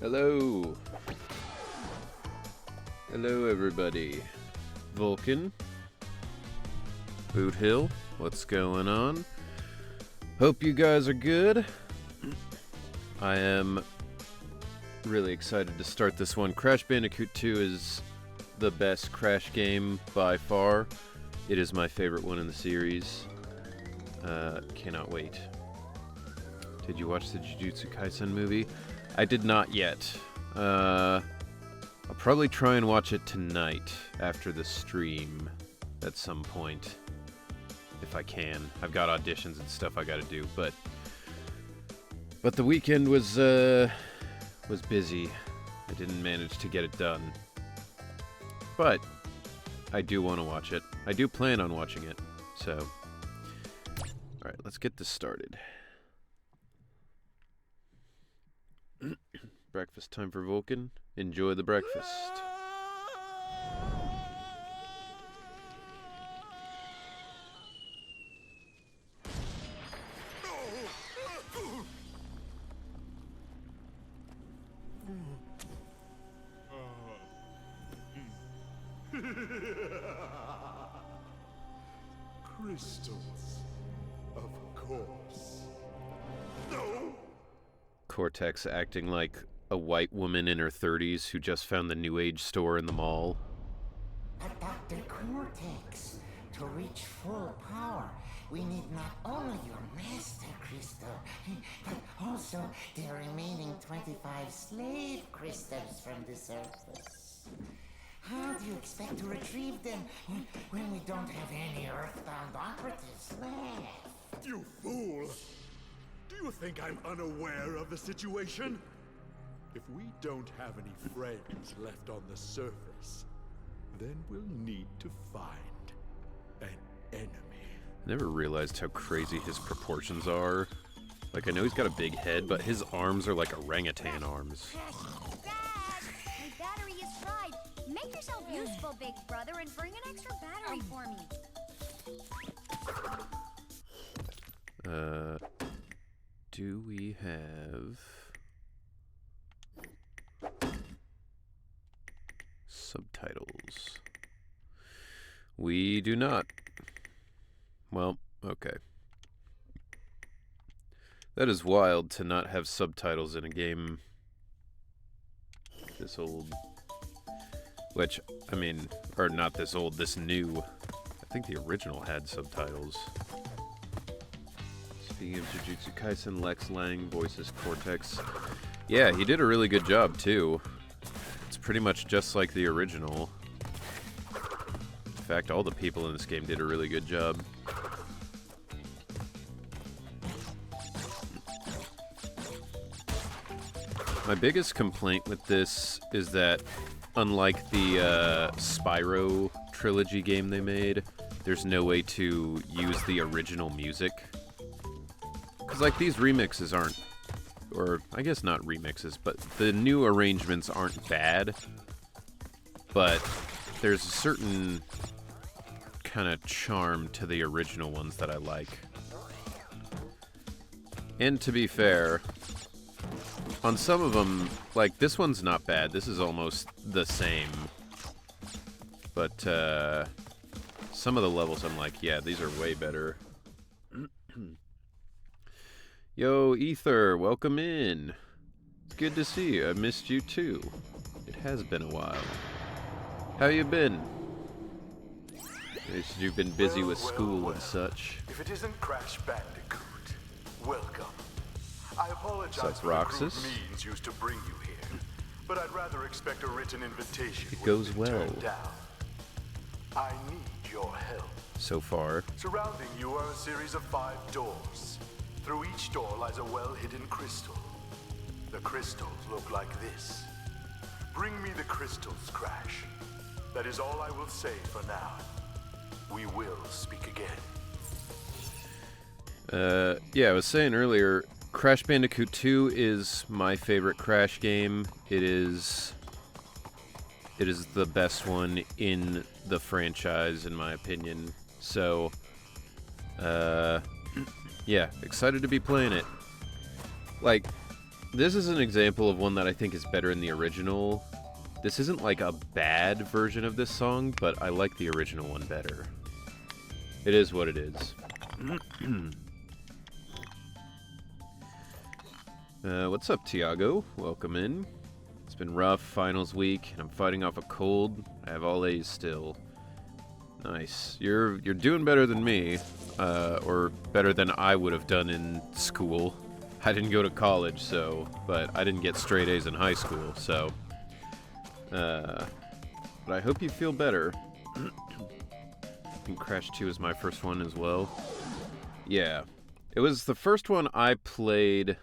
Hello. Hello, everybody. Vulcan. Boot Hill. What's going on? Hope you guys are good. I am really excited to start this one. Crash Bandicoot 2 is the best Crash game by far. It is my favorite one in the series. Cannot wait. Did you watch the Jujutsu Kaisen movie? I did not yet. I'll probably try and watch it tonight after the stream at some point, if I can. I've got auditions and stuff I gotta do, but the weekend was busy. I didn't manage to get it done. But I do want to watch it. I do plan on watching it. So, alright, let's get this started. Breakfast time for Vulcan. Enjoy the breakfast. Crystals, of course. No! Cortex acting like a white woman in her 30s who just found the New Age store in the mall. But Dr. Cortex, to reach full power, we need not only your master crystal, but also the remaining 25 slave crystals from the surface. How do you expect to retrieve them when we don't have any earthbound operatives left? You fool! Do you think I'm unaware of the situation? If we don't have any friends left on the surface, then we'll need to find an enemy. I never realized how crazy his proportions are. Like, I know he's got a big head, but his arms are like orangutan arms. Dad, my battery is fried. Make yourself useful, big brother, and bring an extra battery for me. Do we have subtitles? We do not. Well, okay. That is wild to not have subtitles in a game this old. Which, I mean, or not this old, this new. I think the original had subtitles. Speaking of Jujutsu Kaisen, Lex Lang voices Cortex. Yeah, he did a really good job, too. It's pretty much just like the original. In fact, all the people in this game did a really good job. My biggest complaint with this is that, unlike the Spyro Trilogy game they made, there's no way to use the original music. Because, like, these remixes aren't, or I guess not remixes, but the new arrangements aren't bad. But there's a certain kind of charm to the original ones that I like. And to be fair, on some of them, like, this one's not bad. This is almost the same. But, some of the levels I'm like, yeah, these are way better. Yo, Ether, welcome in. It's good to see you. I missed you too. It has been a while. How you been? You've been busy with school and such. If it isn't Crash Bandicoot, welcome. I apologize Sup, for the Roxas? crude means used to bring you here, but I'd rather expect a written invitation. It when goes you've well. turned down. I need your help. So far. Surrounding you are a series of 5 doors. Through each door lies a well-hidden crystal. The crystals look like this. Bring me the crystals, Crash. That is all I will say for now. We will speak again. Yeah, I was saying earlier, Crash Bandicoot 2 is my favorite Crash game. It is the best one in the franchise, in my opinion. So, yeah, excited to be playing it. Like, This is an example of one that I think is better in the original. This isn't like a bad version of this song, but I like the original one better. It is what it is. What's up, Tiago? Welcome in. It's been rough, finals week, and I'm fighting off a cold. I have all A's still. Nice. You're doing better than me, or better than I would have done in school. I didn't go to college, but I didn't get straight A's in high school, so. But I hope you feel better. I think Crash 2 is my first one as well. Yeah. It was the first one I played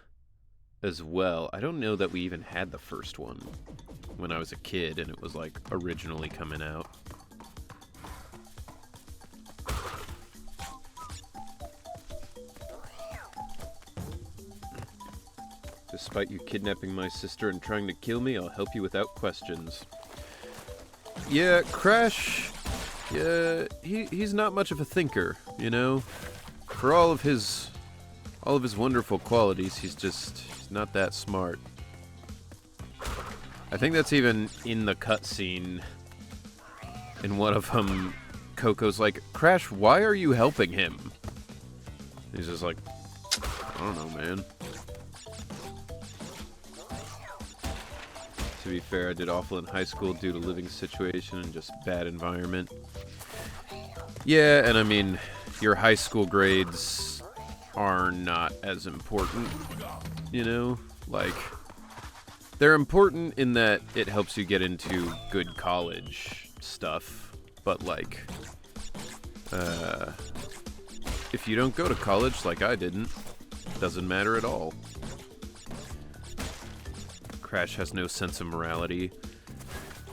as well. I don't know that we even had the first one when I was a kid and it was like originally coming out. Despite you kidnapping my sister and trying to kill me, I'll help you without questions. Yeah, Crash, yeah, he's not much of a thinker, you know? For all of his wonderful qualities, he's not that smart. I think that's even in the cutscene. In one of them, Coco's like, Crash, why are you helping him? He's just like, I don't know, man. To be fair, I did awful in high school due to living situation and just bad environment. Yeah, and I mean, your high school grades are not as important, you know? Like, they're important in that it helps you get into good college stuff, but like, if you don't go to college like I didn't, it doesn't matter at all. Crash has no sense of morality.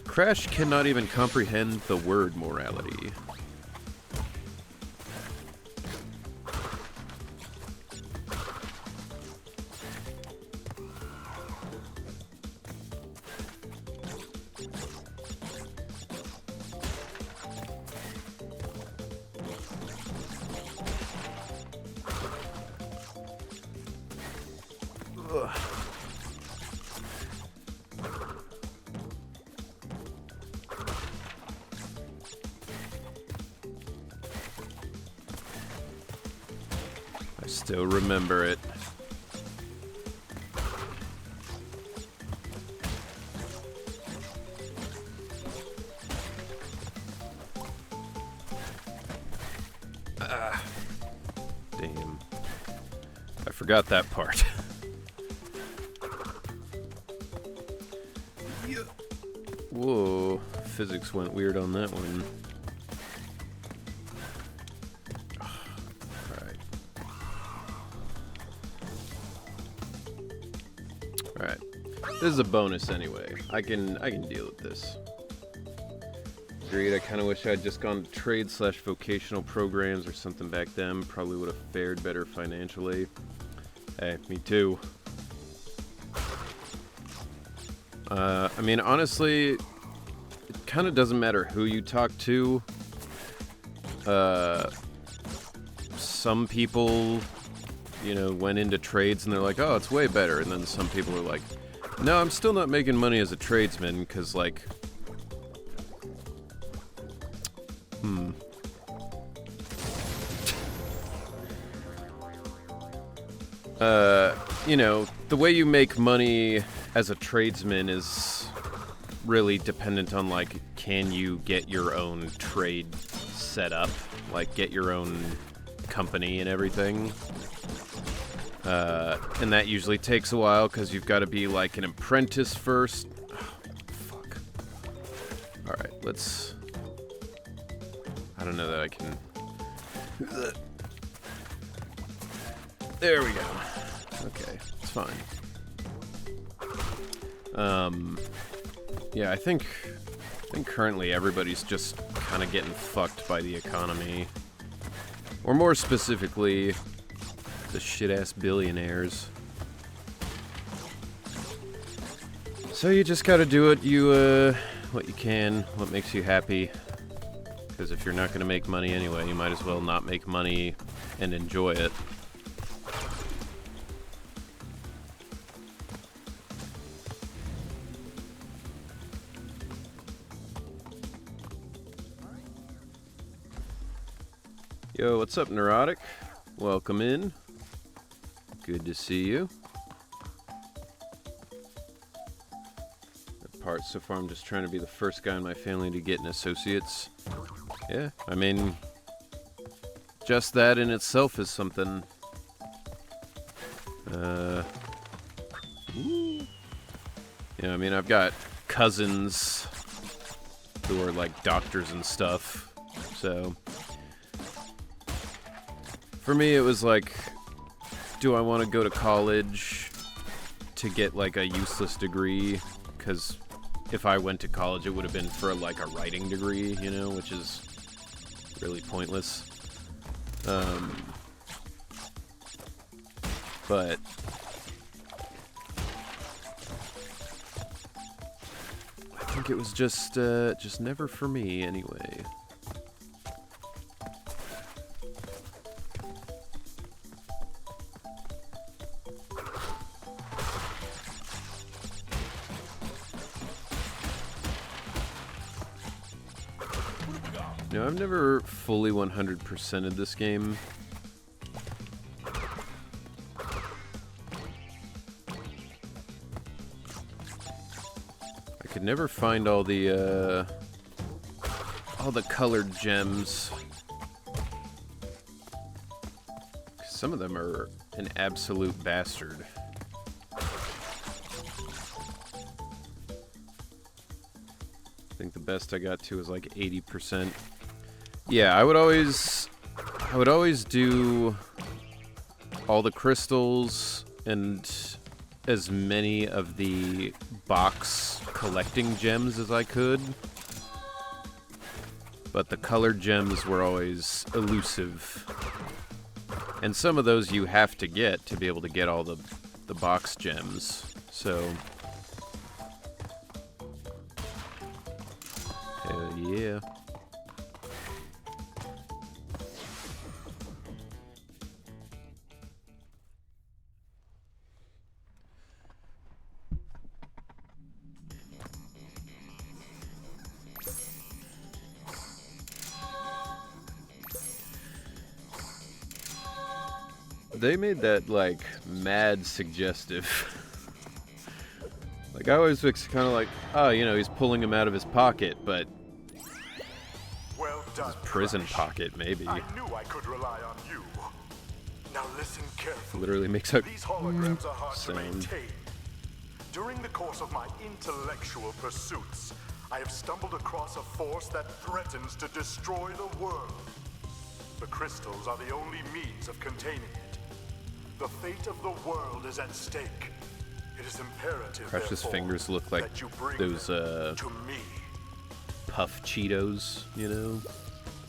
Crash cannot even comprehend the word morality. Ugh. Still remember it. Damn. I forgot that part. Whoa, physics went weird on that one. This is a bonus anyway. I can deal with this. Agreed, I kind of wish I'd just gone to trade/vocational programs or something back then. Probably would have fared better financially. Hey, me too. I mean, honestly, it kind of doesn't matter who you talk to. Some people, you know, went into trades and they're like, oh, it's way better. And then some people are like, no, I'm still not making money as a tradesman, because, like... you know, the way you make money as a tradesman is really dependent on, like, can you get your own trade set up? Like, get your own company and everything. And that usually takes a while because you've got to be like an apprentice first. Oh, fuck. Alright, let's... I don't know that I can... There we go. Okay, it's fine. Yeah, I think currently everybody's just kind of getting fucked by the economy. Or more specifically... the shit-ass billionaires. So you just gotta do what you can, what makes you happy. Because if you're not gonna make money anyway, you might as well not make money and enjoy it. Yo, what's up, Neurotic? Welcome in. Good to see you. That part so far, I'm just trying to be the first guy in my family to get an associate's. Yeah, I mean, just that in itself is something. Yeah, I mean, I've got cousins who are like doctors and stuff, so for me it was like, do I want to go to college to get like a useless degree? Because if I went to college it would have been for like a writing degree, you know, which is really pointless. But I think it was just never for me anyway. No, I've never fully 100%ed this game. I could never find all the colored gems. Some of them are an absolute bastard. I think the best I got to was like 80%. Yeah, I would always do all the crystals and as many of the box collecting gems as I could. But the colored gems were always elusive. And some of those you have to get to be able to get all the box gems. So hell yeah. They made that, like, mad suggestive. Like, I always was kind of like, oh, you know, he's pulling him out of his pocket, but Well done, his prison Crash. pocket, maybe. I knew I could rely on you. Now listen carefully. Literally makes a These holograms are hard to sound. maintain. During the course of my intellectual pursuits, I have stumbled across a force that threatens to destroy the world. The crystals are the only means of containing it. The fate of the world is at stake. It is imperative, Crash's therefore, fingers look like that you bring those, them to me. Puff Cheetos, you know?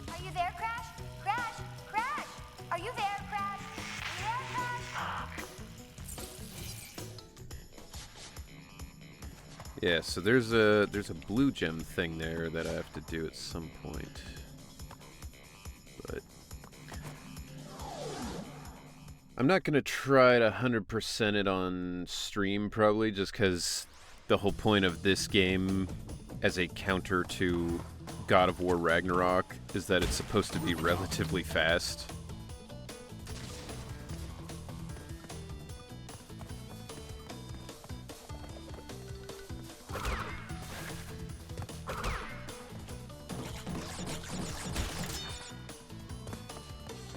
Are you there, Crash? Crash! Crash! Are you there, Crash? Are you there, Crash? Yeah, so there's a blue gem thing there that I have to do at some point. But I'm not going to try to 100% it on stream, probably, just because the whole point of this game as a counter to God of War Ragnarok is that it's supposed to be relatively fast.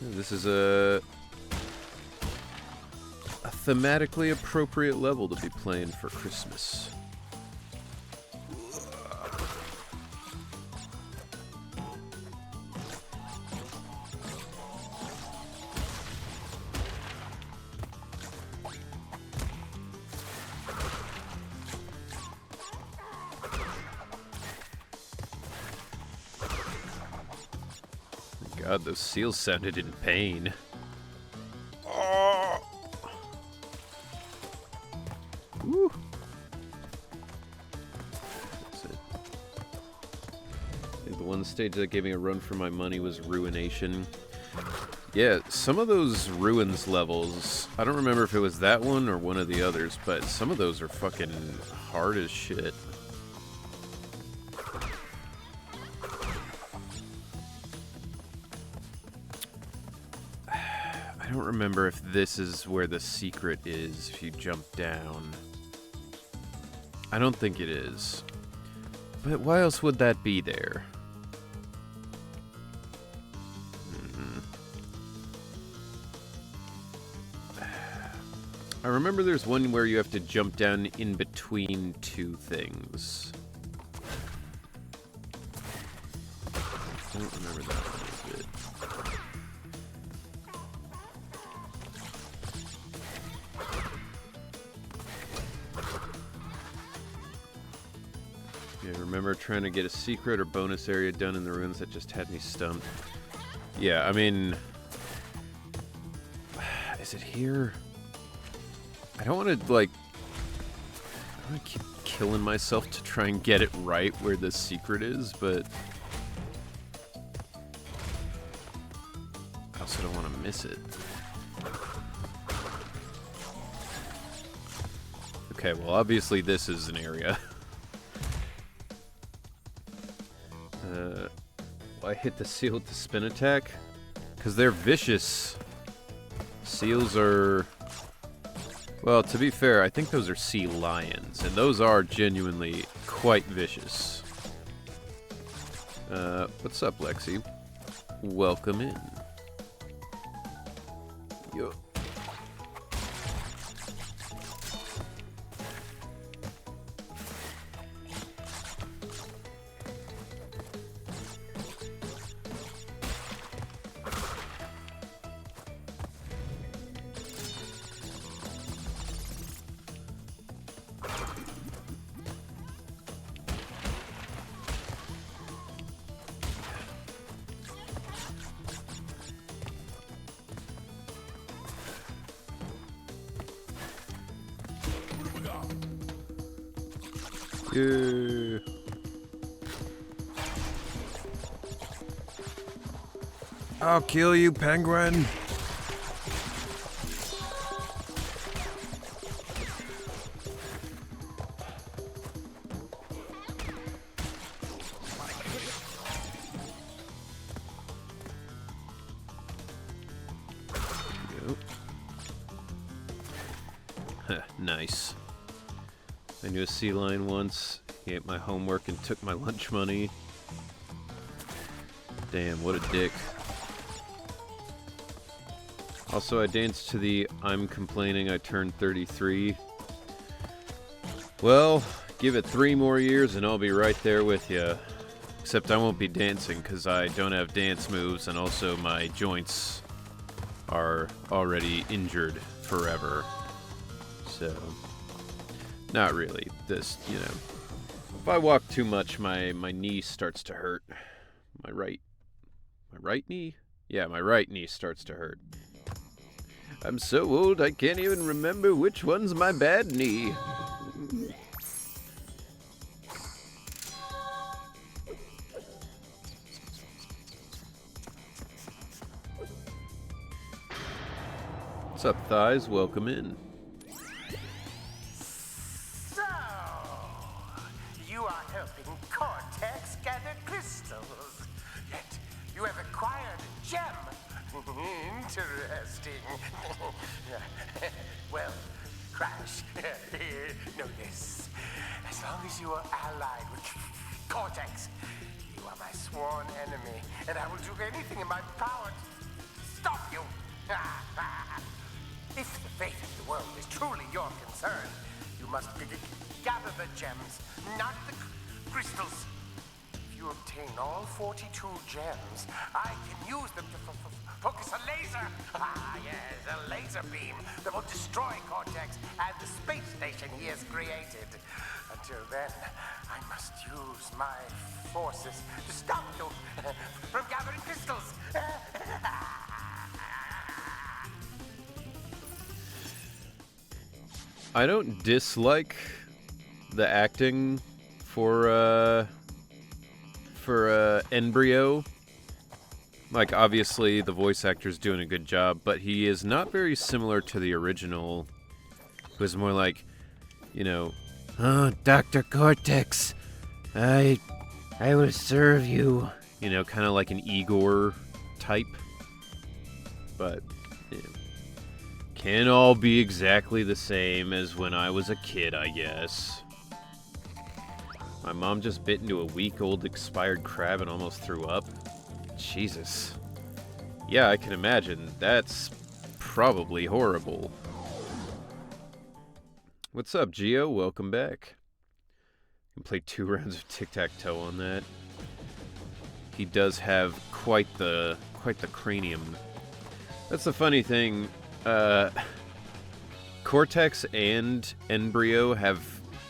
This is a thematically appropriate level to be playing for Christmas. God, those seals sounded in pain. Oh. Woo. That's it. I think the one stage that gave me a run for my money was Ruination. Yeah, some of those Ruins levels, I don't remember if it was that one or one of the others, but some of those are fucking hard as shit. I don't remember if this is where the secret is if you jump down. I don't think it is. But why else would that be there? I remember there's one where you have to jump down in between two things. I don't remember that one a bit. Yeah, remember trying to get a secret or bonus area done in the ruins that just had me stumped. Yeah, I mean... Is it here? I don't want to, like... I don't want to keep killing myself to try and get it right where the secret is, but... I also don't want to miss it. Okay, well, obviously this is an area. Why hit the seal with the spin attack? Because they're vicious. Seals are... Well, to be fair, I think those are sea lions, and those are genuinely quite vicious. What's up, Lexi? Welcome in. Yo. Yeah. I'll kill you, penguin. Nice. I knew a sea lion once. He ate my homework and took my lunch money. Damn, what a dick. Also, I danced to the I'm complaining I turned 33. Well, give it 3 more years and I'll be right there with you. Except I won't be dancing because I don't have dance moves, and also my joints are already injured forever. So, not really. This, you know, if I walk too much, my knee starts to hurt. My right knee? Yeah, my right knee starts to hurt. I'm so old I can't even remember which one's my bad knee. What's up, Thighs? Welcome in. So, you are helping Cortex gather crystals. Yet, you have acquired a gem. Interesting. Well, Crash, know this. As long as you are allied with Cortex, you are my sworn enemy, and I will do anything in my power to stop you. If the fate of the world is truly your concern, you must gather the gems, not the crystals. If you obtain all 42 gems, I can use them to focus a laser. Yes, a laser beam that will destroy Cortex and the space station he has created. Until then, I must use my forces to stop you from gathering crystals. I don't dislike the acting for Embryo. Like, obviously, the voice actor's doing a good job, but he is not very similar to the original, who is more like, you know, oh, Dr. Cortex, I will serve you. You know, kind of like an Igor type. But, Yeah. Can't all be exactly the same as when I was a kid, I guess. My mom just bit into a week-old expired crab and almost threw up. Jesus. Yeah, I can imagine. That's probably horrible. What's up, Gio? Welcome back. Can play 2 rounds of tic-tac-toe on that. He does have quite the cranium. That's the funny thing. Cortex and Embryo have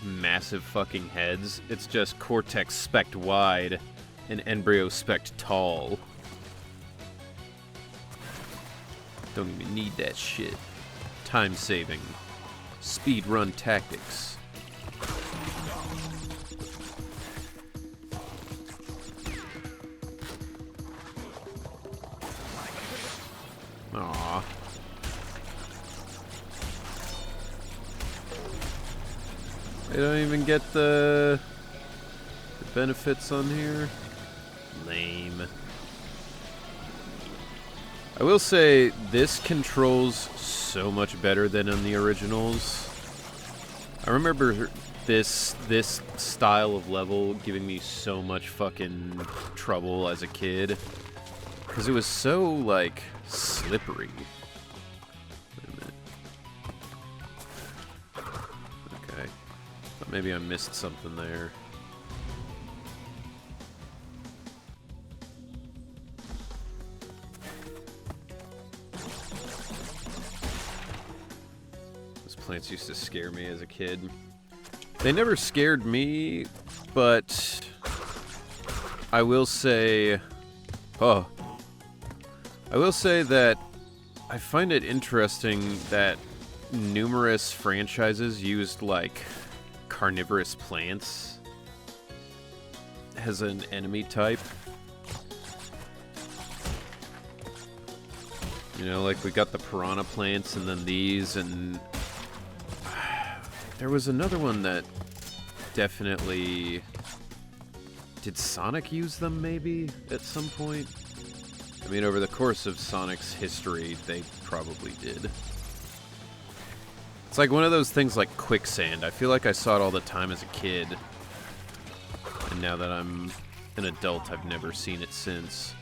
massive fucking heads. It's just Cortex spect wide and Embryo spect tall. Don't even need that shit. Time saving. Speed run tactics. Aww. They don't even get the benefits on here. Lame. I will say this controls so much better than in the originals. I remember this style of level giving me so much fucking trouble as a kid. Because it was so, like, slippery. Wait a minute. Okay. Thought maybe I missed something there. Those plants used to scare me as a kid. They never scared me, but I will say... Oh. I will say that I find it interesting that numerous franchises used, like, carnivorous plants as an enemy type. You know, like, we got the piranha plants and then these, and there was another one that definitely... Did Sonic use them, maybe, at some point? I mean, over the course of Sonic's history, they probably did. It's like one of those things like quicksand. I feel like I saw it all the time as a kid. And now that I'm an adult, I've never seen it since.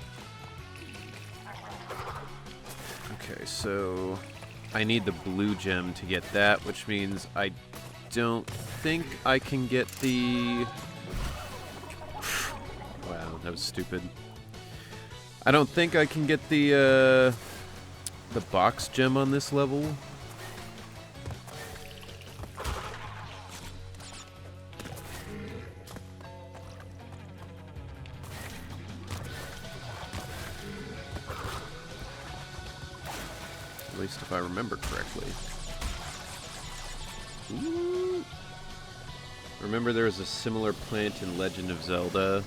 Okay, so I need the blue gem to get that, which means I don't think I can get the... Wow, that was stupid. I don't think I can get the box gem on this level. At least if I remember correctly. Ooh. Remember there was a similar plant in Legend of Zelda.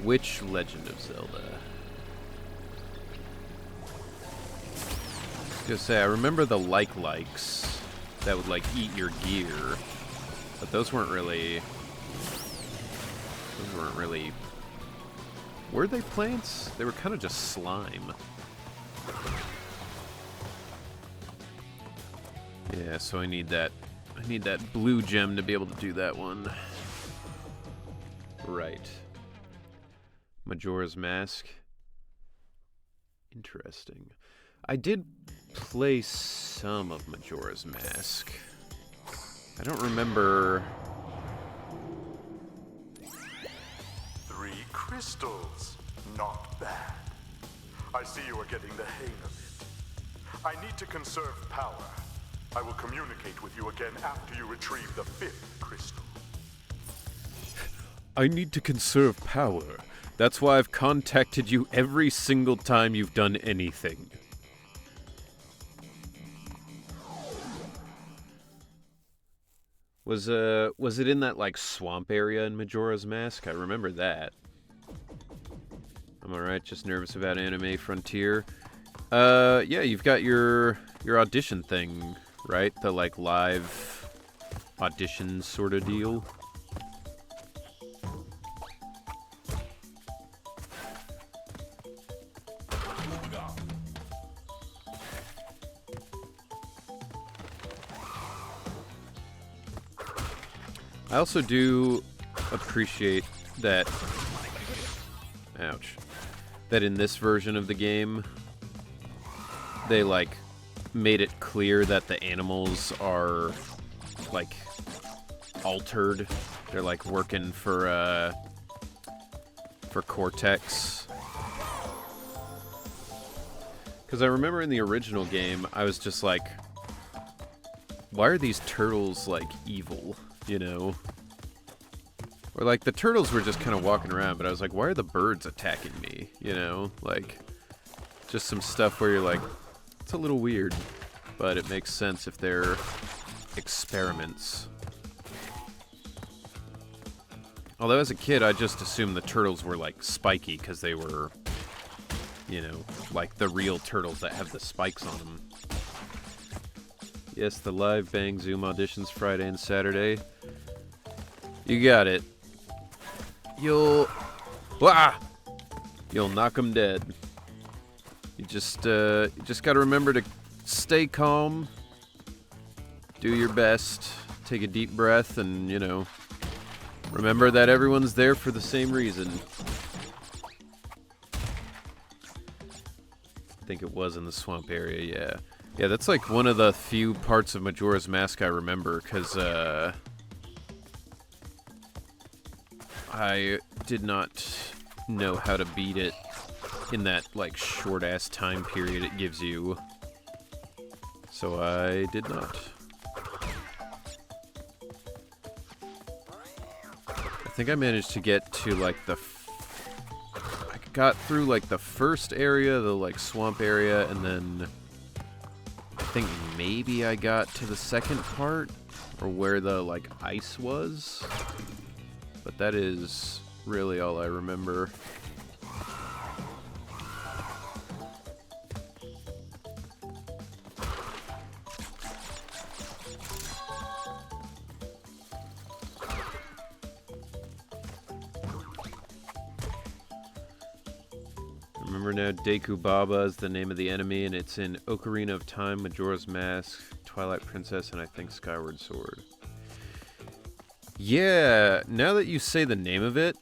Which Legend of Zelda? I was gonna say, I remember the likes that would, like, eat your gear. But those weren't really... Were they plants? They were kind of just slime. Yeah, so I need that blue gem to be able to do that one. Right. Majora's Mask. Interesting. I did play some of Majora's Mask. I don't remember... 3 crystals. Not bad. I see you are getting the hang of it. I need to conserve power. I will communicate with you again after you retrieve the 5th crystal. I need to conserve power. That's why I've contacted you every single time you've done anything. Was it in that, like, swamp area in Majora's Mask? I remember that. I'm alright, just nervous about Anime Frontier. Yeah, you've got your audition thing, right? The, like, live audition sort of deal. I also do appreciate that... Ouch. That in this version of the game, they, like, made it clear that the animals are, like, altered. They're, like, working for Cortex. Because I remember in the original game, I was just like, why are these turtles, like, evil, you know? Or, like, the turtles were just kind of walking around, but I was like, why are the birds attacking me, you know? Like, just some stuff where you're like, it's a little weird, but it makes sense if they're experiments. Although as a kid, I just assumed the turtles were, like, spiky because they were, you know, like the real turtles that have the spikes on them. Yes, the live Bang Zoom auditions Friday and Saturday. You got it. You'll knock them dead. You just gotta remember to stay calm, do your best, take a deep breath, and, you know, remember that everyone's there for the same reason. I think it was in the swamp area, yeah. Yeah, that's like one of the few parts of Majora's Mask I remember, because, I did not know how to beat it in that, like, short-ass time period it gives you. So I did not. I think I managed to get to, like, I got through, like, the first area, the, like, swamp area, and then I think maybe I got to the second part, or where the, like, ice was. But that is really all I remember. Remember now, Deku Baba is the name of the enemy, and it's in Ocarina of Time, Majora's Mask, Twilight Princess, and I think Skyward Sword. Yeah, now that you say the name of it,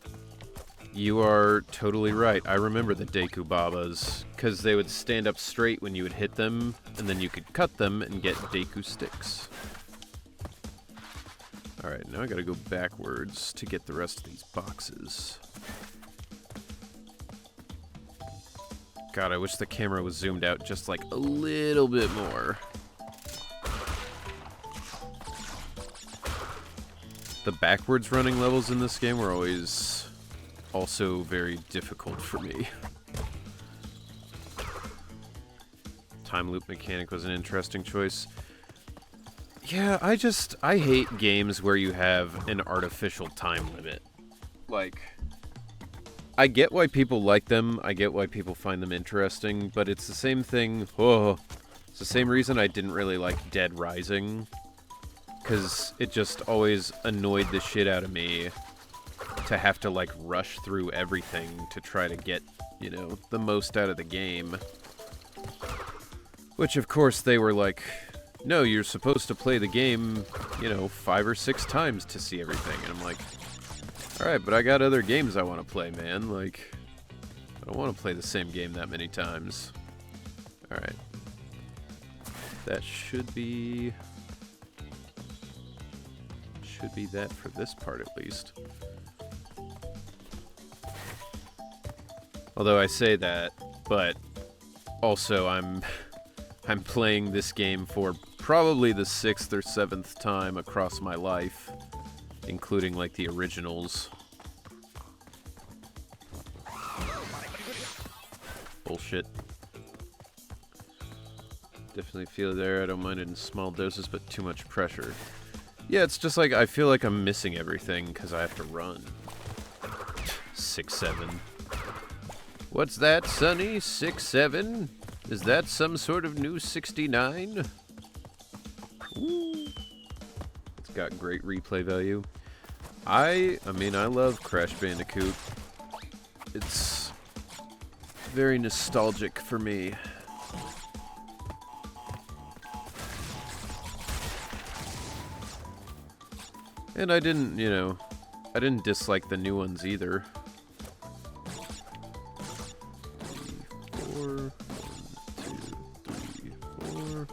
you are totally right. I remember the Deku Babas, because they would stand up straight when you would hit them, and then you could cut them and get Deku sticks. Alright, now I gotta go backwards to get the rest of these boxes. God, I wish the camera was zoomed out just like a little bit more. The backwards running levels in this game were always also very difficult for me. Time loop mechanic was an interesting choice. Yeah, I hate games where you have an artificial time limit. Like, I get why people like them, I get why people find them interesting, but it's the same thing, it's the same reason I didn't really like Dead Rising. Because it just always annoyed the shit out of me to have to, like, rush through everything to try to get, you know, the most out of the game. Which, of course, they were like, no, you're supposed to play the game, you know, 5 or 6 times to see everything. And I'm like, alright, but I got other games I want to play, man. Like, I don't want to play the same game that many times. Alright. That should be that for this part, at least. Although I say that, but also I'm playing this game for probably the 6th or 7th time across my life, including, like, the originals. Bullshit. Definitely feel it there. I don't mind it in small doses, but too much pressure. Yeah, it's just like, I feel like I'm missing everything because I have to run. 6-7. What's that, Sonny? 6-7? Is that some sort of new 69? Ooh. It's got great replay value. I mean, I love Crash Bandicoot. It's very nostalgic for me. And I didn't, you know, I didn't dislike the new ones either. 3, 4, 1, 2, 3, 4,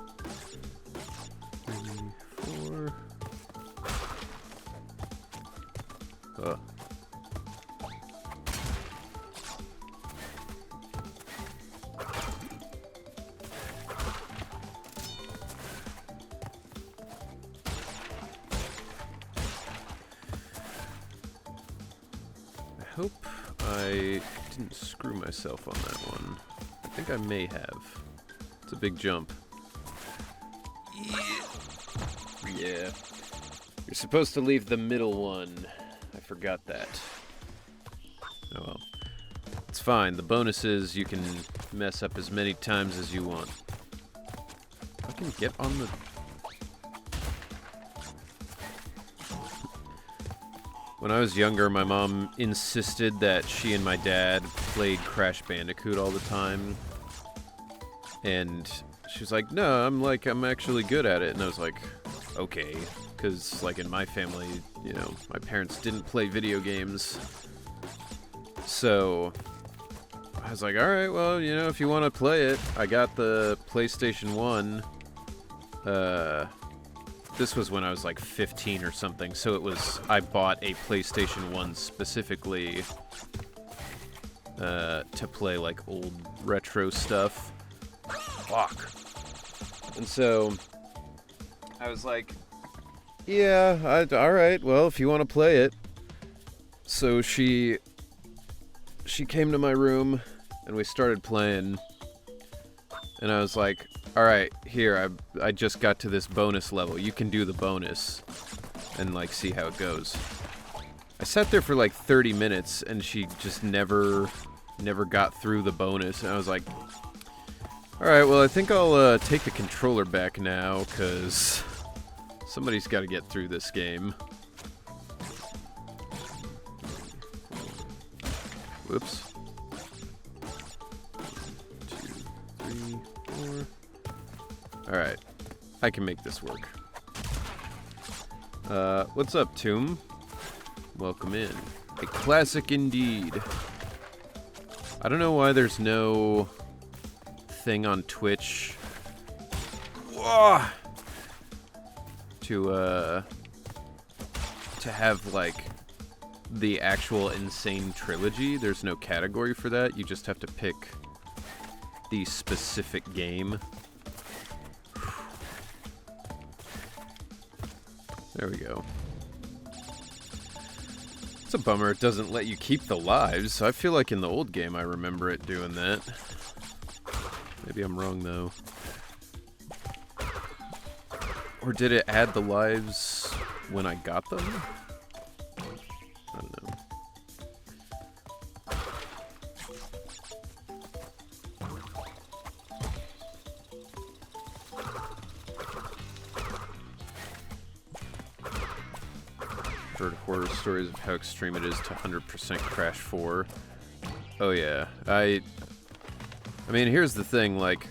3, 4. I hope I didn't screw myself on that one. I think I may have. It's a big jump. Yeah. You're supposed to leave the middle one. I forgot that. Oh well. It's fine. The bonuses you can mess up as many times as you want. I can get on the... When I was younger, my mom insisted that she and my dad played Crash Bandicoot all the time. And she was like, no, I'm actually good at it. And I was like, okay. Because, like, in my family, you know, my parents didn't play video games. So I was like, alright, well, you know, if you want to play it, I got the PlayStation 1. This was when I was like 15 or something, so it was, I bought a PlayStation 1 specifically to play like old retro stuff. Fuck. And so I was like, yeah, alright, well, if you want to play it. So she came to my room and we started playing, and I was like, alright, here, I just got to this bonus level. You can do the bonus and, like, see how it goes. I sat there for, like, 30 minutes, and she just never got through the bonus. And I was like, alright, well, I think I'll take the controller back now, because somebody's got to get through this game. Whoops. 2, 3, 4... Alright, I can make this work. What's up, Tomb? Welcome in. A classic indeed. I don't know why there's no thing on Twitch to have, like, the actual Insane Trilogy. There's no category for that. You just have to pick the specific game. There we go. It's a bummer it doesn't let you keep the lives. I feel like in the old game I remember it doing that. Maybe I'm wrong though. Or did it add the lives when I got them? I don't know. Heard horror stories of how extreme it is to 100% Crash 4. Oh yeah, I mean, here's the thing, like,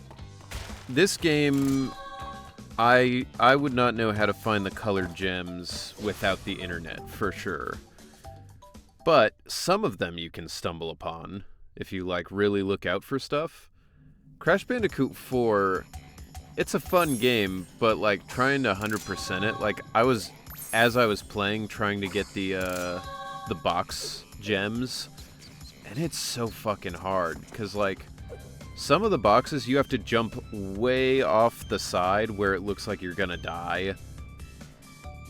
this game, I would not know how to find the colored gems without the internet, for sure. But some of them you can stumble upon if you, like, really look out for stuff. Crash Bandicoot 4, it's a fun game, but, like, trying to 100% it, like, as I was playing, trying to get the box gems, and it's so fucking hard, because, like, some of the boxes you have to jump way off the side where it looks like you're gonna die,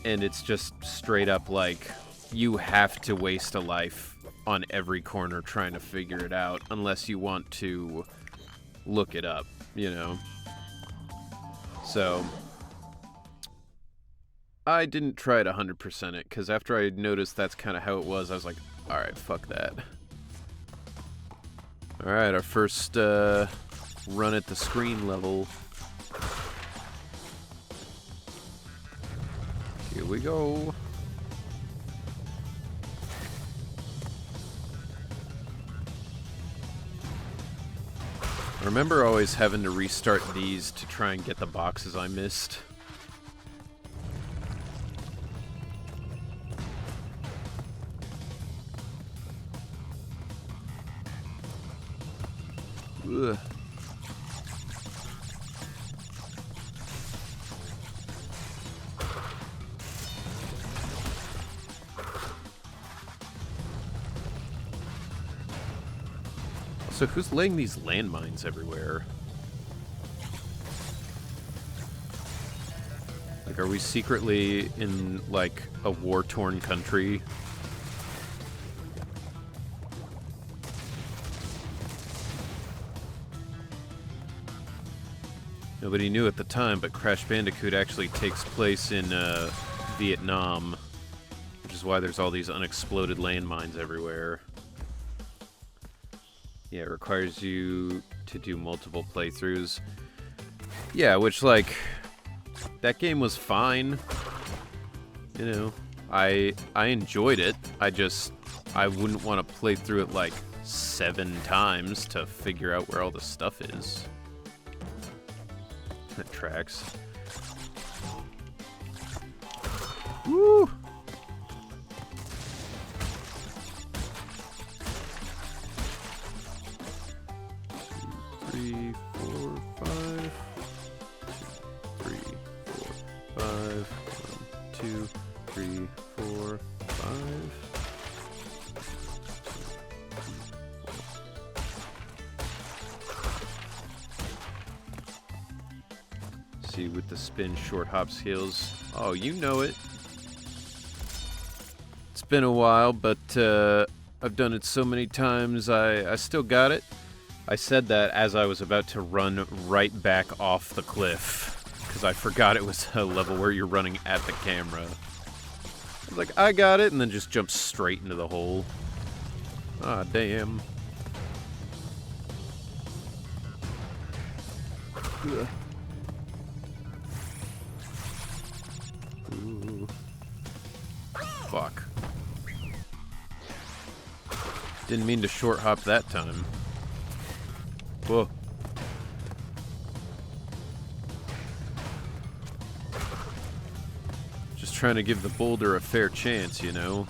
and it's just straight up, like, you have to waste a life on every corner trying to figure it out, unless you want to look it up, you know? So I didn't try to 100% it, because after I noticed that's kind of how it was, I was like, alright, fuck that. Alright, our first run at the screen level. Here we go. I remember always having to restart these to try and get the boxes I missed. Ugh. So who's laying these landmines everywhere? Like, are we secretly in, like, a war-torn country? Nobody knew at the time, but Crash Bandicoot actually takes place in Vietnam, which is why there's all these unexploded landmines everywhere. Yeah, it requires you to do multiple playthroughs. Yeah, which, like, that game was fine. You know, I enjoyed it. I wouldn't want to play through it, like, 7 times to figure out where all the stuff is. That tracks. Woo! 3, 4, 5. 3, 4, 5. 1, 2, 3, 4, 5. See, with the spin short hop skills. Oh, you know it. It's been a while, but I've done it so many times, I still got it. I said that as I was about to run right back off the cliff, because I forgot it was a level where you're running at the camera. I was like, I got it, and then just jumped straight into the hole. Ah, damn. Ugh. Ooh. Fuck. Didn't mean to short hop that time. Whoa. Just trying to give the boulder a fair chance, you know?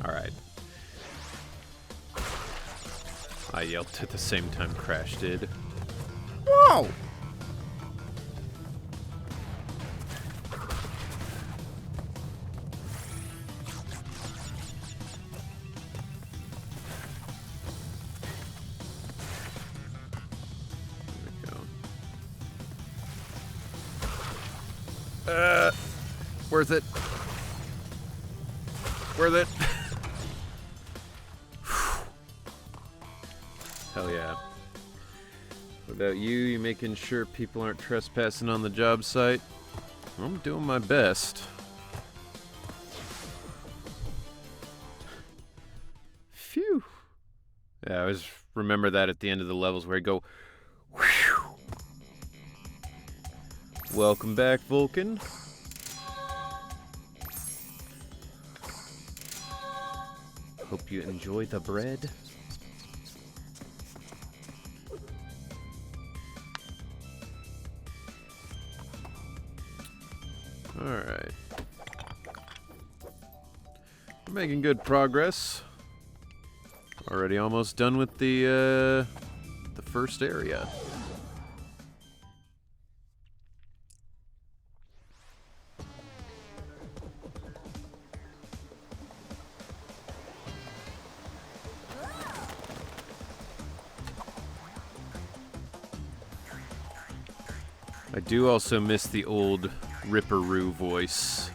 Alright. I yelped at the same time Crash did. Whoa! Worth it. Worth it. Hell yeah. What about you? You making sure people aren't trespassing on the job site? I'm doing my best. Phew. Yeah, I always remember that at the end of the levels where I go, whew. Welcome back, Vulcan. Hope you enjoy the bread. Alright. We're making good progress. Already almost done with the first area. I do also miss the old Ripperoo voice.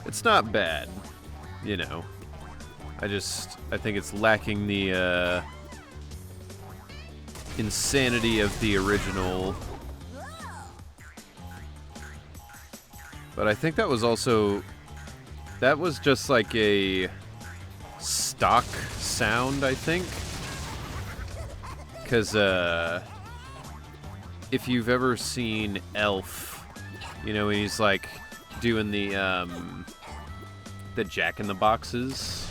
It's not bad, you know. I think it's lacking the insanity of the original. But I think that was just like a stock sound, I think. Because if you've ever seen Elf, you know, when he's like doing the Jack-in-the-Boxes,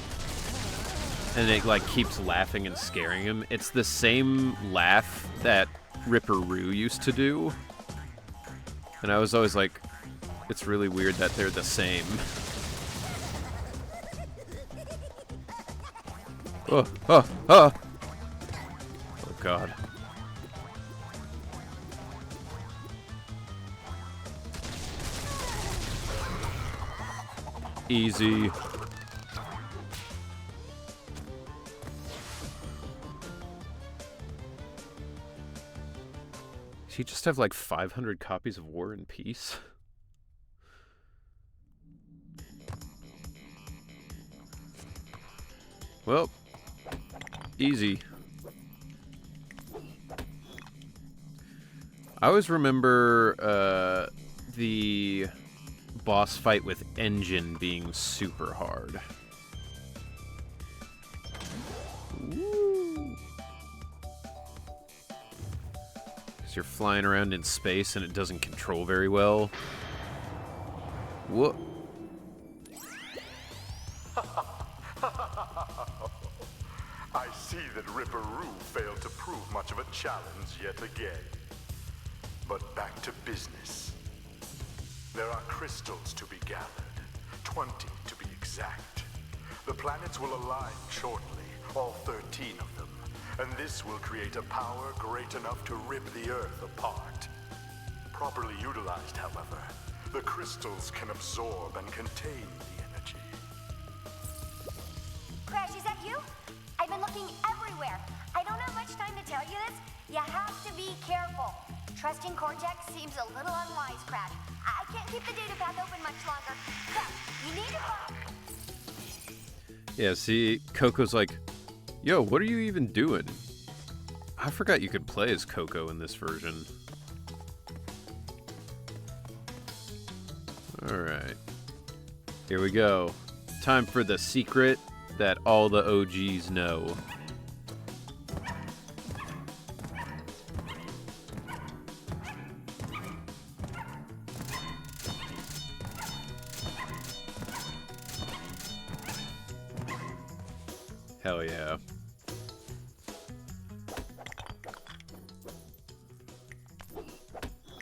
and it like keeps laughing and scaring him. It's the same laugh that Ripperoo used to do. And I was always like, it's really weird that they're the same. Oh, oh, oh! Oh, God. Easy. Does he just have like 500 copies of War and Peace? Well, easy. I always remember the boss fight with Engine being super hard. Ooh. 'Cause you're flying around in space and it doesn't control very well. Whoa. I see that Ripperoo failed to prove much of a challenge yet again. But back to business. There are crystals to be gathered, 20 to be exact. The planets will align shortly, all 13 of them, and this will create a power great enough to rip the Earth apart. Properly utilized, however, the crystals can absorb and contain the energy. Crash, is that you? I've been looking everywhere. I don't have much time to tell you this. You have to be careful. Trusting Cortex seems a little unwise, Crash. I can't keep the data path open much longer. Crash, you need to... Yeah, see, Coco's like, yo, what are you even doing? I forgot you could play as Coco in this version. Alright. Here we go. Time for the secret that all the OGs know. Hell yeah.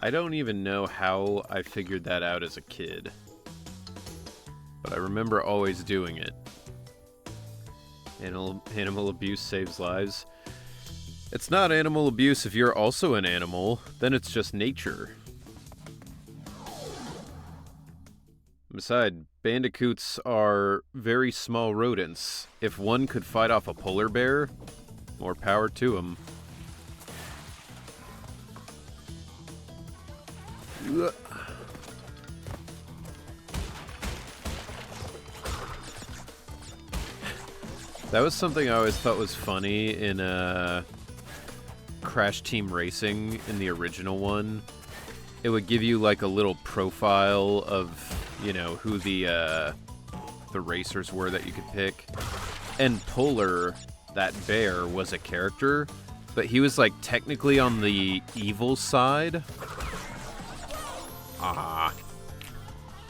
I don't even know how I figured that out as a kid, but I remember always doing it. Animal abuse saves lives. It's not animal abuse if you're also an animal, then it's just nature. Besides, bandicoots are very small rodents. If one could fight off a polar bear, more power to him. That was something I always thought was funny in Crash Team Racing in the original one. It would give you like a little profile of, you know, who the racers were that you could pick. And Polar, that bear, was a character, but he was like technically on the evil side. Ah.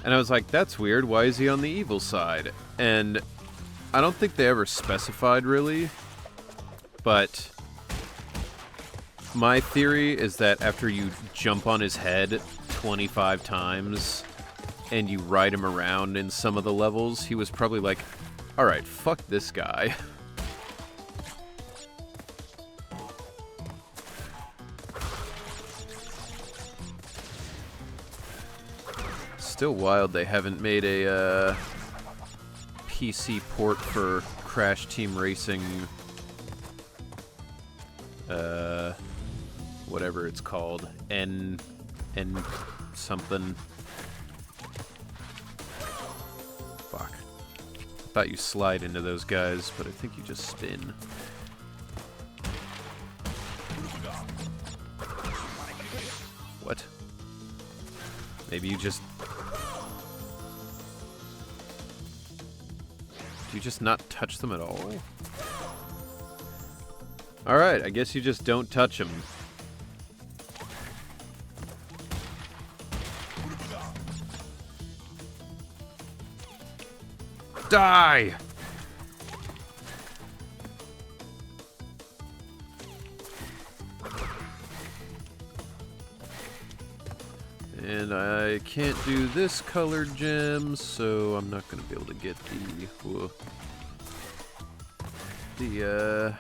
And I was like, that's weird, why is he on the evil side? And I don't think they ever specified really, but my theory is that after you jump on his head 25 times and you ride him around in some of the levels, he was probably like, alright, fuck this guy. Still wild they haven't made a PC port for Crash Team Racing, whatever it's called, N something. Fuck. I thought you slide into those guys, but I think you just spin. What? Maybe you just... Do you just not touch them at all? Alright, I guess you just don't touch them. Die! And I can't do this colored gem, so I'm not gonna be able to get the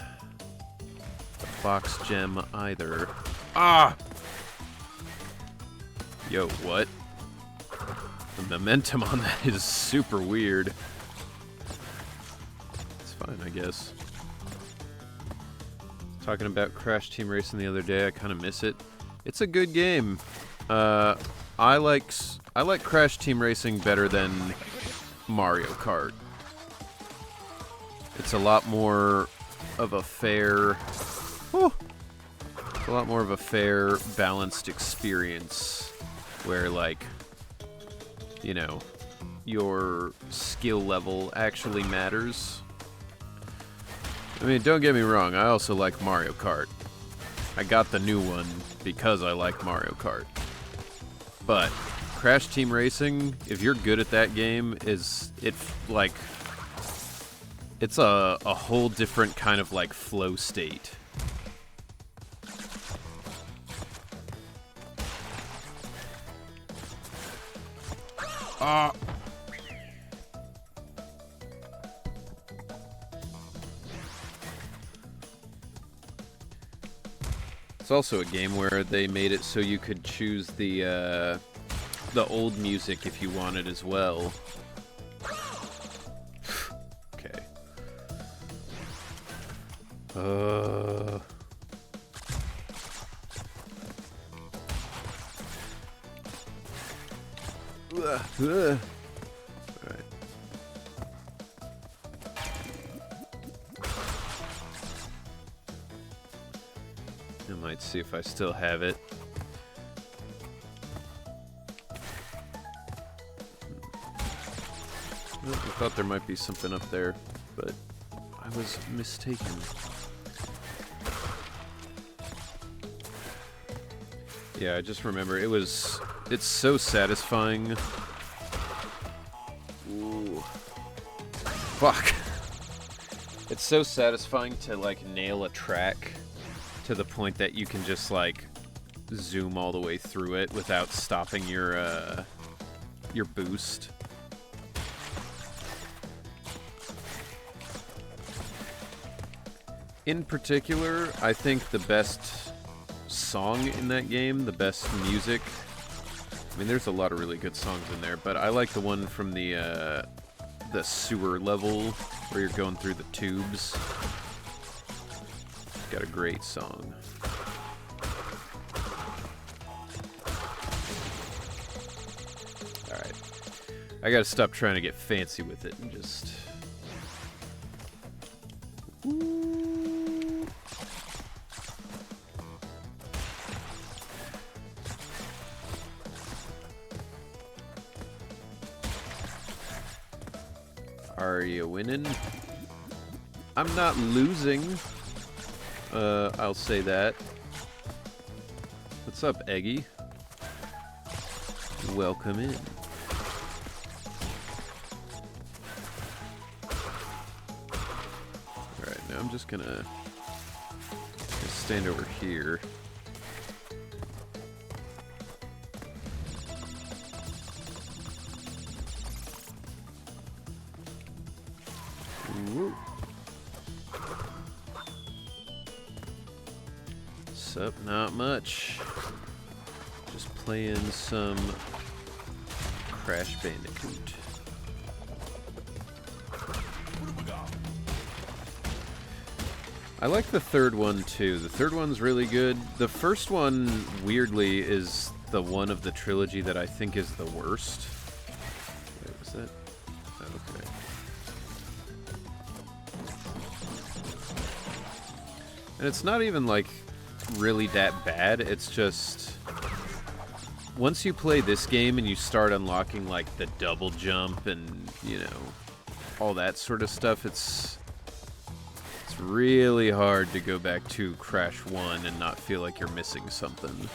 box gem either. Ah! Yo, what? The momentum on that is super weird. It's fine, I guess. Talking about Crash Team Racing the other day, I kind of miss it. It's a good game. I like Crash Team Racing better than Mario Kart. It's a lot more of a fair, balanced experience where, like, you know, your skill level actually matters. I mean, don't get me wrong, I also like Mario Kart. I got the new one because I like Mario Kart. But Crash Team Racing, if you're good at that game, it's a whole different kind of, like, flow state. It's also a game where they made it so you could choose the old music if you wanted as well. Okay. Alright. I might see if I still have it. Well, I thought there might be something up there, but I was mistaken. Yeah, I just remember it's so satisfying. Ooh. Fuck. It's so satisfying to, like, nail a track to the point that you can just, like, zoom all the way through it without stopping your boost. In particular, I think the best song in that game, the best music, I mean, there's a lot of really good songs in there, but I like the one from the sewer level where you're going through the tubes. Got a great song. Alright. I gotta stop trying to get fancy with it and just... Ooh. Are you winning? I'm not losing. I'll say that. What's up, Eggy? Welcome in. Alright, now I'm just gonna stand over here. Woo. Sup, not much. Just playing some Crash Bandicoot. I like the third one too. The third one's really good. The first one, weirdly, is the one of the trilogy that I think is the worst. Wait, was that? Oh, okay. And it's not even, like, really that bad. It's just once you play this game and you start unlocking, like, the double jump and, you know, all that sort of stuff, it's really hard to go back to Crash 1 and not feel like you're missing something.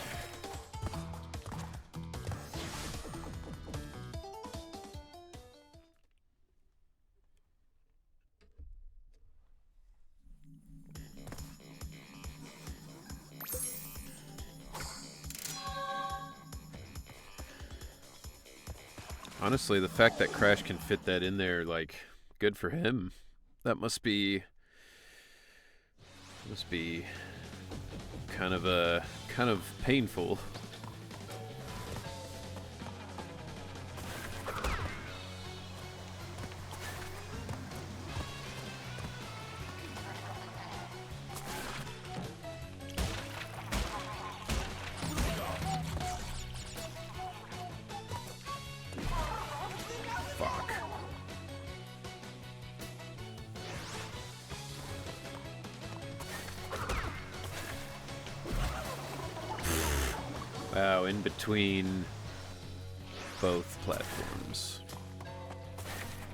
Honestly, the fact that Crash can fit that in there, like, good for him. That must be kind of painful. Fuck. Wow, in between both platforms.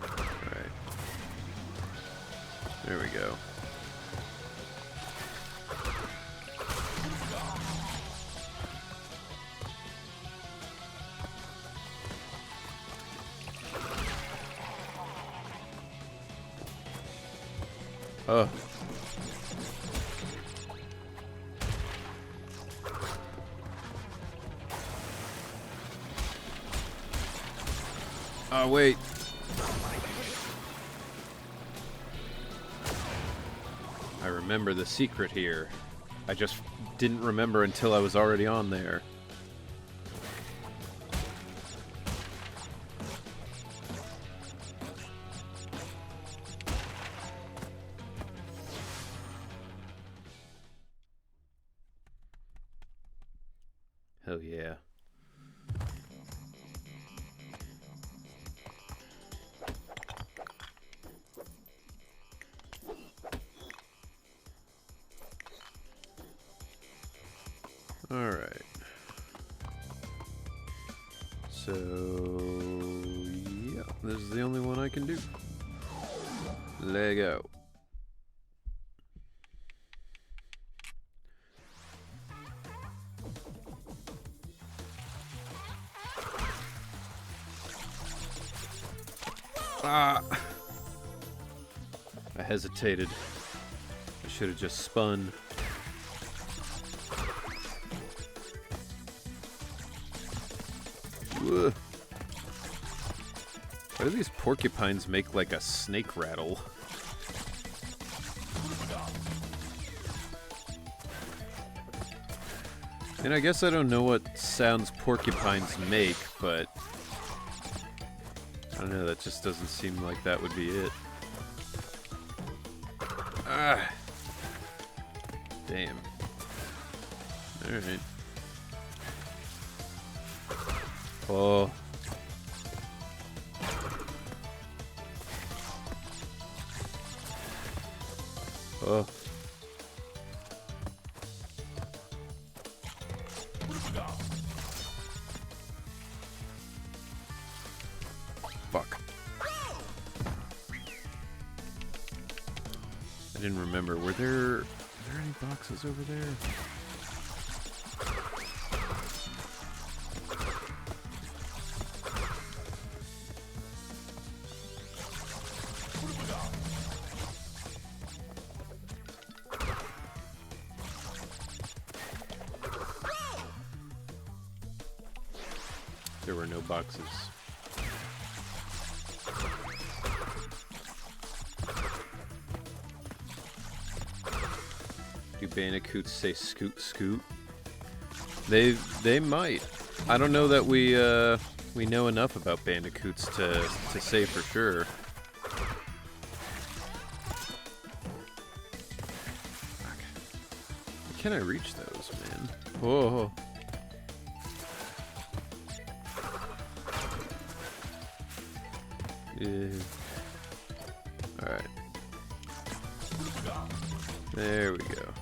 Alright. There we go. Oh. Oh, wait. I remember the secret here. I just didn't remember until I was already on there. Hell yeah. Alright. So, yeah, this is the only one I can do. Lego. Ah! I hesitated. I should have just spun. Whoa. Why do these porcupines make like a snake rattle? And I guess I don't know what sounds porcupines make, but I don't know, that just doesn't seem like that would be it. Ah! Damn. Alright. Oh. Oh. Fuck. I didn't remember. Were there any boxes over there? There were no boxes. Do Bandicoots say scoot scoot? They might. I don't know that we know enough about Bandicoots to say for sure. Fuck. Can I reach those, man? Whoa. Yeah. Alright. There we go.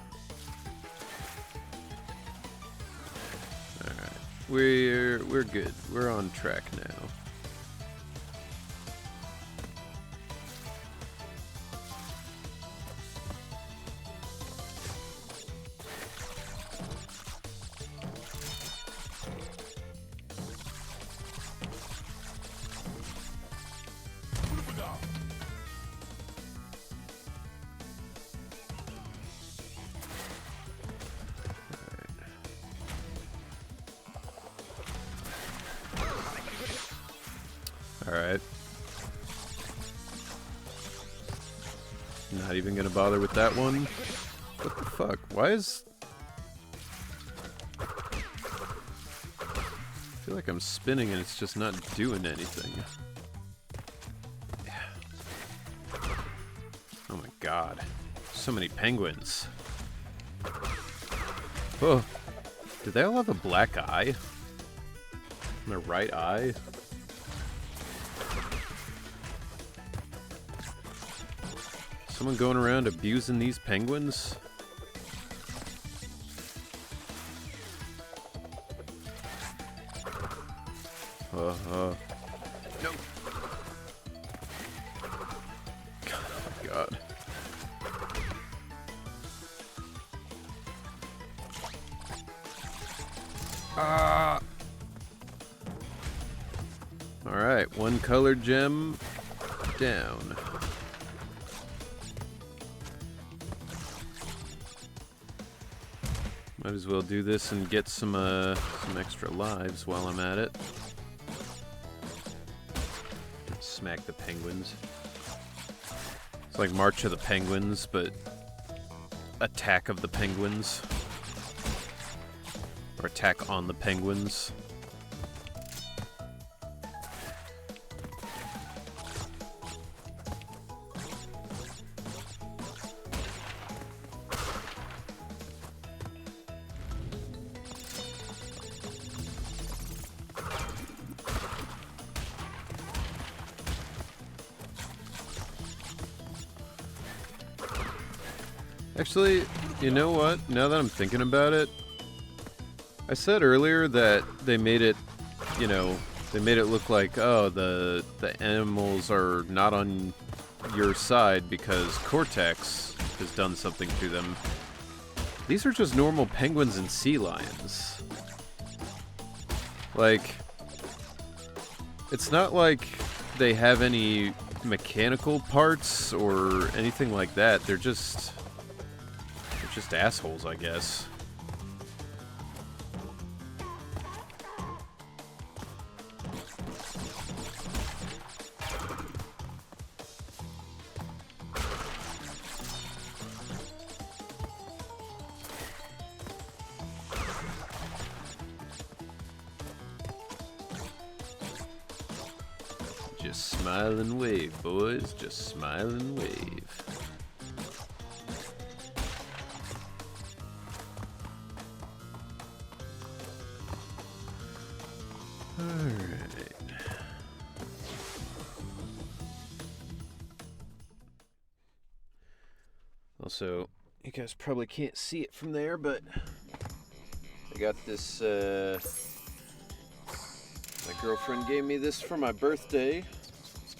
Alright. We're good. We're on track now. Alright. Not even gonna bother with that one. What the fuck? Why is... I feel like I'm spinning and it's just not doing anything. Oh my god. So many penguins. Oh. Do they all have a black eye? In their right eye? Someone going around abusing these penguins? No. Oh my god. Alright, one colored gem down. Might as well do this and get some extra lives while I'm at it. Smack the penguins. It's like March of the Penguins, but Attack of the Penguins. Or Attack on the Penguins. Actually, you know what? Now that I'm thinking about it, I said earlier that they made it, you know, they made it look like, oh, the animals are not on your side because Cortex has done something to them. These are just normal penguins and sea lions. Like, it's not like they have any mechanical parts or anything like that. They're just assholes, I guess. Just smile and wave, boys. Just smile and wave. Also, you guys probably can't see it from there, but I got this, my girlfriend gave me this for my birthday.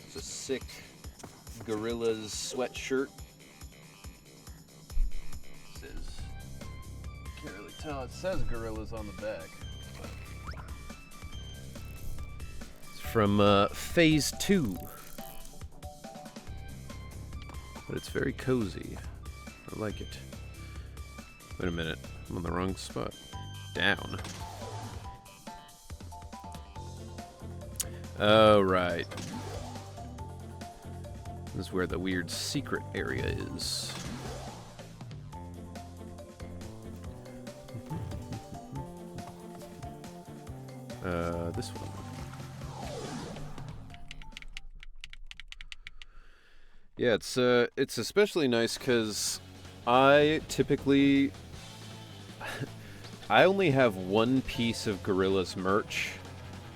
It's a sick Gorillaz sweatshirt. It says, can't really tell, it says Gorillaz on the back. It's from Phase 2. But it's very cozy. I like it. Wait a minute. I'm on the wrong spot. Down. Oh, right. This is where the weird secret area is. This one. Yeah, it's especially nice because I typically I only have one piece of Gorillaz merch,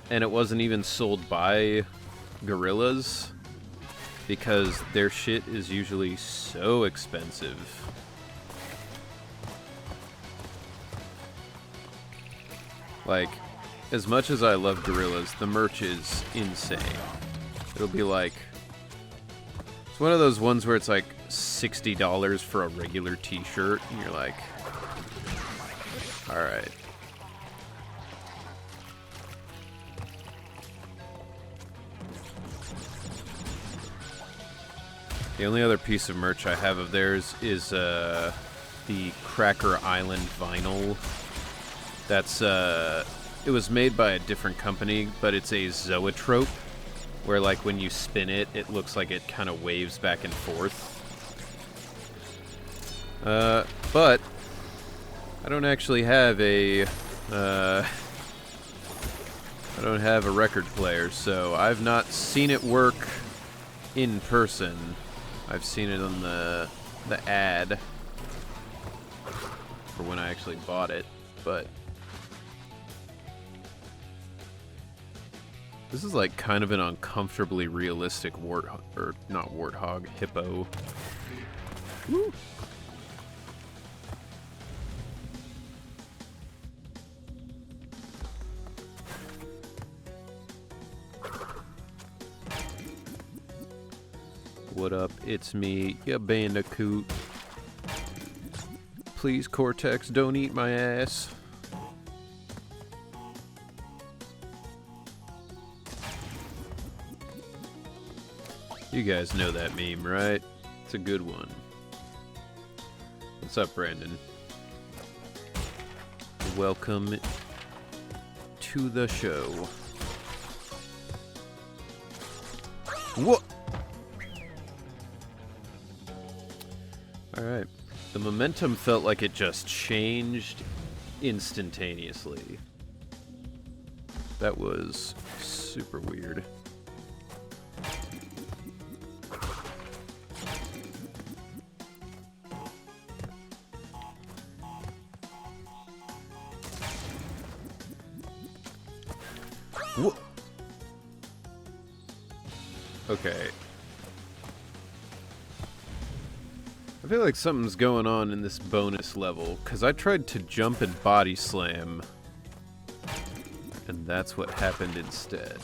and it wasn't even sold by Gorillaz because their shit is usually so expensive. Like, as much as I love Gorillaz, the merch is insane. It'll be like, it's one of those ones where it's like $60 for a regular t-shirt, and you're like, alright. The only other piece of merch I have of theirs is the Cracker Island vinyl. That's, it was made by a different company, but it's a zoetrope. where like when you spin it, it looks like it kind of waves back and forth. But I don't actually have a record player, so I've not seen it work in person. I've seen it on the ad for when I actually bought it, but this is like kind of an uncomfortably realistic hippo. Woo. What up? It's me, ya Bandicoot. Please, Cortex, don't eat my ass. You guys know that meme, right? It's a good one. What's up, Brandon? Welcome to the show. What? Alright. The momentum felt like it just changed instantaneously. That was super weird. What? Okay. I feel like something's going on in this bonus level, because I tried to jump and body slam, and that's what happened instead.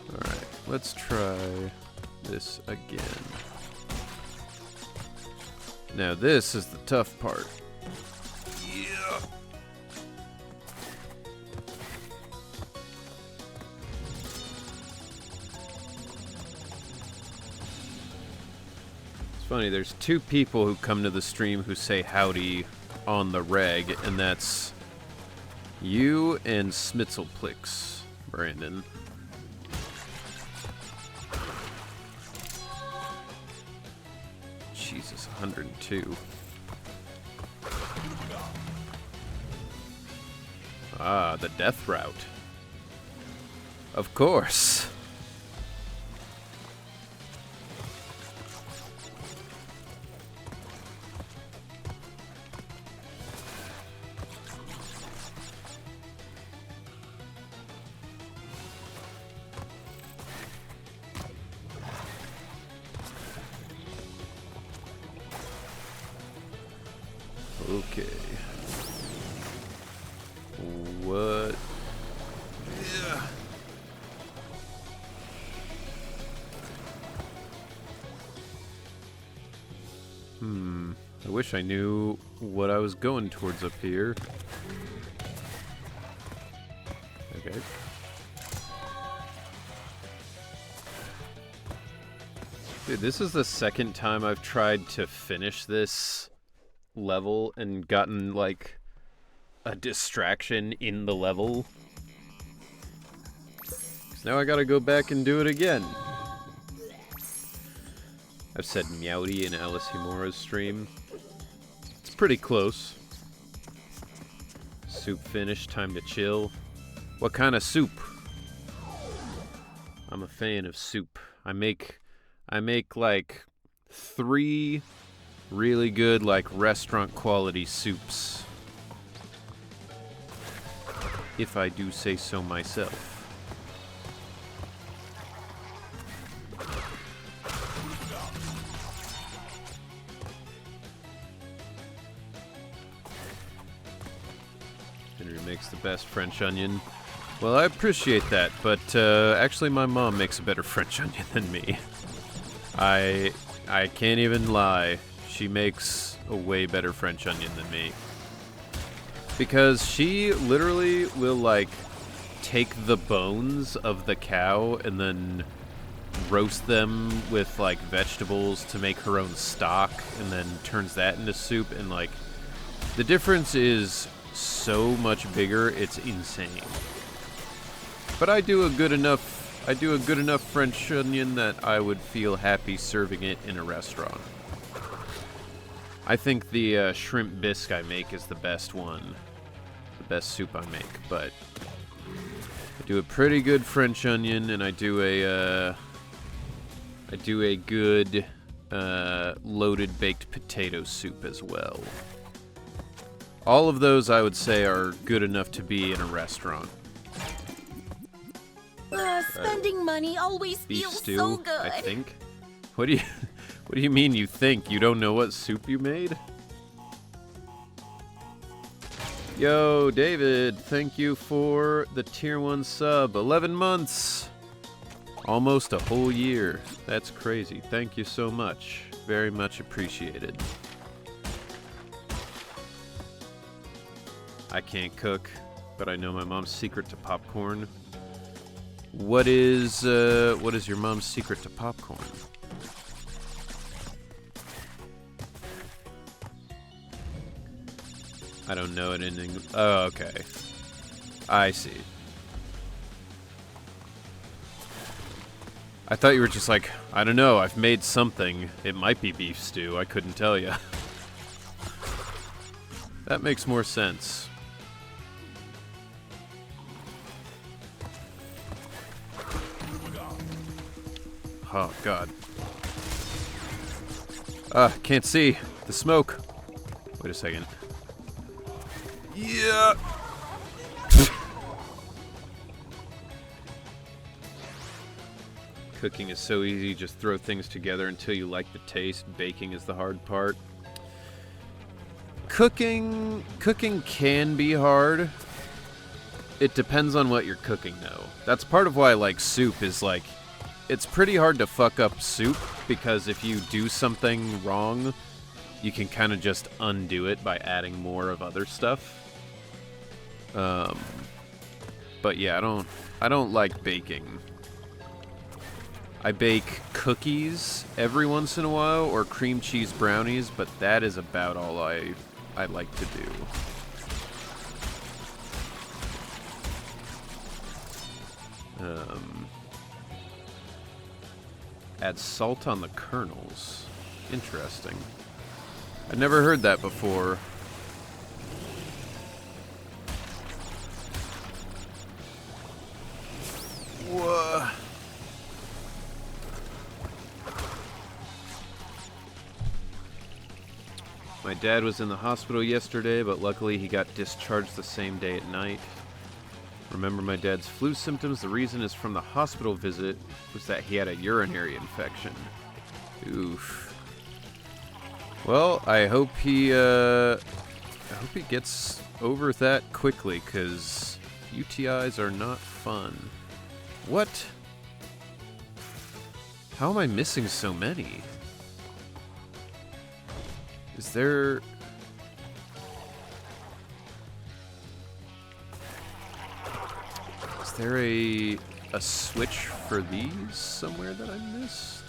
Alright, let's try this again. Now this is the tough part. Funny, there's two people who come to the stream who say howdy on the reg, and that's you and Smitzelplix, Brandon. Jesus, 102. Ah, the death route. Of course. Okay. What? Yeah. I wish I knew what I was going towards up here. Okay. Dude, this is the second time I've tried to finish this level and gotten like a distraction in the level. So now I gotta go back and do it again. I've said meowdy in Alice Humura's stream. It's pretty close. Soup finished, time to chill. What kind of soup? I'm a fan of soup. I make like 3 really good, like, restaurant quality soups. If I do say so myself. Henry makes the best French onion. Well, I appreciate that, but actually my mom makes a better French onion than me. I can't even lie. She makes a way better French onion than me. Because she literally will, like, take the bones of the cow and then roast them with like vegetables to make her own stock, and then turns that into soup. And like, the difference is so much bigger. It's insane. But I do a good enough French onion that I would feel happy serving it in a restaurant. I think the shrimp bisque I make is the best one. The best soup I make, but I do a pretty good French onion, and I do a good loaded baked potato soup as well. All of those I would say are good enough to be in a restaurant. Spending money always Beef feels stew, so good. I think. What do you mean you think? You don't know what soup you made? Yo, David, thank you for the tier 1 sub. 11 months. Almost a whole year. That's crazy. Thank you so much. Very much appreciated. I can't cook, but I know my mom's secret to popcorn. What is your mom's secret to popcorn? I don't know it in English. Oh, okay. I see. I thought you were just like, I don't know, I've made something. It might be beef stew, I couldn't tell you. That makes more sense. Oh, God. Can't see. The smoke. Wait a second. Yeah! Cooking is so easy. Just throw things together until you like the taste. Baking is the hard part. Cooking can be hard. It depends on what you're cooking, though. That's part of why I like soup, is like, it's pretty hard to fuck up soup, because if you do something wrong, you can kind of just undo it by adding more of other stuff. But yeah, I don't like baking. I bake cookies every once in a while, or cream cheese brownies, but that is about all I like to do. Add salt on the kernels. Interesting. I'd never heard that before. Whoa. My dad was in the hospital yesterday, but luckily he got discharged the same day at night. Remember my dad's flu symptoms? The reason is from the hospital visit was that he had a urinary infection. Oof. Well, I hope he gets over that quickly, because UTIs are not fun. What? How am I missing so many? Is there... Is there a switch for these somewhere that I missed?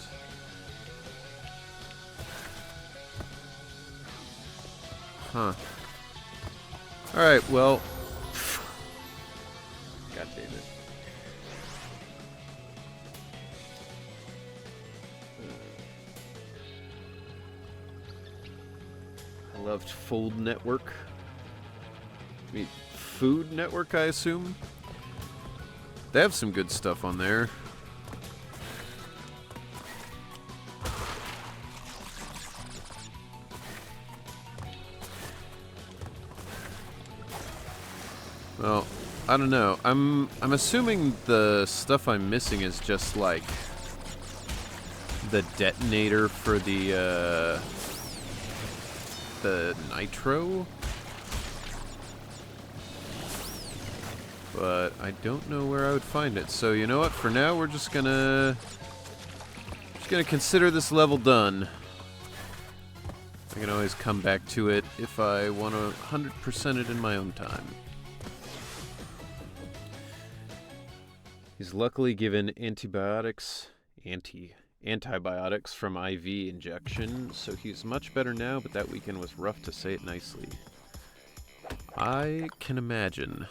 Huh. Alright, well... God damn it. I loved Fold Network. I mean, Food Network, I assume? They have some good stuff on there. Well, I don't know. I'm assuming the stuff I'm missing is just like the detonator for the nitro. But I don't know where I would find it. So you know what? For now, we're just gonna consider this level done. I can always come back to it if I want to 100% it in my own time. He's luckily given antibiotics antibiotics from IV injection, so he's much better now, but that weekend was rough, to say it nicely. I can imagine.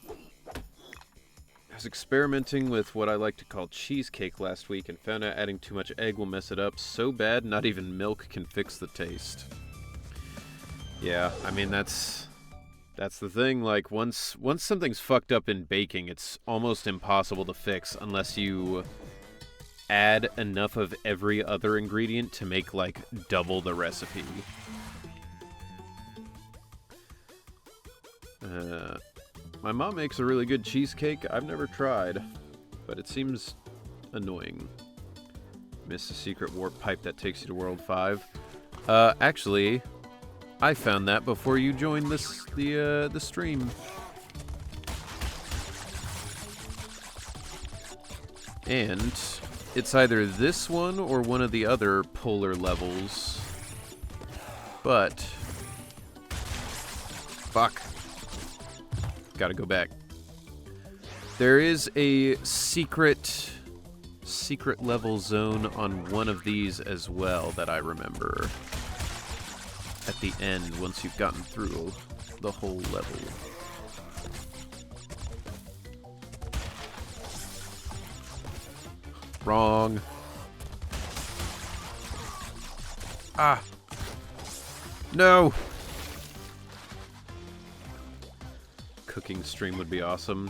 I was experimenting with what I like to call cheesecake last week and found out adding too much egg will mess it up so bad not even milk can fix the taste. Yeah, I mean, that's the thing. Like, once something's fucked up in baking, it's almost impossible to fix unless you add enough of every other ingredient to make, like, double the recipe. My mom makes a really good cheesecake. I've never tried, but it seems annoying. Miss a secret warp pipe that takes you to World 5. Actually, I found that before you joined the stream. And it's either this one or one of the other polar levels. But fuck. Gotta go back. There is a secret level zone on one of these as well that I remember. At the end, once you've gotten through the whole level. Wrong. Ah. No. Cooking stream would be awesome.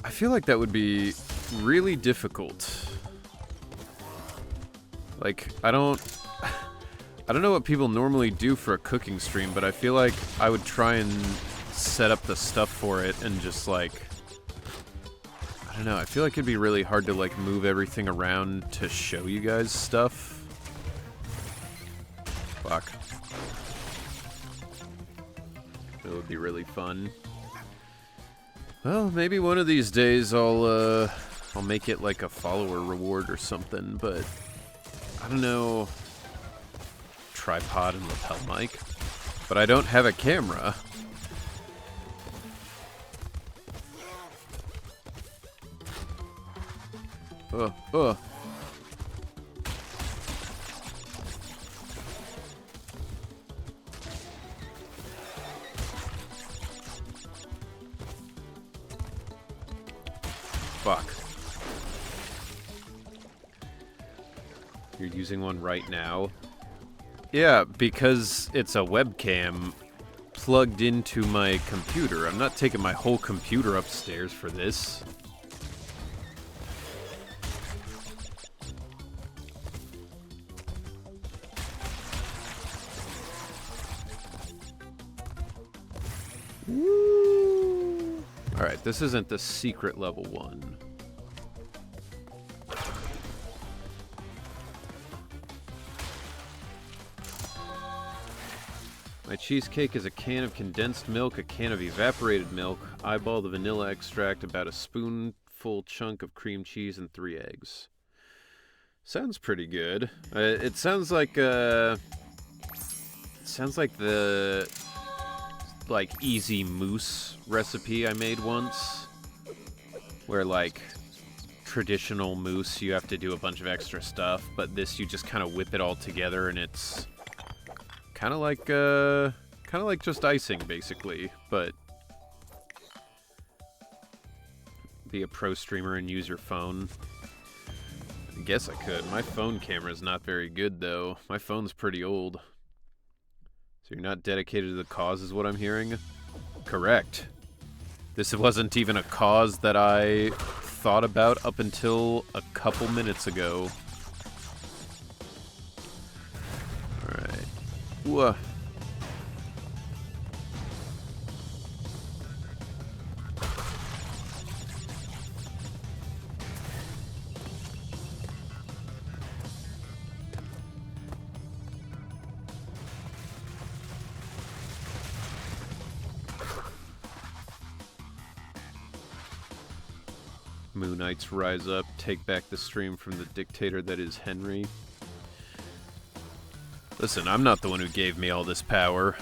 I feel like that would be really difficult. Like, I don't know what people normally do for a cooking stream, but I feel like I would try and set up the stuff for it and just, like, I don't know, I feel like it'd be really hard to, like, move everything around to show you guys stuff. Fuck. It would be really fun. Well, maybe one of these days I'll make it like a follower reward or something, but I don't know. Tripod and lapel mic, but I don't have a camera. Fuck. You're using one right now? Yeah, because it's a webcam plugged into my computer. I'm not taking my whole computer upstairs for this. Woo! Alright, this isn't the secret level one. My cheesecake is a can of condensed milk, a can of evaporated milk, eyeball the vanilla extract, about a spoonful chunk of cream cheese, and 3 eggs. Sounds pretty good. It sounds like the like easy mousse recipe I made once, where like traditional mousse you have to do a bunch of extra stuff, but this you just kind of whip it all together and it's kind of like just icing, basically, but be a pro streamer and use your phone. I guess I could. My phone camera is not very good, though. My phone's pretty old. So you're not dedicated to the cause, is what I'm hearing? Correct. This wasn't even a cause that I thought about up until a couple minutes ago. Alright. Ooh. Moonites rise up, take back the stream from the dictator that is Henry. Listen, I'm not the one who gave me all this power.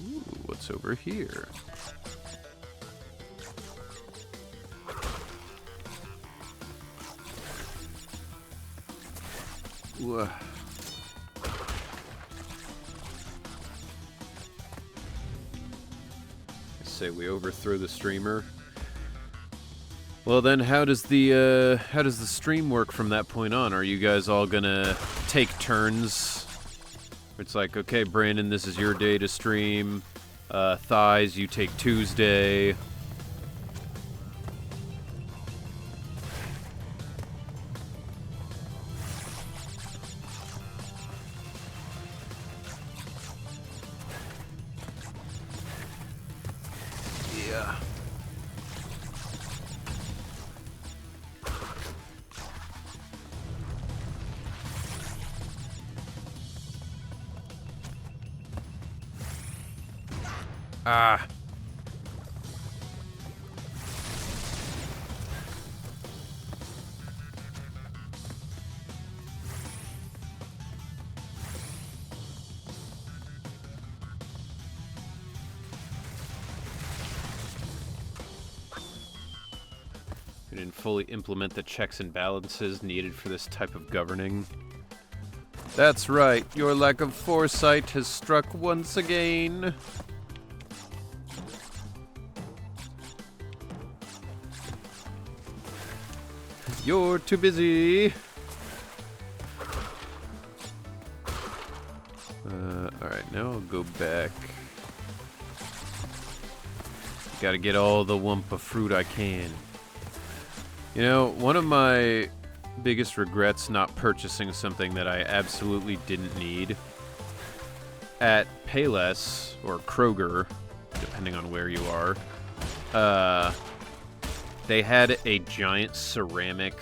Ooh, what's over here? Ooh. Say we overthrow the streamer. Well then, how does the stream work from that point on? Are you guys all gonna take turns? It's like, okay, Brandon, this is your day to stream. Thighs, you take Tuesday. Yeah. Ah. We didn't fully implement the checks and balances needed for this type of governing. That's right, your lack of foresight has struck once again. You're too busy. Alright, now I'll go back. Gotta get all the Wumpa fruit I can. You know, one of my biggest regrets not purchasing something that I absolutely didn't need at Payless or Kroger, depending on where you are, they had a giant ceramic,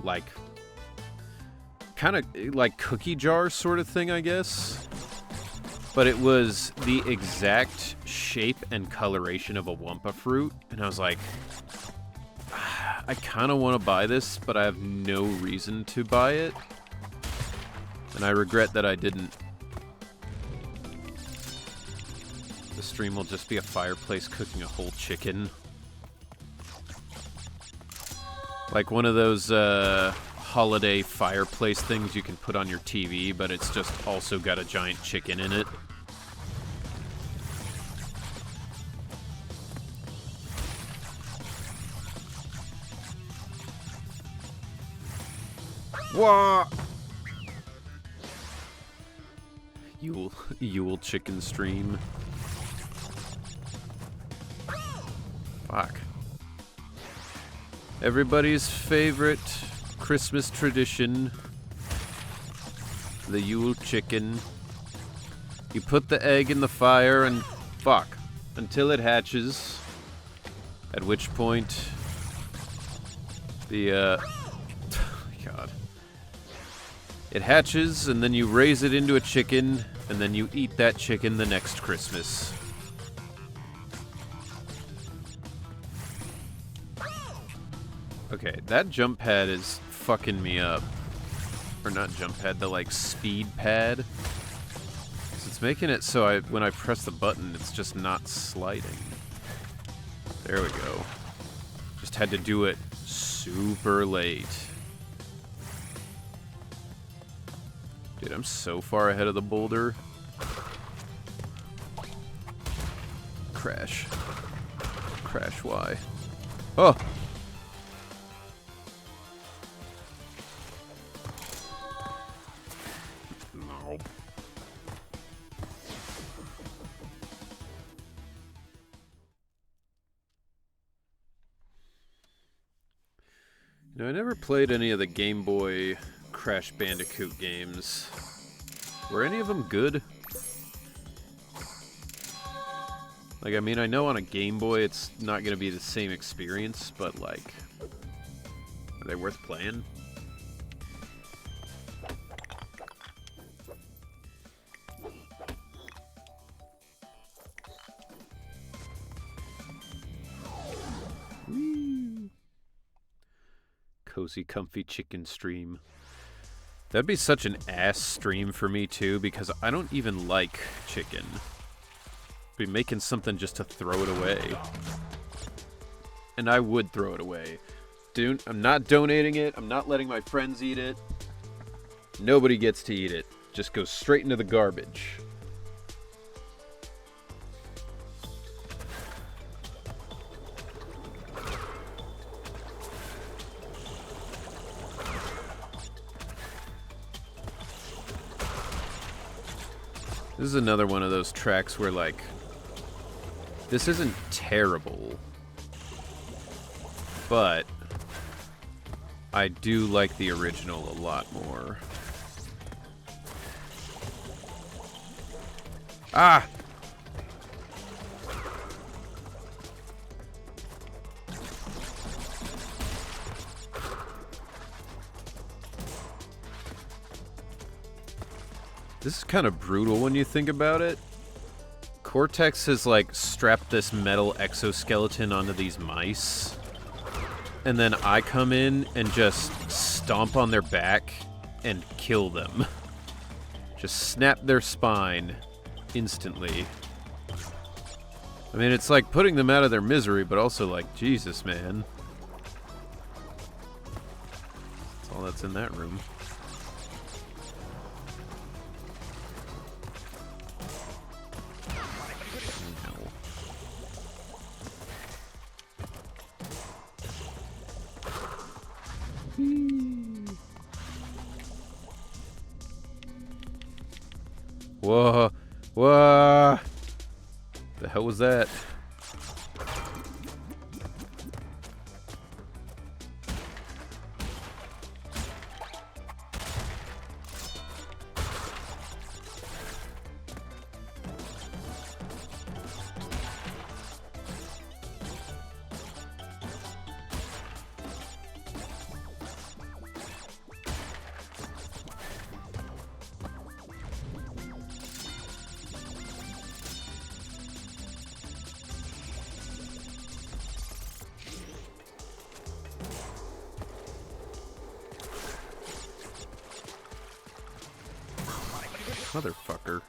like, kind of like cookie jar sort of thing, I guess. But it was the exact shape and coloration of a Wumpa fruit, and I was like, I kind of want to buy this, but I have no reason to buy it. And I regret that I didn't. The stream will just be a fireplace cooking a whole chicken. Like one of those holiday fireplace things you can put on your TV, but it's just also got a giant chicken in it. Wah! Yule chicken stream. Fuck. Everybody's favorite Christmas tradition. The Yule chicken. You put the egg in the fire and fuck until it hatches. At which point the God. It hatches, and then you raise it into a chicken, and then you eat that chicken the next Christmas. Okay, that jump pad is fucking me up. Or not jump pad, the, like, speed pad. So it's making it so when I press the button, it's just not sliding. There we go. Just had to do it super late. Dude, I'm so far ahead of the boulder. Crash. Crash, why? Oh! No. You know, I never played any of the Game Boy Crash Bandicoot games. Were any of them good? Like, I mean, I know on a Game Boy it's not gonna be the same experience, but, like, are they worth playing? Whee! Cozy, comfy chicken stream. That'd be such an ass stream for me, too, because I don't even like chicken. be making something just to throw it away. And I would throw it away. Dude, I'm not donating it. I'm not letting my friends eat it. Nobody gets to eat it. Just goes straight into the garbage. This is another one of those tracks where, like, this isn't terrible, but I do like the original a lot more. Ah! This is kind of brutal when you think about it. Cortex has, like, strapped this metal exoskeleton onto these mice. And then I come in and just stomp on their back and kill them. Just snap their spine instantly. I mean, it's like putting them out of their misery, but also like, Jesus, man. That's all that's in that room. Whoa, whoa, the hell was that? Motherfucker.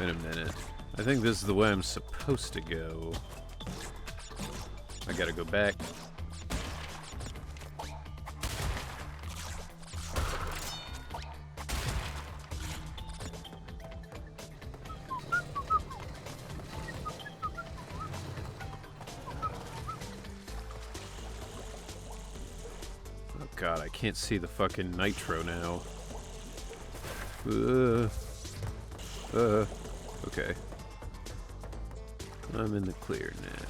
Wait a minute. I think this is the way I'm supposed to go. I gotta go back. God, I can't see the fucking nitro now. Okay. I'm in the clear now.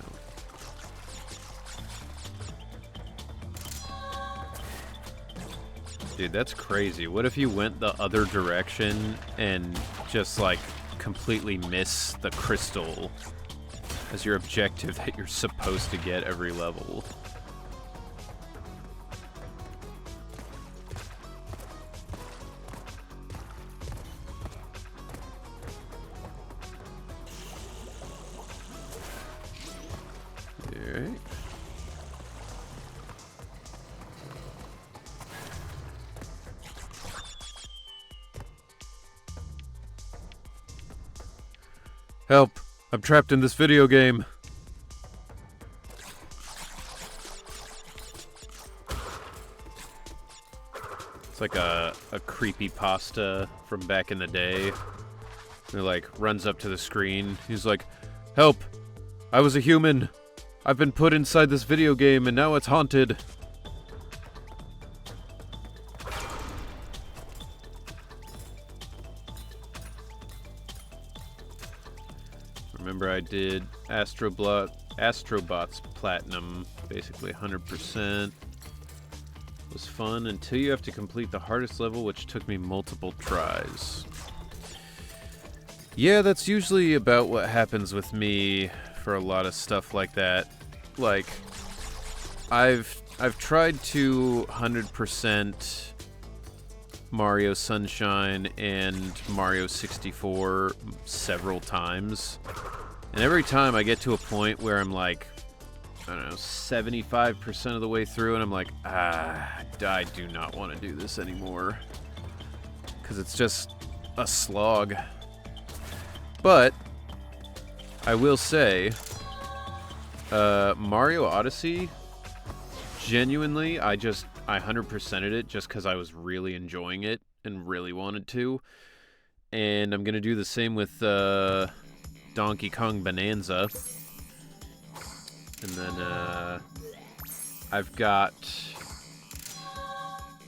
Dude, that's crazy. What if you went the other direction and just, like, completely miss the crystal as your objective that you're supposed to get every level? Help! I'm trapped in this video game. It's like a creepypasta from back in the day. He like runs up to the screen. He's like, "Help! I was a human. I've been put inside this video game and now it's haunted." Remember, I did Astrobots Platinum, basically 100%. It was fun until you have to complete the hardest level, which took me multiple tries. Yeah, that's usually about what happens with me for a lot of stuff like that. Like, I've tried to 100% Mario Sunshine and Mario 64 several times. And every time I get to a point where I'm like, I don't know, 75% of the way through, and I'm like, I do not want to do this anymore. Because it's just a slog. But, I will say, Mario Odyssey, genuinely, I 100%ed it just because I was really enjoying it and really wanted to. And I'm going to do the same with Donkey Kong Bonanza. And then I've got...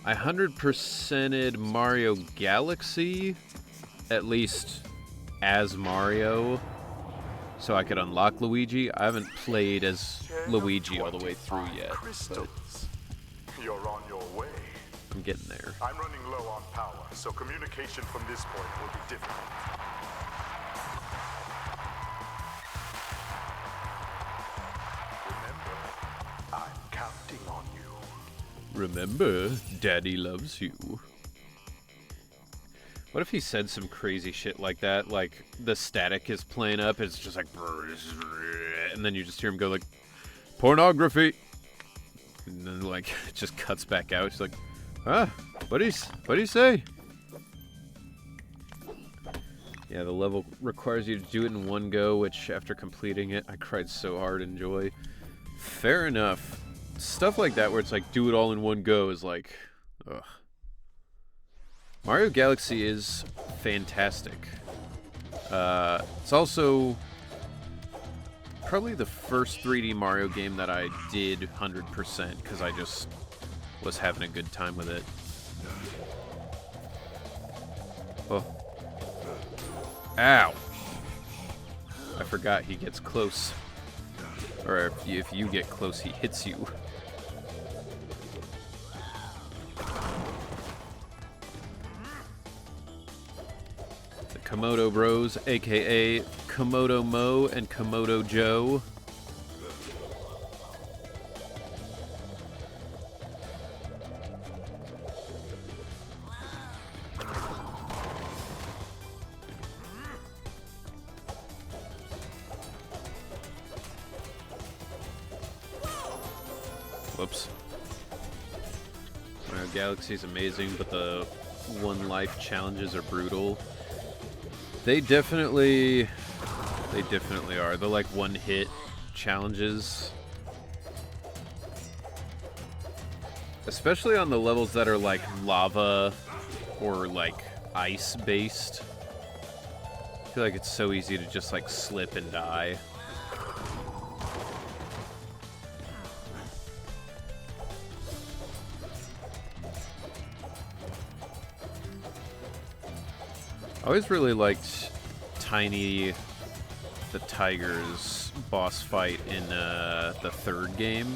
I 100%ed Mario Galaxy, at least as Mario, so I could unlock Luigi. I haven't played as Luigi all the way through yet, but you're on your way. I'm getting there. I'm running low on power, so communication from this point will be difficult. Remember, I'm counting on you. Remember, Daddy loves you. What if he said some crazy shit like that? Like, the static is playing up, it's just like... And then you just hear him go like, pornography! And then, like, it just cuts back out. It's like, what'd he say? Yeah, the level requires you to do it in one go, which, after completing it, I cried so hard in joy. Fair enough. Stuff like that where it's like, do it all in one go is like, ugh. Mario Galaxy is fantastic. It's also probably the first 3D Mario game that I did 100% because I just was having a good time with it. Oh. Ow! I forgot he gets close. Or if you get close, he hits you. The Komodo Bros, aka Komodo Mo and Komodo Joe. Whoops. Mario Galaxy is amazing, but the one life challenges are brutal. They definitely are. They're like one hit challenges. Especially on the levels that are like lava or like ice based. I feel like it's so easy to just like slip and die. I always really liked Tiny the Tiger's boss fight in the third game.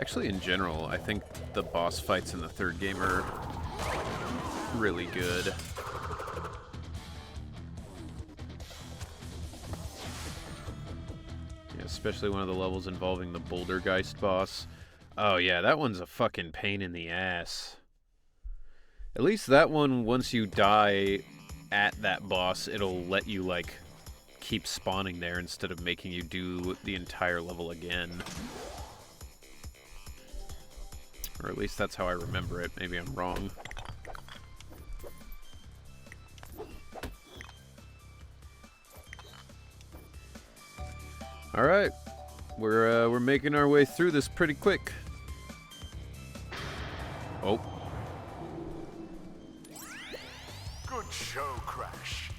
Actually, in general, I think the boss fights in the third game are really good. Yeah, especially one of the levels involving the Bouldergeist boss. Oh yeah, that one's a fucking pain in the ass. At least that one, once you die at that boss, it'll let you, like, keep spawning there instead of making you do the entire level again. Or at least that's how I remember it. Maybe I'm wrong. Alright. We're making our way through this pretty quick. Oh. Good show, Crash.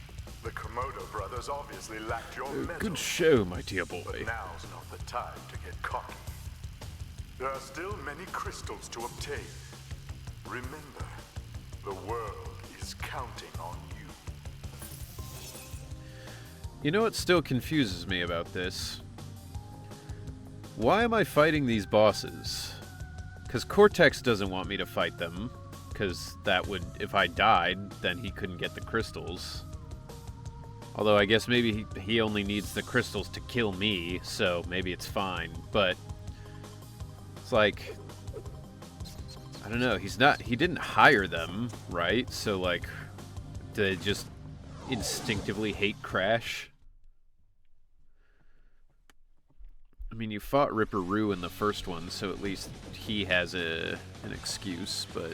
The Komodo brothers obviously lacked your mettle. Good show, my dear boy. But now's not the time to get cocky. There are still many crystals to obtain. Remember, the world is counting on you. You know what still confuses me about this? Why am I fighting these bosses? Because Cortex doesn't want me to fight them. Because that would, if I died, then he couldn't get the crystals. Although I guess maybe he only needs the crystals to kill me, so maybe it's fine. But it's like, I don't know. He didn't hire them, right? So, like, do they just instinctively hate Crash? I mean, you fought Ripper Roo in the first one, so at least he has an excuse, but...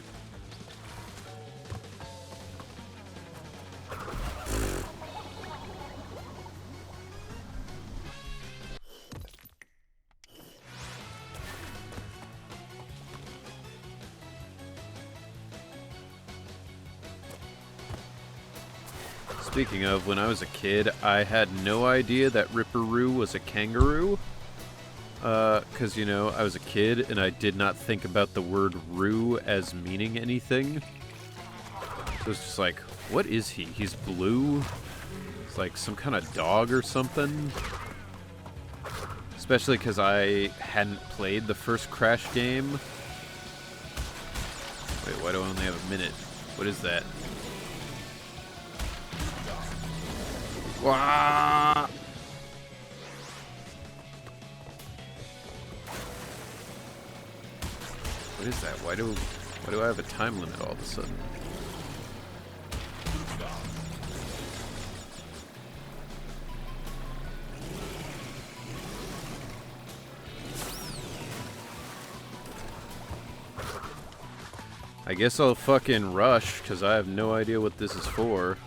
Speaking of, when I was a kid, I had no idea that Ripper Roo was a kangaroo. Because, you know, I was a kid and I did not think about the word Roo as meaning anything. So it's just like, what is he? He's blue? It's like some kind of dog or something? Especially because I hadn't played the first Crash game. Wait, why do I only have a minute? What is that? Wah! What is that? Why do I have a time limit all of a sudden? I guess I'll fucking rush, because I have no idea what this is for.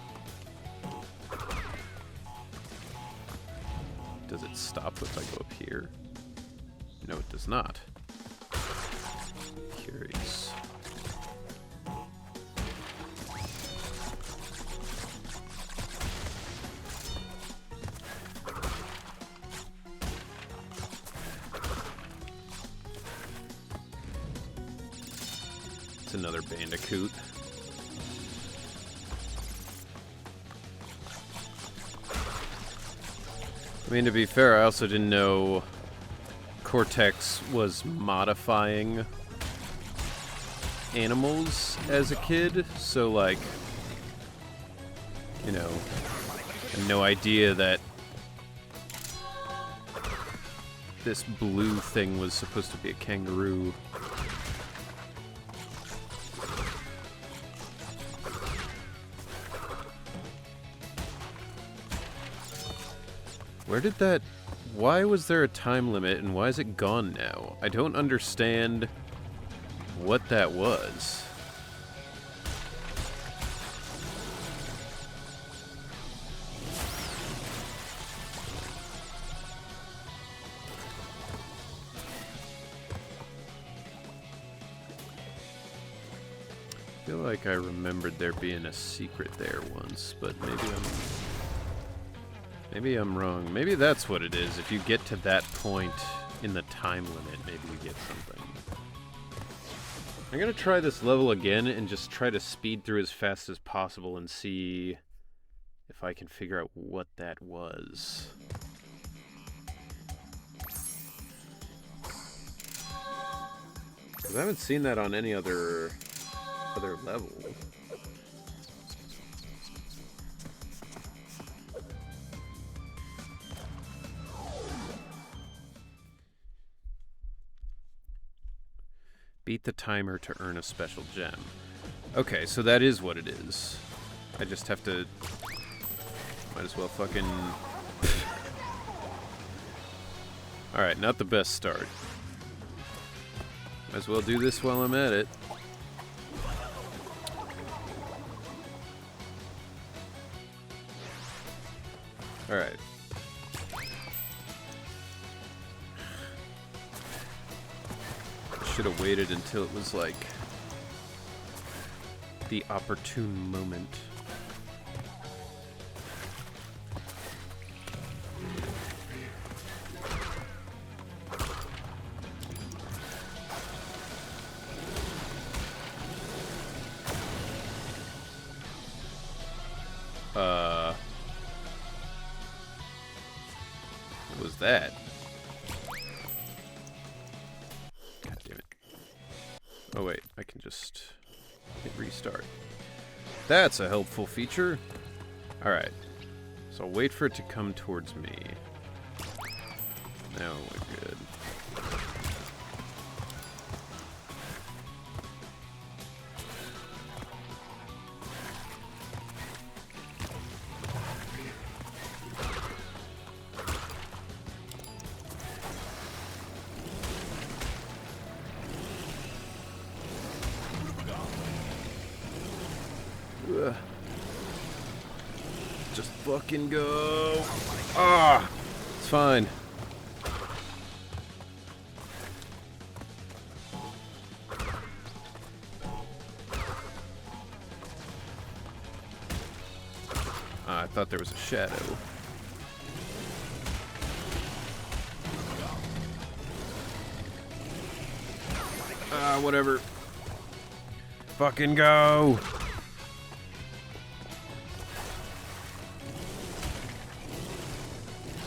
Does it stop if I go up here? No, it does not. Curious. It's another Bandicoot. I mean, to be fair, I also didn't know Cortex was modifying animals as a kid, so, like, you know, I had no idea that this blue thing was supposed to be a kangaroo. Where did that... Why was there a time limit and why is it gone now? I don't understand what that was. I feel like I remembered there being a secret there once, but maybe I'm wrong. Maybe that's what it is. If you get to that point in the time limit, maybe you get something. I'm gonna try this level again and just try to speed through as fast as possible and see if I can figure out what that was. Because I haven't seen that on any other level. Beat the timer to earn a special gem. Okay, so that is what it is. I just have to... Might as well fucking... Alright, not the best start. Might as well do this while I'm at it. Alright. Should have waited until it was like the opportune moment. What was that? God damn it. Oh wait, I can just hit restart. That's a helpful feature. Alright. So I'll wait for it to come towards me. Now we're good. Ugh. Just fucking go. Ah! It's fine. I thought there was a shadow. Whatever. Fucking go!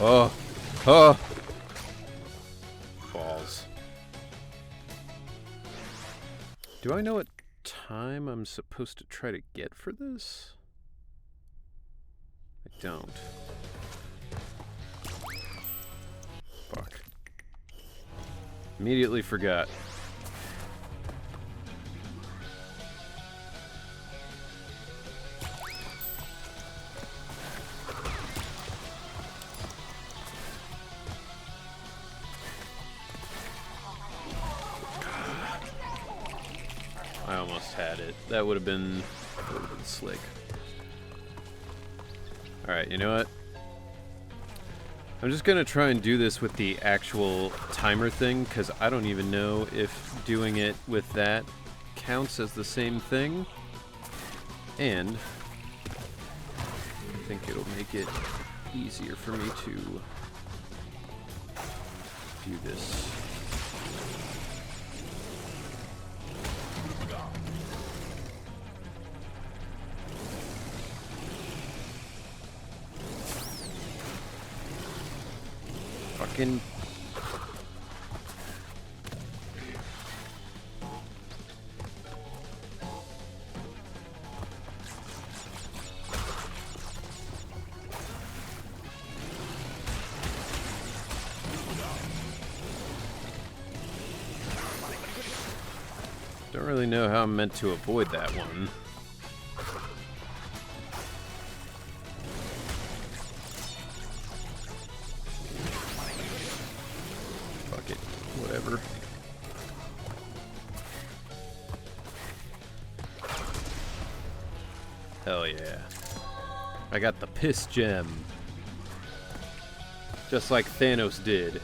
Oh. Oh! Balls. Do I know what time I'm supposed to try to get for this? I don't. Fuck. Immediately forgot. I almost had it. That would have been slick. Alright, you know what? I'm just gonna try and do this with the actual timer thing, because I don't even know if doing it with that counts as the same thing. And I think it'll make it easier for me to do this. Fucking... Don't really know how I'm meant to avoid that one. Fuck it. Whatever. Hell yeah. I got the piss gem. Just like Thanos did.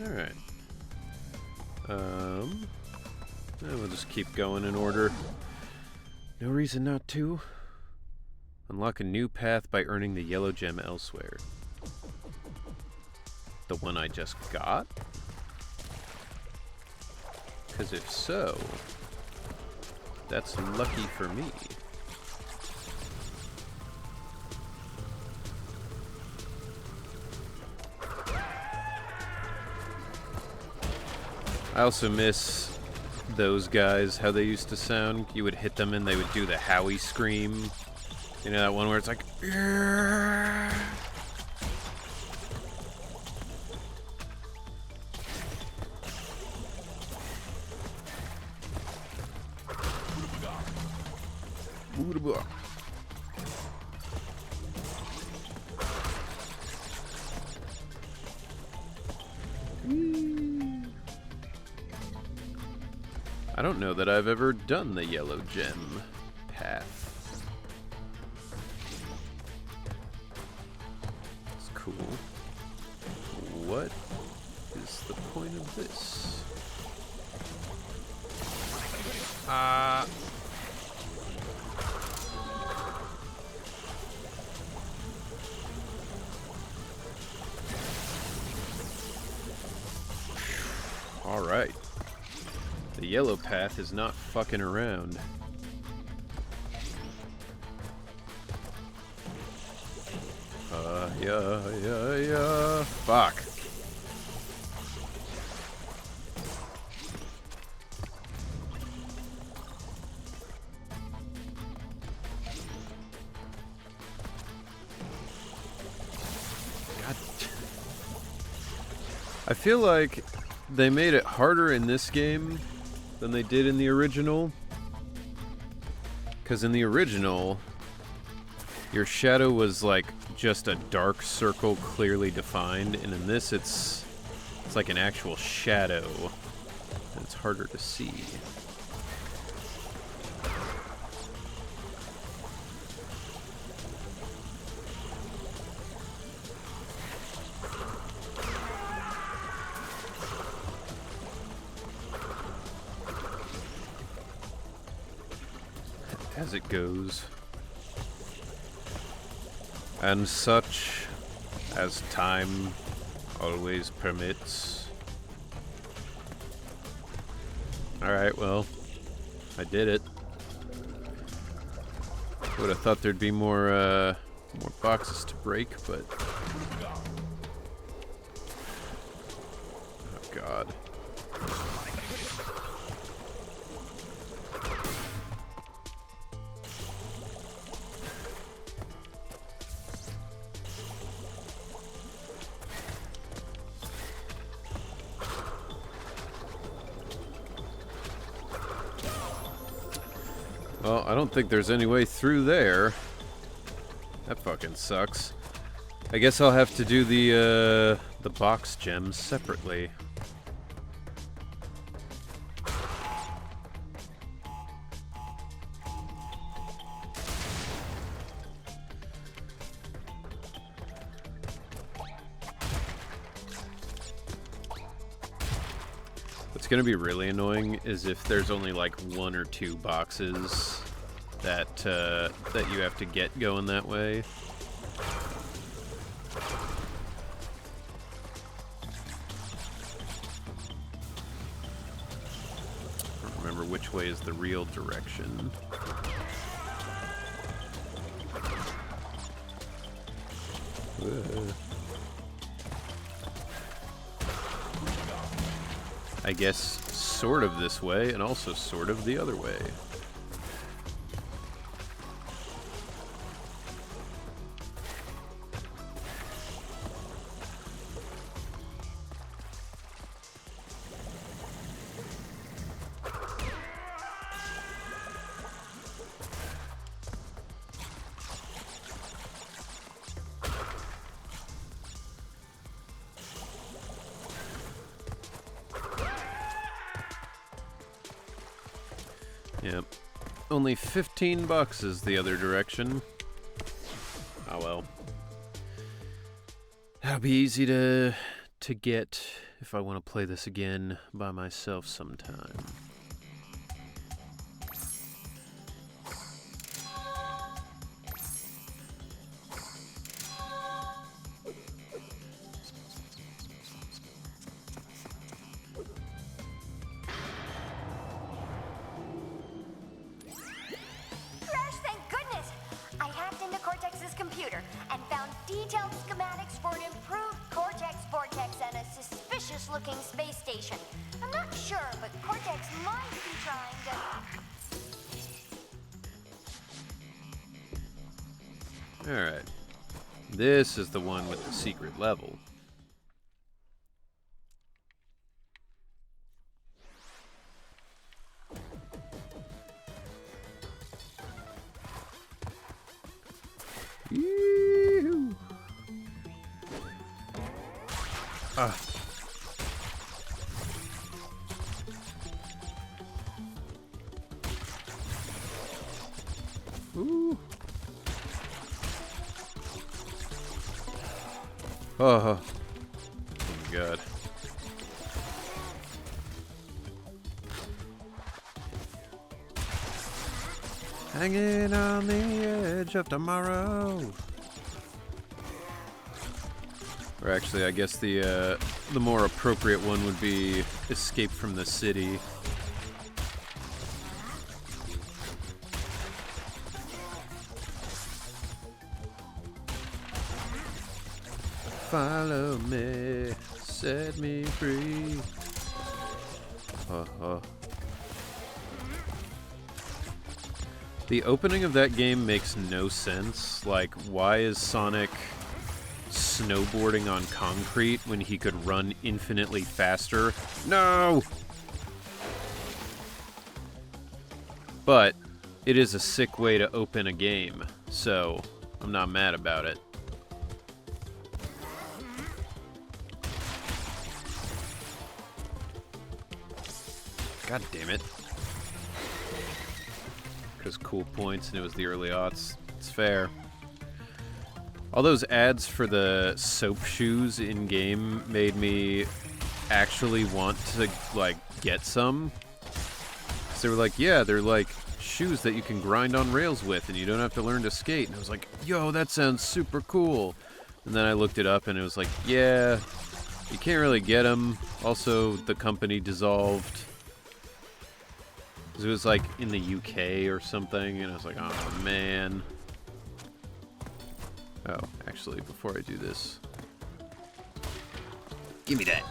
Alright. And we'll just keep going in order. No reason not to. Unlock a new path by earning the yellow gem elsewhere. The one I just got? Because if so, that's lucky for me. I also miss those guys, how they used to sound. You would hit them and they would do the Howie scream. You know that one where it's like... "Yeah." I don't know that I've ever done the yellow gem path. It's cool. What is the point of this? All right. The yellow path is not fucking around. Yeah. Fuck. God. I feel like they made it harder in this game than they did in the original. Because in the original, your shadow was like just a dark circle clearly defined, and in this it's like an actual shadow, and it's harder to see. As it goes. And such as time always permits. Alright, well, I did it. Would have thought there'd be more boxes to break, but... Oh, God. Well, I don't think there's any way through there. That fucking sucks. I guess I'll have to do the box gems separately. What's gonna be really annoying is if there's only like 1 or 2 boxes that you have to get going that way. I don't remember which way is the real direction. I guess sort of this way and also sort of the other way. Yep. Only 15 boxes the other direction. Oh well. That'll be easy to get if I want to play this again by myself sometime. Looking space station. I'm not sure, but Cortex might be trying to... Alright. This is the one with the secret level. Yee-hoo. Ah. Ooh. Oh my God. Hanging on the edge of tomorrow. Or actually, I guess the more appropriate one would be Escape from the City. Follow me, set me free. The opening of that game makes no sense. Like, why is Sonic snowboarding on concrete when he could run infinitely faster? No! But it is a sick way to open a game, so I'm not mad about it. God damn it. Because cool points and it was the early aughts. It's fair. All those ads for the soap shoes in-game made me actually want to, like, get some. So they were like, yeah, they're like shoes that you can grind on rails with and you don't have to learn to skate. And I was like, yo, that sounds super cool. And then I looked it up and it was like, yeah, you can't really get them. Also, the company dissolved. Because it was like in the UK or something. And I was like, oh, man. Oh, actually, before I do this, give me that.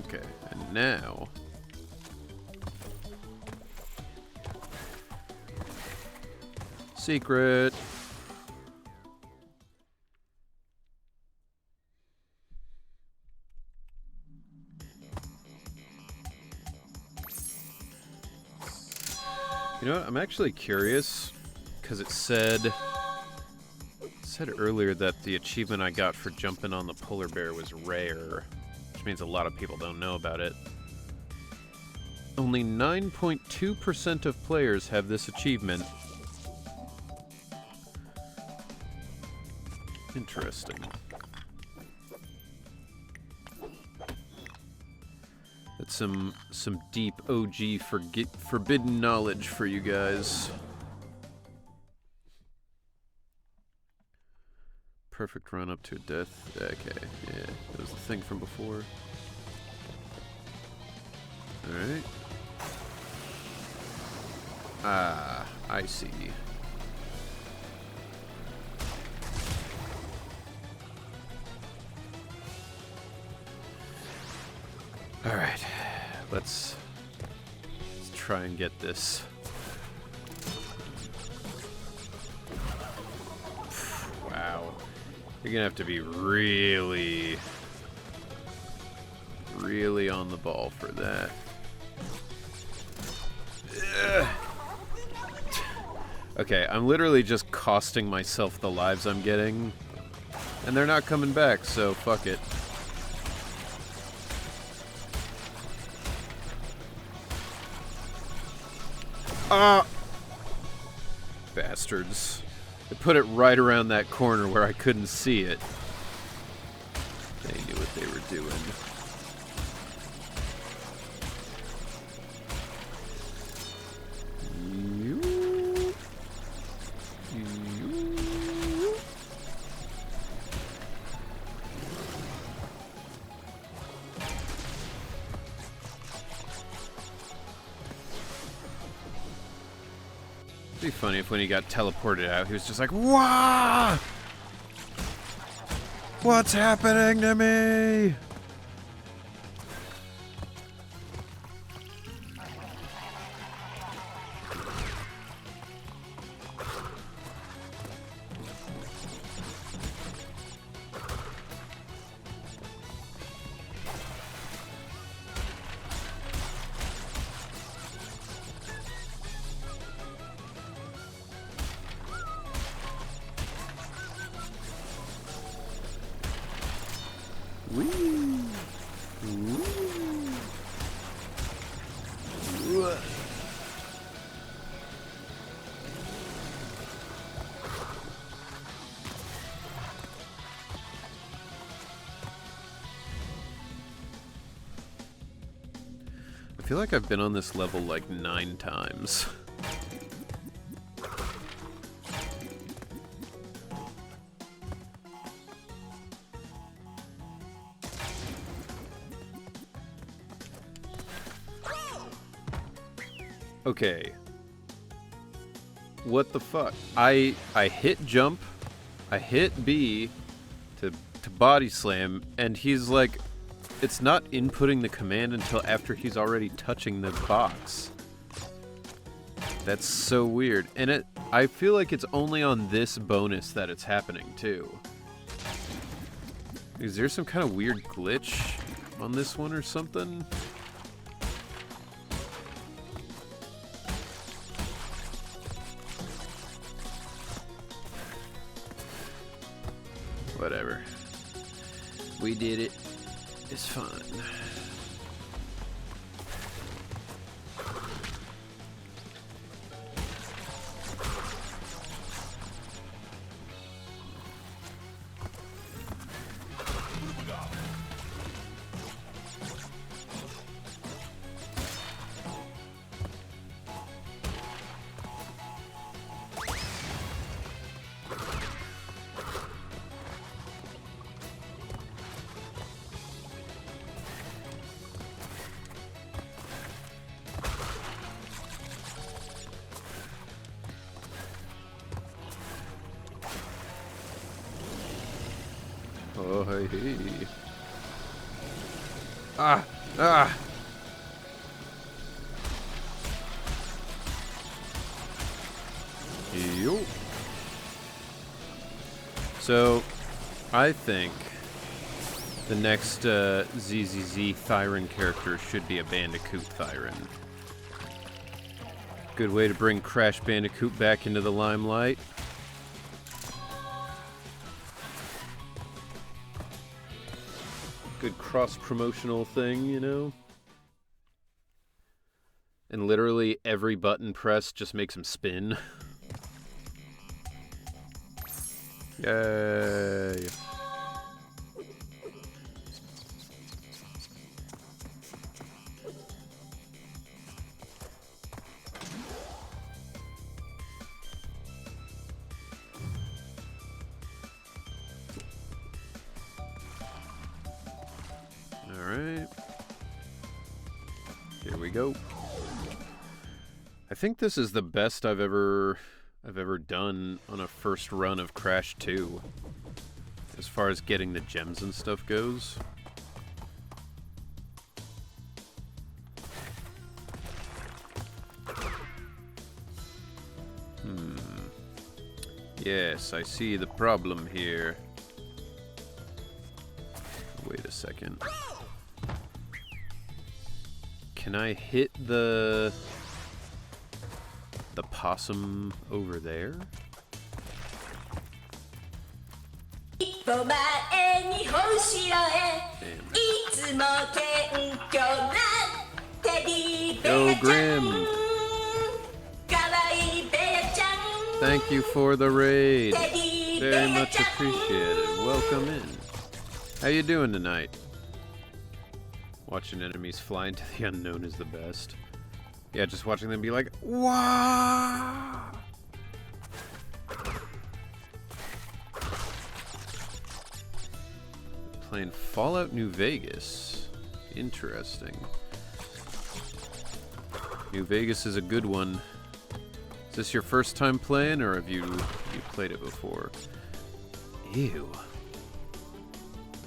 Okay, and now secret. You know what? I'm actually curious. Because it said earlier that the achievement I got for jumping on the polar bear was rare, which means a lot of people don't know about it. Only 9.2% of players have this achievement. Interesting. That's some deep OG forbidden knowledge for you guys. Perfect run up to a death. Okay, yeah, that was the thing from before. Alright. Ah, I see. Alright, let's try and get this. Wow. You're gonna have to be really on the ball for that. Ugh. Okay, I'm literally just costing myself the lives I'm getting. And they're not coming back, so fuck it. Ah! Bastards. They put it right around that corner where I couldn't see it. They knew what they were doing. It'd be funny if when he got teleported out, he was just like, "Wah! What's happening to me?" I feel like I've been on this level like 9 times. Okay. What the fuck? I hit jump, I hit B to body slam, and he's like, it's not inputting the command until after he's already touching the box. That's so weird. And I feel like it's only on this bonus that it's happening too. Is there some kind of weird glitch on this one or something? Whatever. We did it. It's fine. Oh, hey, hey. Ah! Ah! Yo. So, I think the next ZZZ Thyron character should be a Bandicoot Thyron. Good way to bring Crash Bandicoot back into the limelight. Good cross-promotional thing, you know? And literally every button pressed just makes him spin. Yay! Alright. Here we go. I think this is the best I've ever done on a first run of Crash 2. As far as getting the gems and stuff goes. Yes, I see the problem here. Wait a second. Can I hit the possum over there? Damn. Yo, Grim. Thank you for the raid. Very much appreciated. Welcome in. How you doing tonight? Watching enemies fly into the unknown is the best. Yeah, just watching them be like, wow! Playing Fallout New Vegas. Interesting. New Vegas is a good one. Is this your first time playing, or have you played it before? Ew.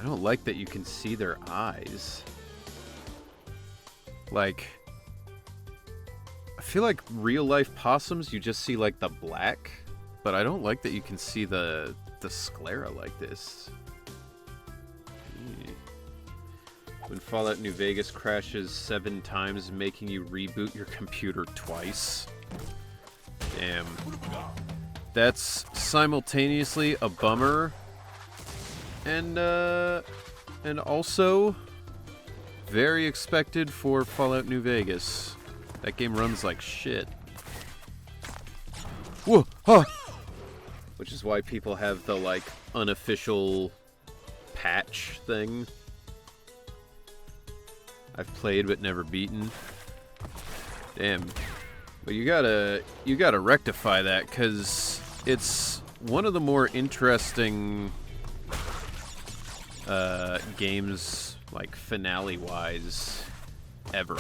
I don't like that you can see their eyes. Like, I feel like real life possums, you just see like the black, but I don't like that you can see the sclera like this. When Fallout New Vegas crashes 7 times, making you reboot your computer twice. Damn. That's simultaneously a bummer and also very expected for Fallout New Vegas. That game runs like shit. Whoa! Huh! Which is why people have the, like, unofficial patch thing. I've played but never beaten. Damn. But you gotta rectify that, because it's one of the more interesting games, like, finale-wise, ever.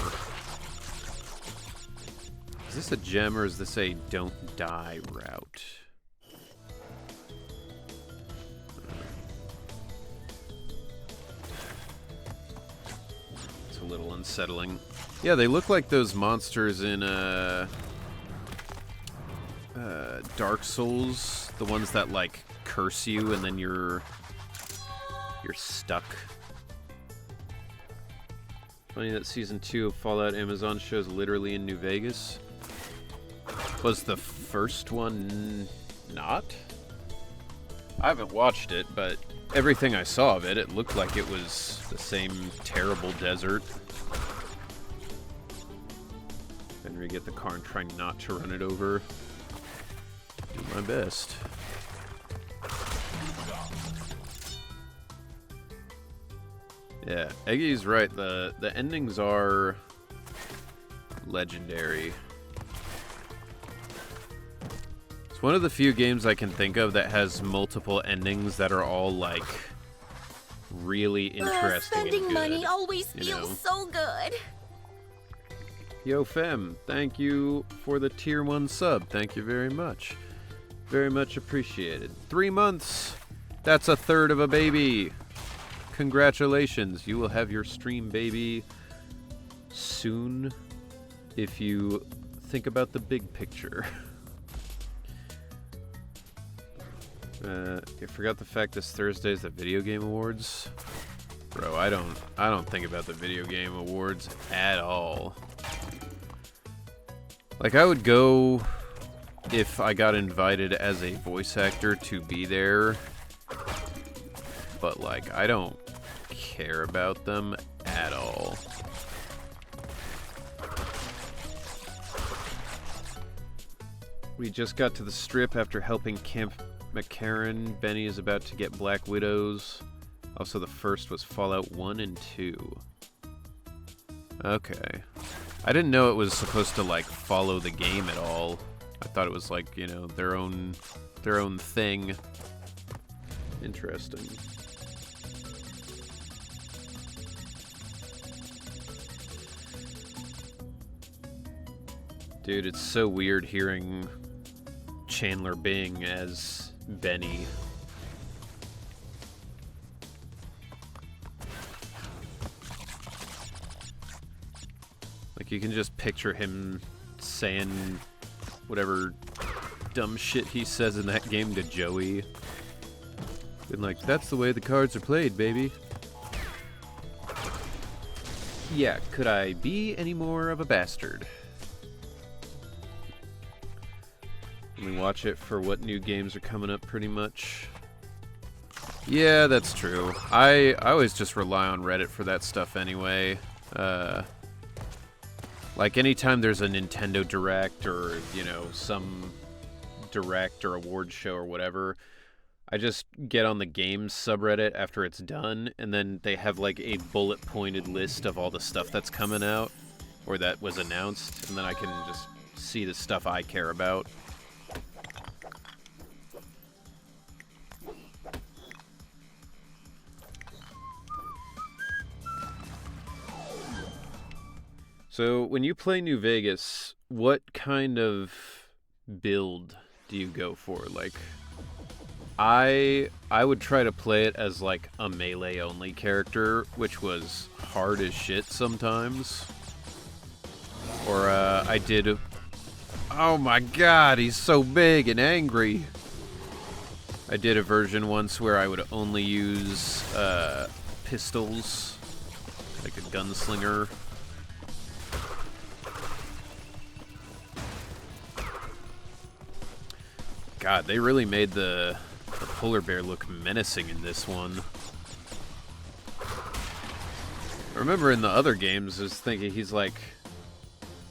Is this a gem, or is this a don't die route? It's a little unsettling. Yeah, they look like those monsters in Dark Souls, the ones that like curse you and then you're stuck. Funny that season 2 of Fallout Amazon shows literally in New Vegas. Was the first one not? I haven't watched it, but everything I saw of it, it looked like it was the same terrible desert. Then we get the car and try not to run it over. Do my best. Yeah, Eggy's right. The endings are legendary. It's one of the few games I can think of that has multiple endings that are all like really interesting and Spending good, money always you know? feels so good. Yo, Fem, thank you for the tier 1 sub. Thank you very much. Very much appreciated. 3 months. That's a third of a baby. Congratulations. You will have your stream baby soon if you think about the big picture. You forgot the fact this Thursday is the Video Game Awards? Bro, I don't think about the Video Game Awards at all. Like, I would go if I got invited as a voice actor to be there, but, like, I don't care about them at all. We just got to the strip after helping Camp McCarran. Benny is about to get Black Widows. Also, the first was Fallout 1 and 2. Okay. I didn't know it was supposed to, like, follow the game at all. I thought it was, like, you know, their own thing. Interesting. Dude, it's so weird hearing Chandler Bing as Benny. Like, you can just picture him saying whatever dumb shit he says in that game to Joey. And like, that's the way the cards are played, baby. Yeah, could I be any more of a bastard? We watch it for what new games are coming up, pretty much. Yeah, that's true. I always just rely on Reddit for that stuff anyway. Like, anytime there's a Nintendo Direct or, you know, some Direct or award show or whatever, I just get on the games subreddit after it's done, and then they have, like, a bullet-pointed list of all the stuff that's coming out, or that was announced, and then I can just see the stuff I care about. So, when you play New Vegas, what kind of build do you go for? Like, I would try to play it as, like, a melee-only character, which was hard as shit sometimes. Or, I did... Oh my god, he's so big and angry! I did a version once where I would only use, pistols, like a gunslinger. God, they really made the polar bear look menacing in this one. I remember in the other games, I was thinking he's like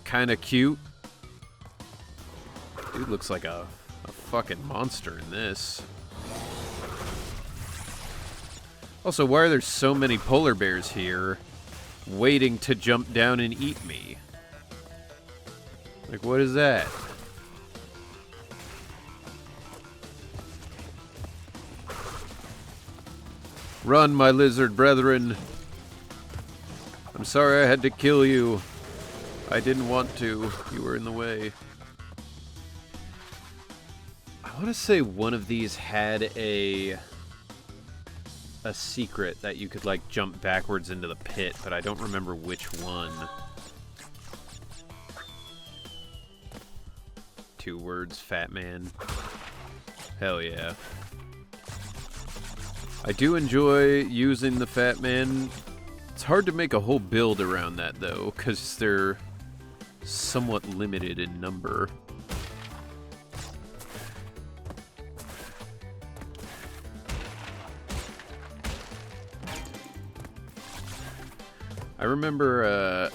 kind of cute. Dude looks like a fucking monster in this. Also, why are there so many polar bears here waiting to jump down and eat me? Like, what is that? Run, my lizard brethren. I'm sorry I had to kill you. I didn't want to. You were in the way. I want to say one of these had a secret that you could, like, jump backwards into the pit, but I don't remember which one. 2 words, fat man. Hell yeah. I do enjoy using the Fat Man. It's hard to make a whole build around that, though, because they're somewhat limited in number. I remember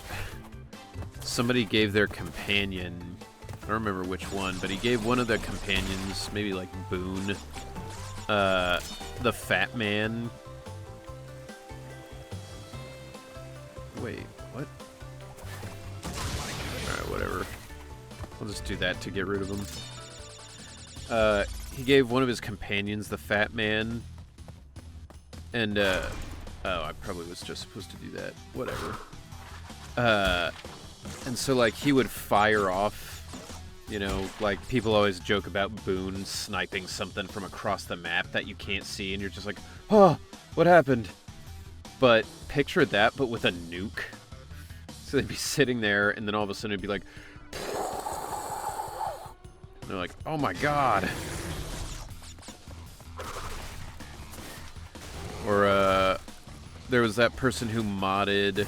somebody gave their companion, I don't remember which one, but he gave one of the companions, maybe like Boone, the Fat Man. Wait, what? Alright, whatever. I'll just do that to get rid of him. He gave one of his companions the Fat Man, and, oh, I probably was just supposed to do that. Whatever. And so, like, he would fire off, you know, like, people always joke about Boone sniping something from across the map that you can't see, and you're just like, oh, what happened? But picture that, but with a nuke. So they'd be sitting there, and then all of a sudden it'd be like, and they're like, oh my god. Or, there was that person who modded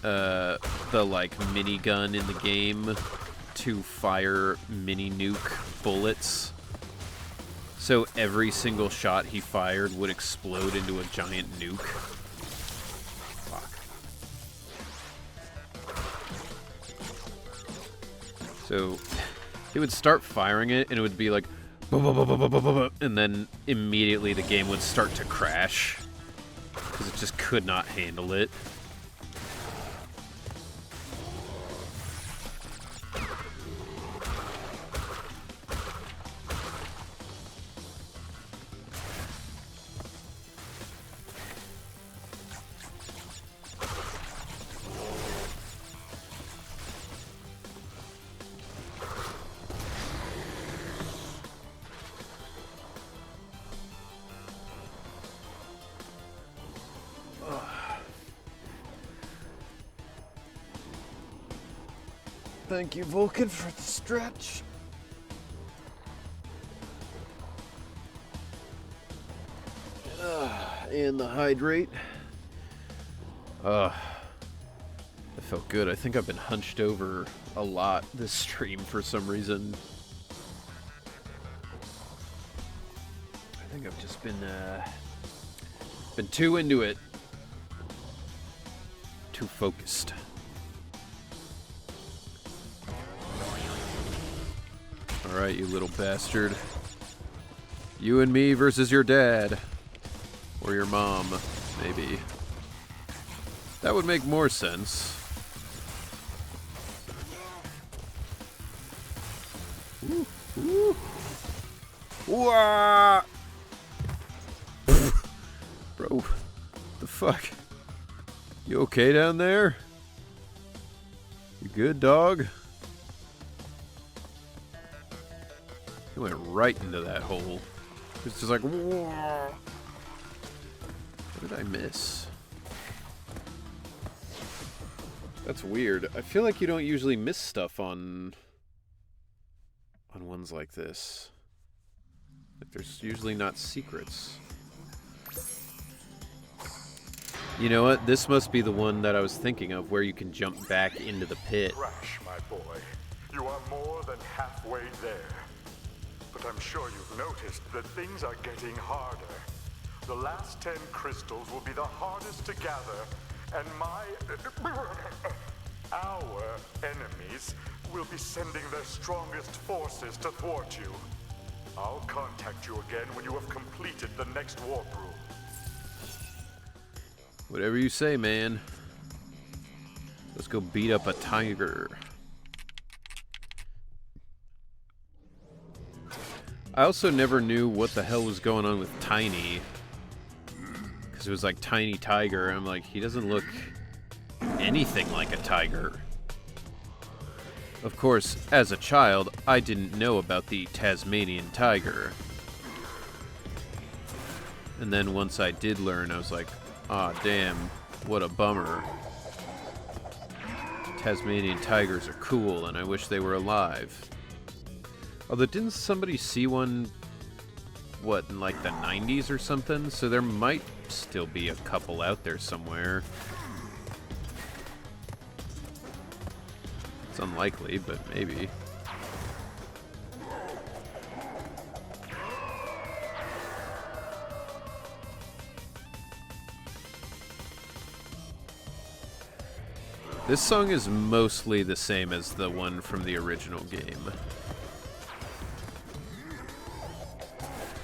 the, like, minigun in the game to fire mini nuke bullets. So every single shot he fired would explode into a giant nuke. Fuck. So he would start firing it, and it would be like, and then immediately the game would start to crash because it just could not handle it. Thank you, Vulcan, for the stretch. And the hydrate. That felt good. I think I've been hunched over a lot this stream for some reason. I think I've just been too into it. Too focused. Alright, you little bastard. You and me versus your dad. Or your mom, maybe. That would make more sense. Ooh, ooh. Wah! Bro, the fuck? You okay down there? You good, dog? He went right into that hole. It's just like, whoa. What did I miss? That's weird. I feel like you don't usually miss stuff on ones like this. Like, there's usually not secrets. You know what? This must be the one that I was thinking of, where you can jump back into the pit. Crash, my boy. You are more than halfway there. But I'm sure you've noticed that things are getting harder. The last 10 crystals will be the hardest to gather, and our enemies will be sending their strongest forces to thwart you. I'll contact you again when you have completed the next warp room. Whatever you say, man. Let's go beat up a tiger. I also never knew what the hell was going on with Tiny. Because it was like Tiny Tiger. I'm like, he doesn't look anything like a tiger. Of course, as a child, I didn't know about the Tasmanian tiger. And then once I did learn, I was like, aw, damn, what a bummer. Tasmanian tigers are cool, and I wish they were alive. Although, didn't somebody see one, what, in like the 90s or something? So there might still be a couple out there somewhere. It's unlikely, but maybe. This song is mostly the same as the one from the original game.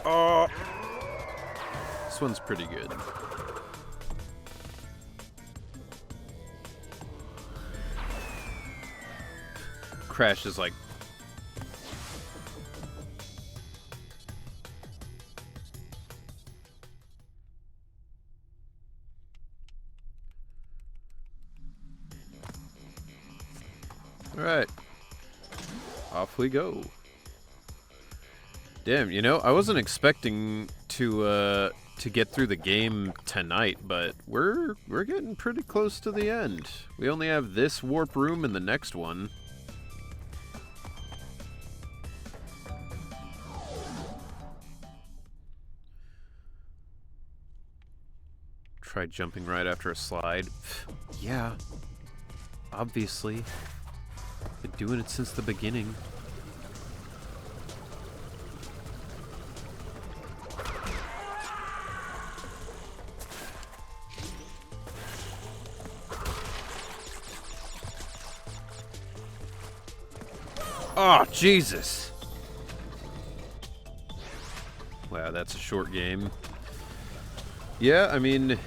Oh! This one's pretty good. Crash is like... Alright. Off we go. Damn, you know, I wasn't expecting to get through the game tonight, but we're getting pretty close to the end. We only have this warp room and the next one. Try jumping right after a slide. Yeah. Obviously. Been doing it since the beginning. Oh, Jesus! Wow, that's a short game. Yeah, I mean,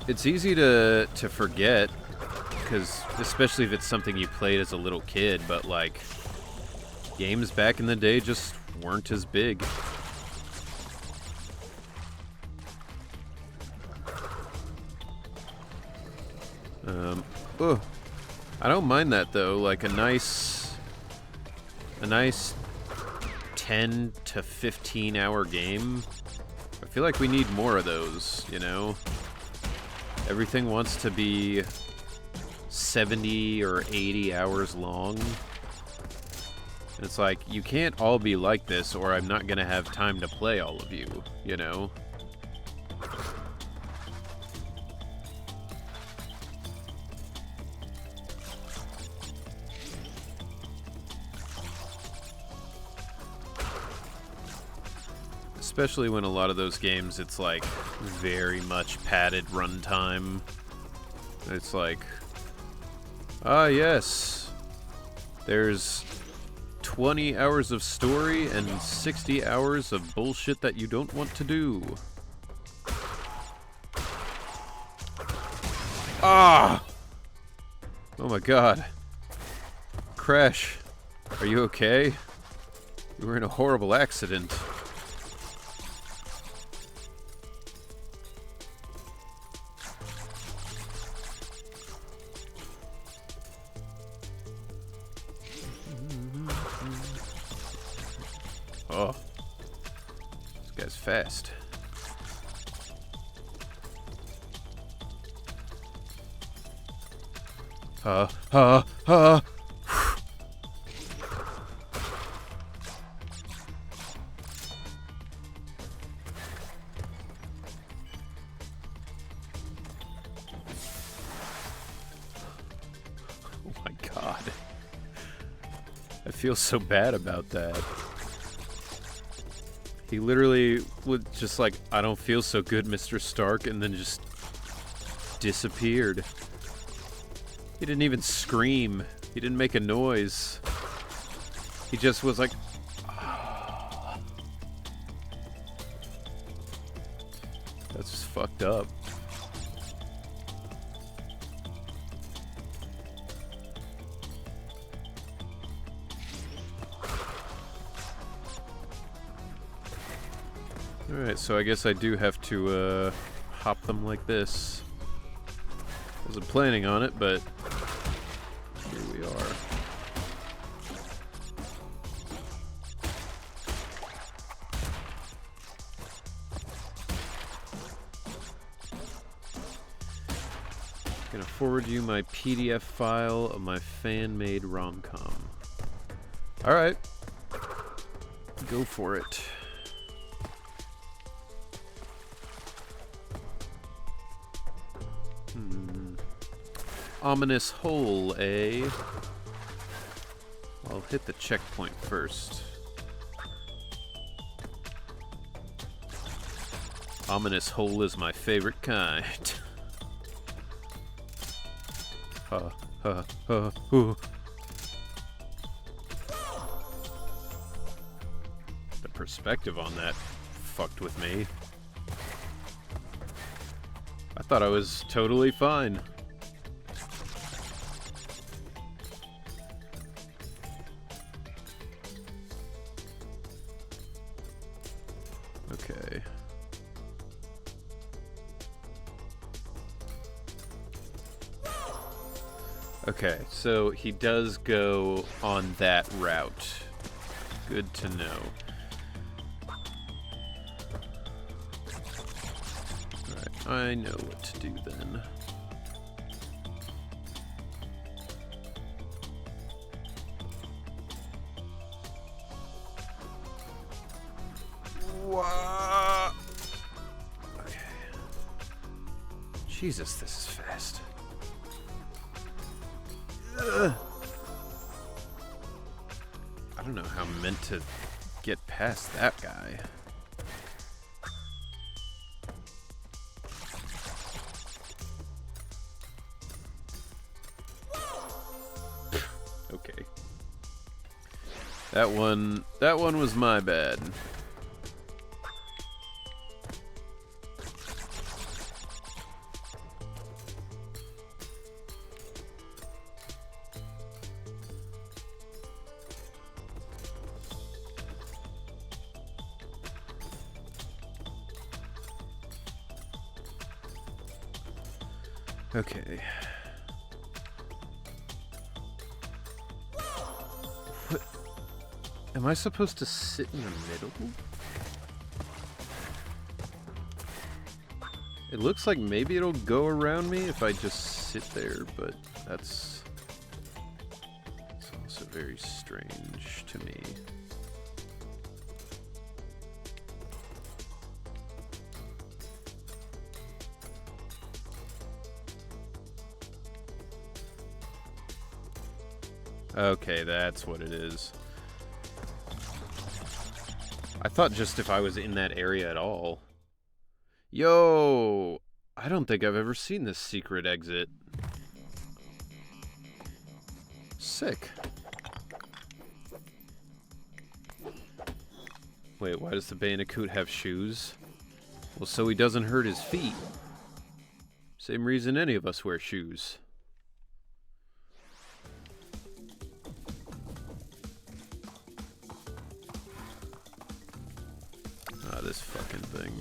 it's easy to forget, because especially if it's something you played as a little kid, but like, games back in the day just weren't as big. Oh, I don't mind that though, like a nice 10 to 15 hour game. I feel like we need more of those, you know? Everything wants to be 70 or 80 hours long. It's like, you can't all be like this or I'm not gonna have time to play all of you, you know? Especially when a lot of those games, it's like very much padded runtime. It's like, ah yes, there's 20 hours of story and 60 hours of bullshit that you don't want to do. Ah! Oh my god. Crash, are you okay? You were in a horrible accident. Oh, this guy's fast. Oh my god. I feel so bad about that. He literally was just like, I don't feel so good, Mr. Stark, and then just disappeared. He didn't even scream. He didn't make a noise. He just was like, ah. That's just fucked up. Alright, so I guess I do have to hop them like this. Wasn't planning on it, but here we are. Gonna forward you my PDF file of my fan-made rom-com. Alright. Go for it. Ominous hole, eh? I'll hit the checkpoint first. Ominous hole is my favorite kind. Ooh. The perspective on that fucked with me. I thought I was totally fine. Okay. Okay, so he does go on that route. Good to know. Alright, I know what to do then. Whoa. Okay. Jesus, this is fast. Ugh. I don't know how I'm meant to get past that guy. Okay. That one was my bad. Okay. What? Am I supposed to sit in the middle? It looks like maybe it'll go around me if I just sit there, but it's also very strange to me. Okay, that's what it is. I thought just if I was in that area at all. Yo! I don't think I've ever seen this secret exit. Sick. Wait, why does the Bandicoot have shoes? Well, so he doesn't hurt his feet. Same reason any of us wear shoes. This fucking thing.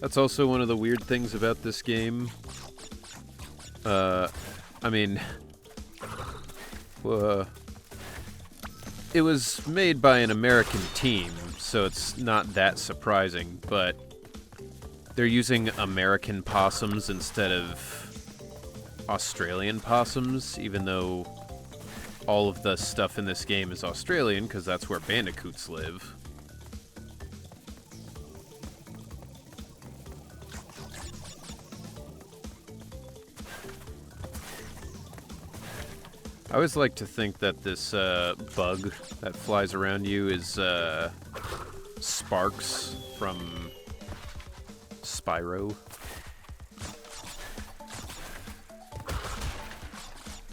That's also one of the weird things about this game. I mean, it was made by an American team, so it's not that surprising, but they're using American possums instead of Australian possums, even though all of the stuff in this game is Australian, because that's where bandicoots live. I always like to think that this bug that flies around you is Sparks from Spyro.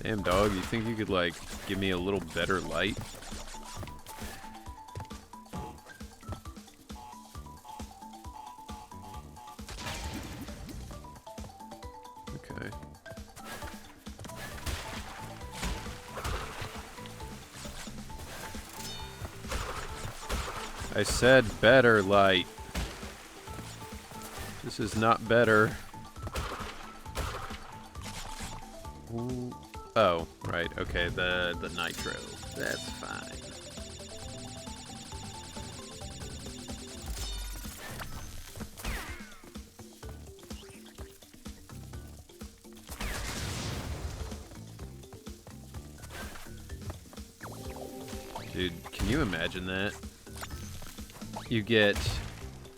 Damn, dog, you think you could, like, give me a little better light? Okay. I said better light. This is not better. Ooh. Oh, right, okay, the nitro. That's fine. Dude, can you imagine that? You get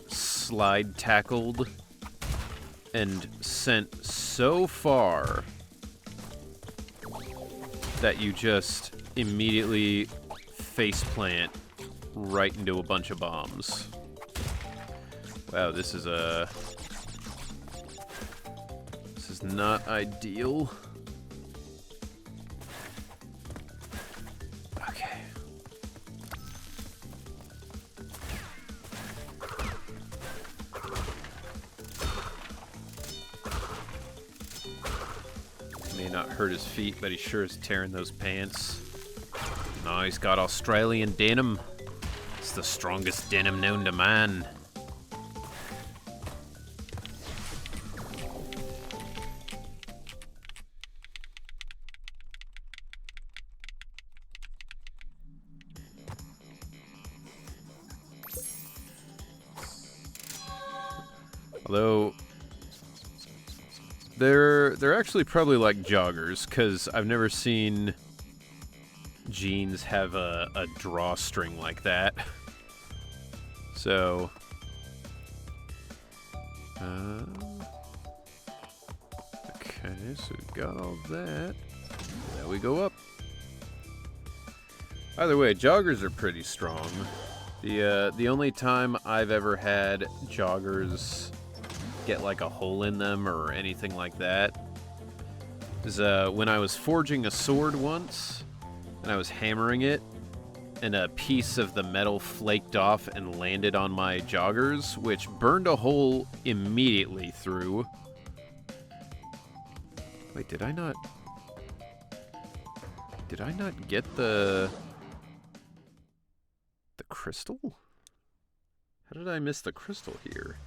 slide tackled and sent so far that you just immediately faceplant right into a bunch of bombs. Wow, this is not ideal. Okay. May not hurt his feet, but he sure is tearing those pants. No, he's got Australian denim. It's the strongest denim known to man. Although they're actually probably like joggers, because I've never seen jeans have a drawstring like that. So okay, so we've got all that. Now we go up. Either way, joggers are pretty strong. The only time I've ever had joggers get like a hole in them or anything like that is when I was forging a sword once and I was hammering it and a piece of the metal flaked off and landed on my joggers, which burned a hole immediately through. Wait, did I not get the crystal? How did I miss the crystal here?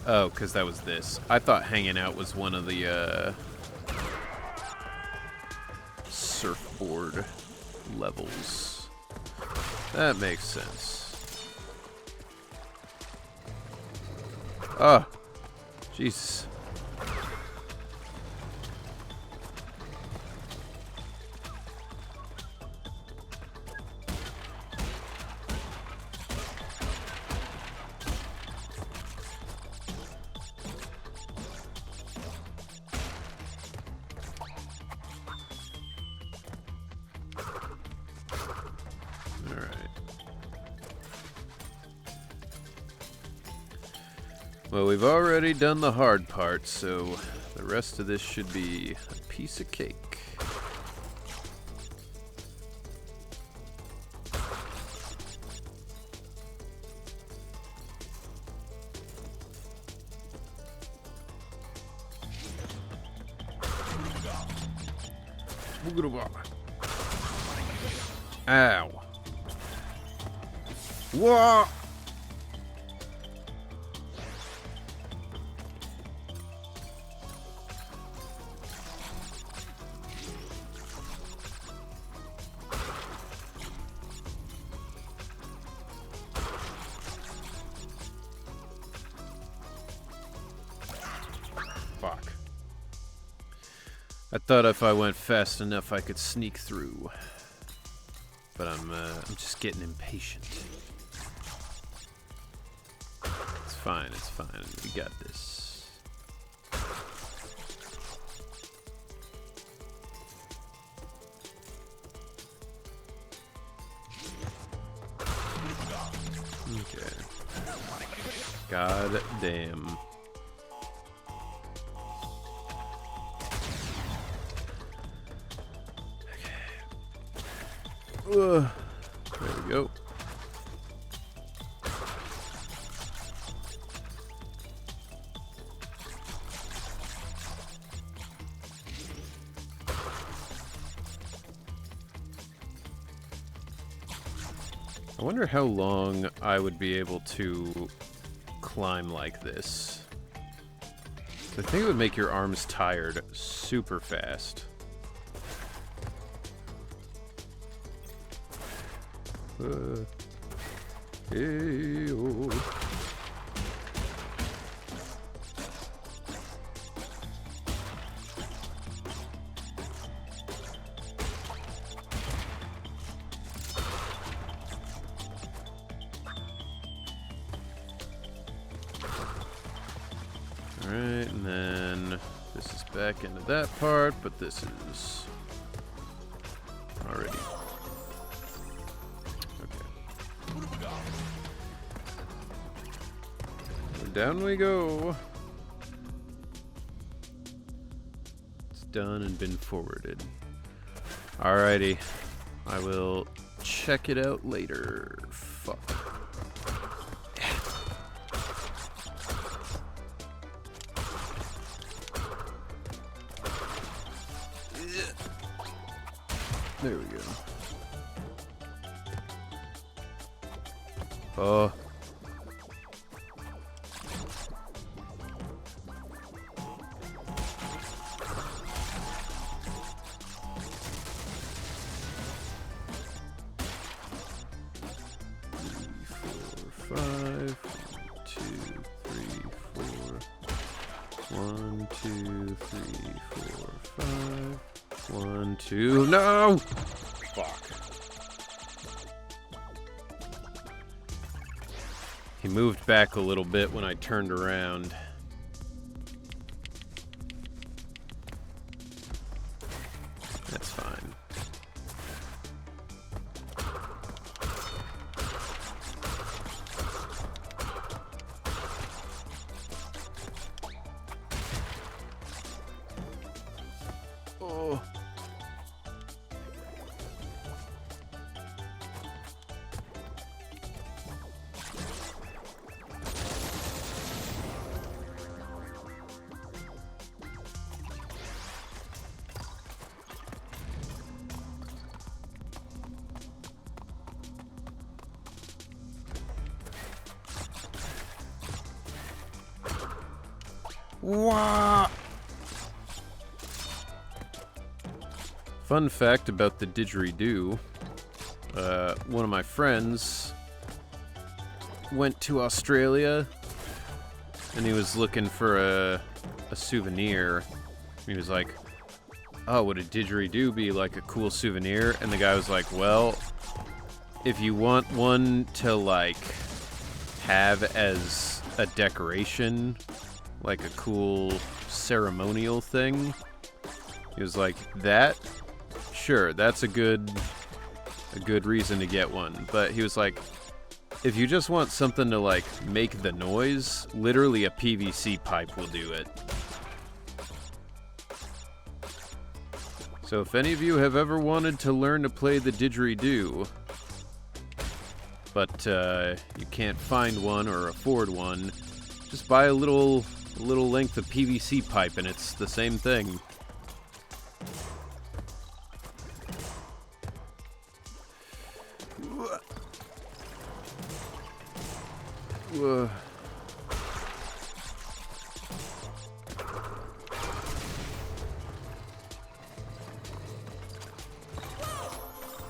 Oh, because that was this. I thought hanging out was one of the surfboard levels. That makes sense. Oh, jeez. Well, we've already done the hard part, so the rest of this should be a piece of cake. Ow. Whoa! Fuck. I thought if I went fast enough I could sneak through. But I'm just getting impatient. It's fine, it's fine. We got this. Okay. God damn. There we go. I wonder how long I would be able to climb like this. I think it would make your arms tired super fast. Hey-oh. Alright, and then this is back into that part, but this is already. Okay. down we go. It's done and been forwarded. Alrighty. I will check it out later. Fuck. There we go. Oh. No! Fuck. He moved back a little bit when I turned around. That's fine. Oh. Wah! Fun fact about the didgeridoo. One of my friends went to Australia and he was looking for a souvenir. He was like, oh, would a didgeridoo be like a cool souvenir? And the guy was like, well, if you want one to like have as a decoration, like a cool ceremonial thing, he was like, that, sure, that's a good reason to get one. But he was like, if you just want something to like make the noise, literally a PVC pipe will do it. So if any of you have ever wanted to learn to play the didgeridoo, but you can't find one or afford one, just buy a little length of PVC pipe and it's the same thing.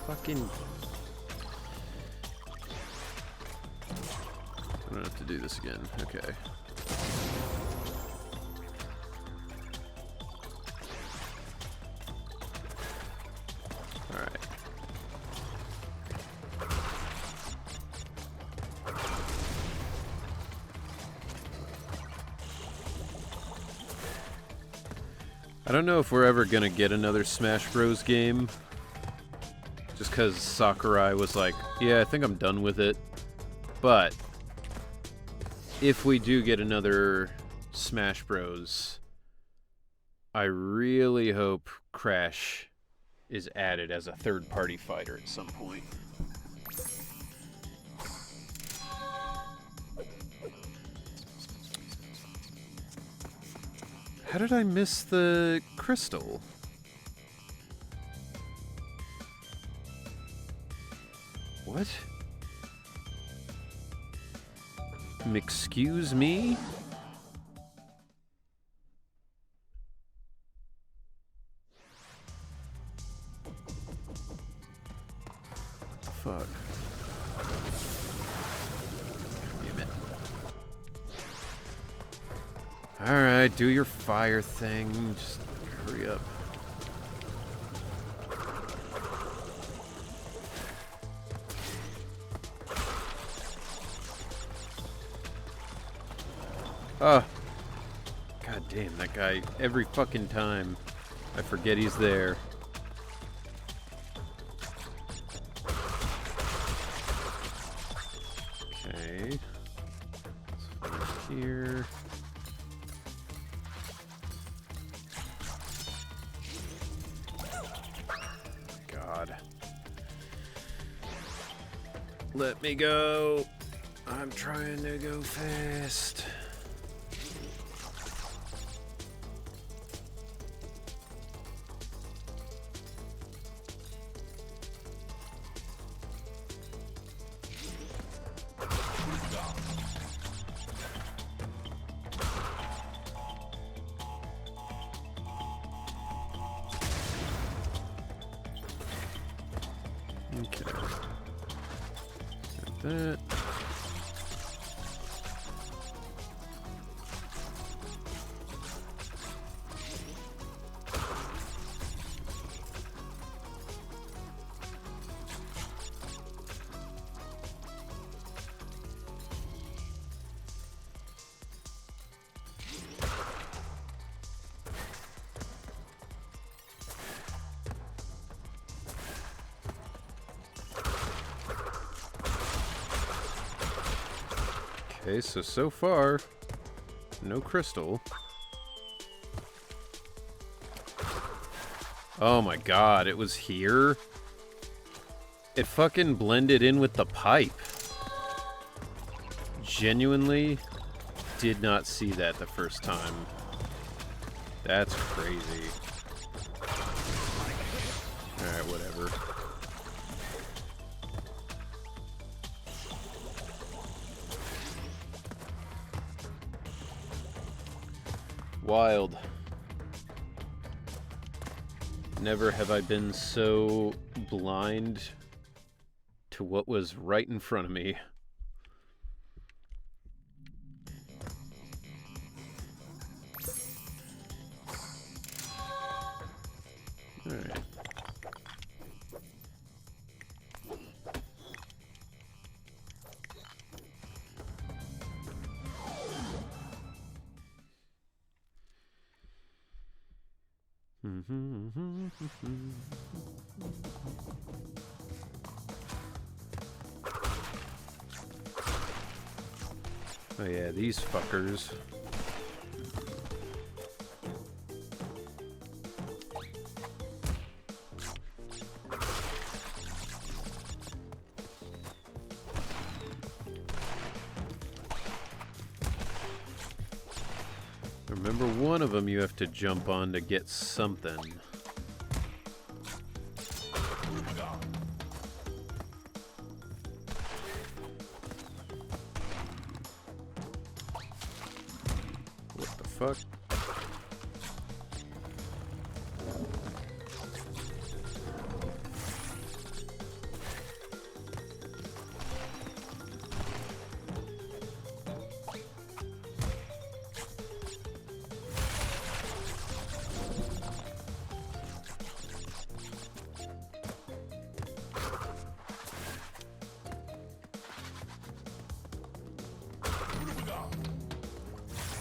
Fucking... I don't have to do this again. Okay. Alright. I don't know if we're ever gonna get another Smash Bros. Game. Just because Sakurai was like, yeah, I think I'm done with it. But if we do get another Smash Bros., I really hope Crash is added as a third-party fighter at some point. How did I miss the crystal? What? Excuse me? Fuck. Damn it. Alright, do your fire thing. Just hurry up. Oh. God damn, that guy, every fucking time I forget he's there. Okay. here. God. Let me go. I'm trying to go fast. Okay. Got that. Okay, so far, no crystal. Oh my god, it was here? It fucking blended in with the pipe. Genuinely did not see that the first time. That's crazy. Alright, whatever. Wild. Never have I been so blind to what was right in front of me. All right. Oh yeah, these fuckers. Remember, one of them you have to jump on to get something. What the fuck?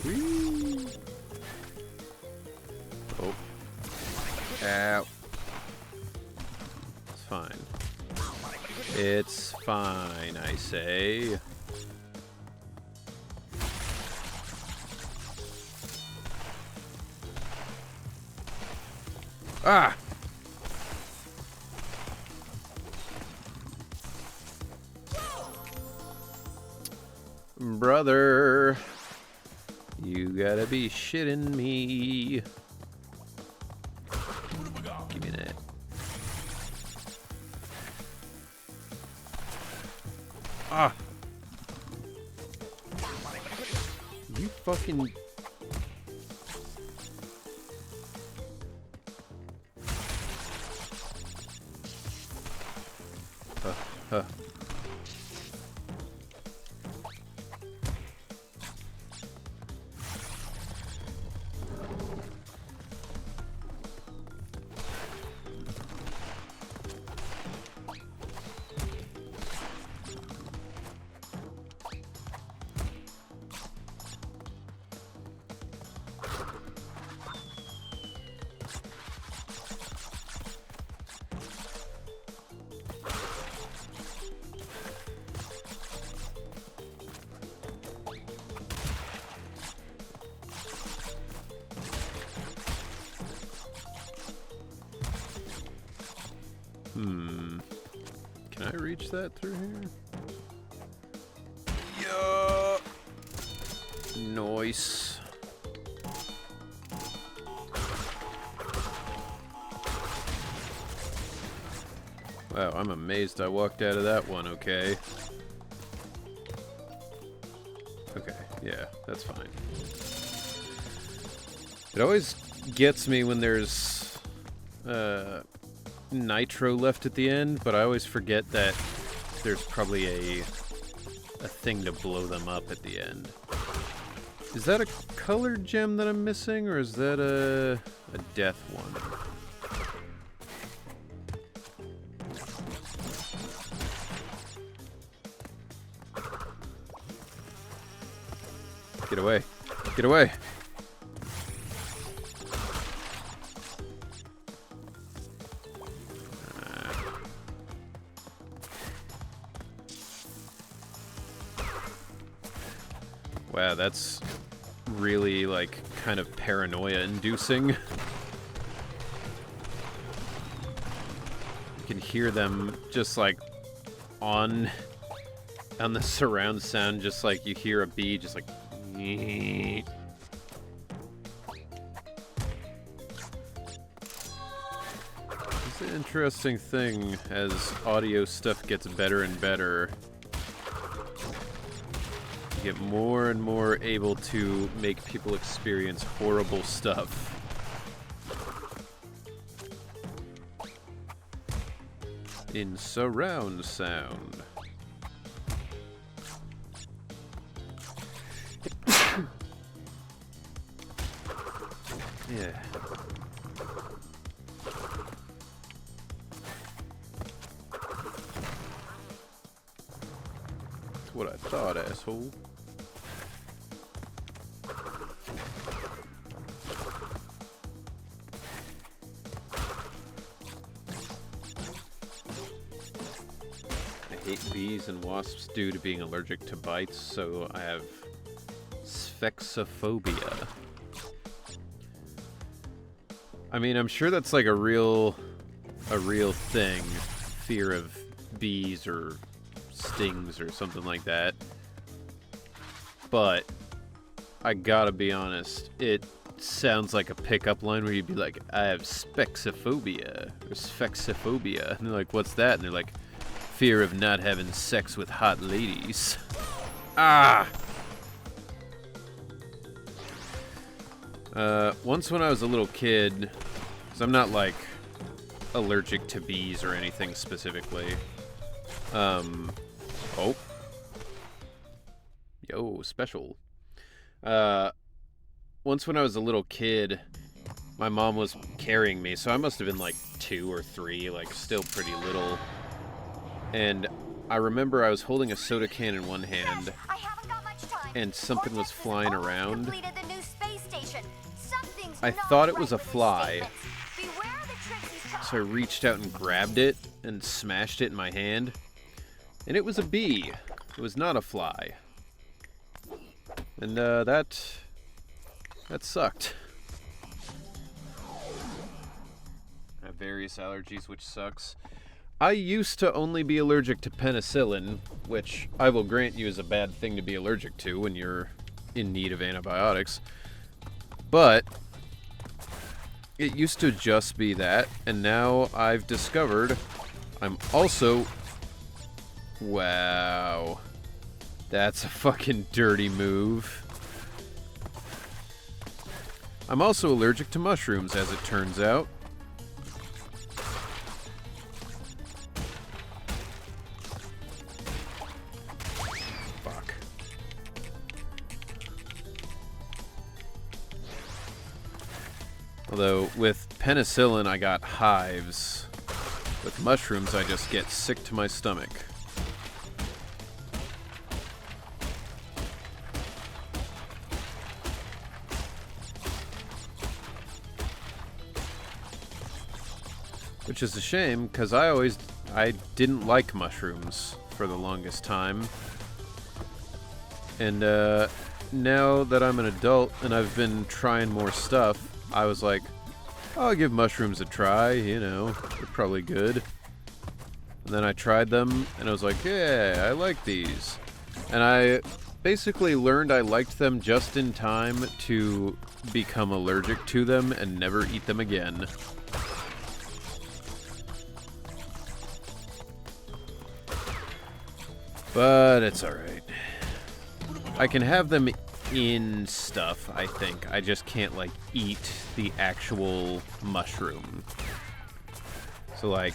Whee! Oh. Ow. It's fine. It's fine, I say. Ah! Brother, you gotta be shitting me. Give me that. Ah! You fucking... Huh. Can I reach that through here? Yeah. Nice. Wow, I'm amazed I walked out of that one okay. Okay, yeah, that's fine. It always gets me when there's nitro left at the end, but I always forget that there's probably a thing to blow them up at the end. Is that a colored gem that I'm missing, or is that a death one? Get away. Get away. Wow, that's really, like, kind of paranoia-inducing. You can hear them just, like, on the surround sound, just like you hear a bee, just like... It's an interesting thing as audio stuff gets better and better. You get more and more able to make people experience horrible stuff. In surround sound. Yeah. That's what I thought, asshole. I hate bees and wasps due to being allergic to bites, so I have spexophobia. I mean, I'm sure that's like a real thing. Fear of bees or stings or something like that. But I gotta be honest, it sounds like a pickup line where you'd be like, I have spexophobia or sphexiphobia. And they're like, what's that? And they're like, fear of not having sex with hot ladies. Ah! Once when I was a little kid, because I'm not, like, allergic to bees or anything specifically. Oh. Yo, special. Once when I was a little kid, my mom was carrying me, so I must have been, like, 2 or 3, like, still pretty little. And I remember I was holding a soda can in one hand, and something was flying around. I thought it was a fly, so I reached out and grabbed it and smashed it in my hand, and it was a bee. It was not a fly. And that sucked. I have various allergies, which sucks. I used to only be allergic to penicillin, which I will grant you is a bad thing to be allergic to when you're in need of antibiotics. But it used to just be that, and now I've discovered I'm also... Wow. That's a fucking dirty move. I'm also allergic to mushrooms, as it turns out. Fuck. Although, with penicillin, I got hives. With mushrooms, I just get sick to my stomach. Which is a shame, because I didn't like mushrooms for the longest time. And now that I'm an adult and I've been trying more stuff, I was like, I'll give mushrooms a try, you know, they're probably good. And then I tried them, and I was like, yeah, I like these. And I basically learned I liked them just in time to become allergic to them and never eat them again. But it's alright. I can have them in stuff, I think. I just can't, like, eat the actual mushroom. So, like,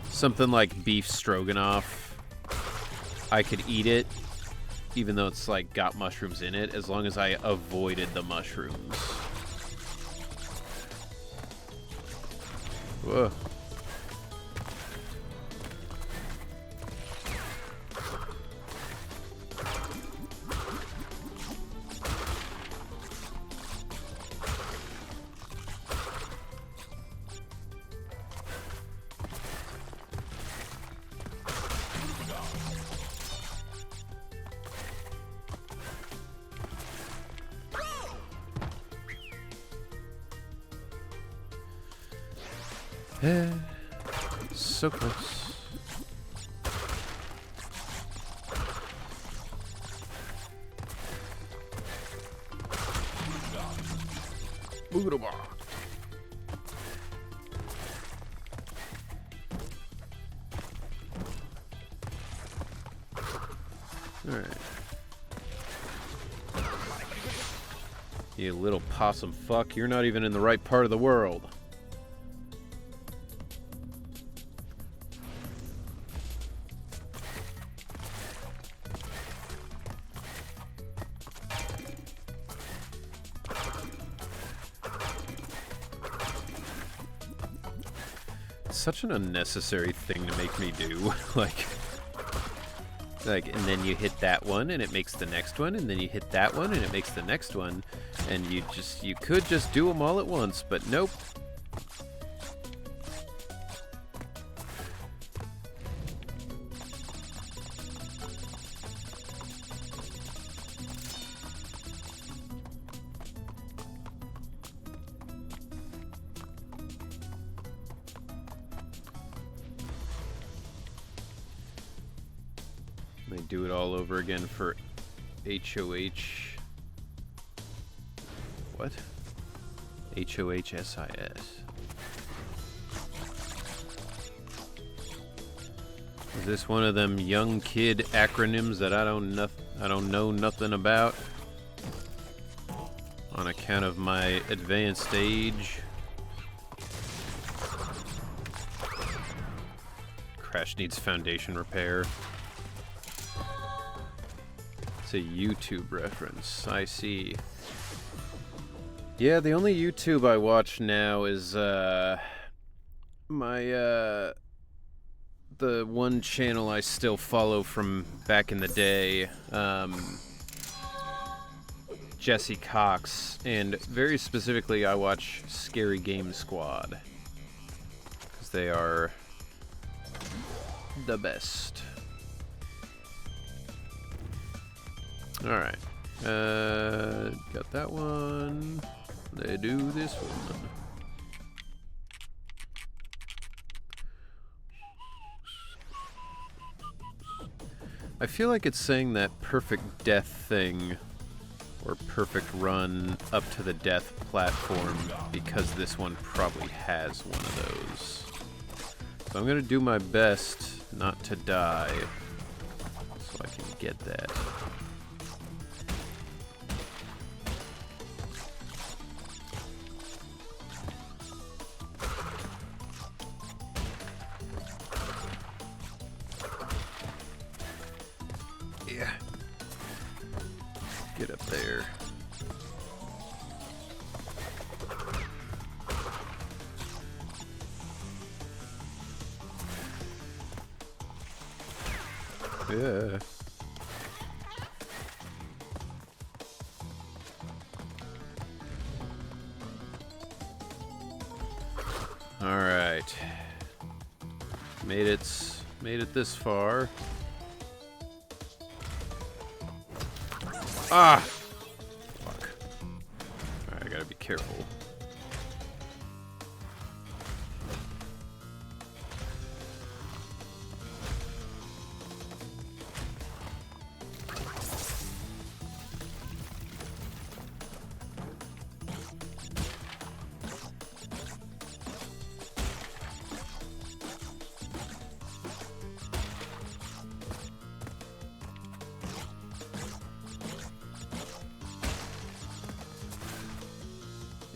something like beef stroganoff, I could eat it, even though it's, like, got mushrooms in it, as long as I avoided the mushrooms. Whoa. So close. Boogadaba. Alright. You little possum fuck, you're not even in the right part of the world. Such an unnecessary thing to make me do. like, and then you hit that one and it makes the next one, and then you hit that one and it makes the next one, and you could just do them all at once, but nope. They do it all over again for HOH. What? HOHSIS. Is this one of them young kid acronyms that I don't know nothing about? On account of my advanced age. Crash needs foundation repair. It's a YouTube reference, I see. Yeah, the only YouTube I watch now is, the one channel I still follow from back in the day, Jesse Cox, and very specifically I watch Scary Game Squad, because they are the best. Alright. Got that one. They do this one. I feel like it's saying that perfect death thing, or perfect run up to the death platform, because this one probably has one of those. So I'm gonna do my best not to die, so I can get that. Yeah. Get up there. Yeah. All right. Made it this far. Ah! Fuck. Alright, I gotta be careful.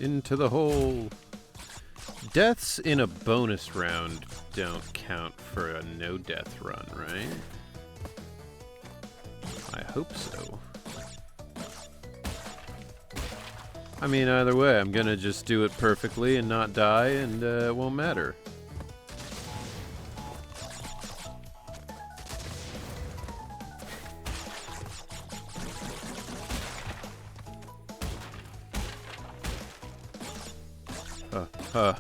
Into the hole. Deaths in a bonus round don't count for a no-death run, right? I hope so. I mean, either way, I'm gonna just do it perfectly and not die, and it won't matter. Huh.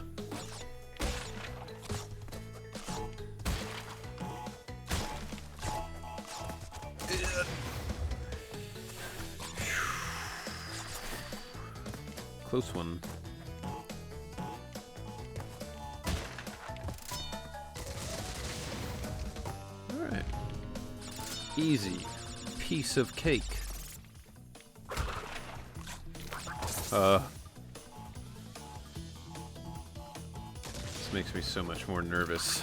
Close one. Alright. Easy. Piece of cake. This makes me so much more nervous.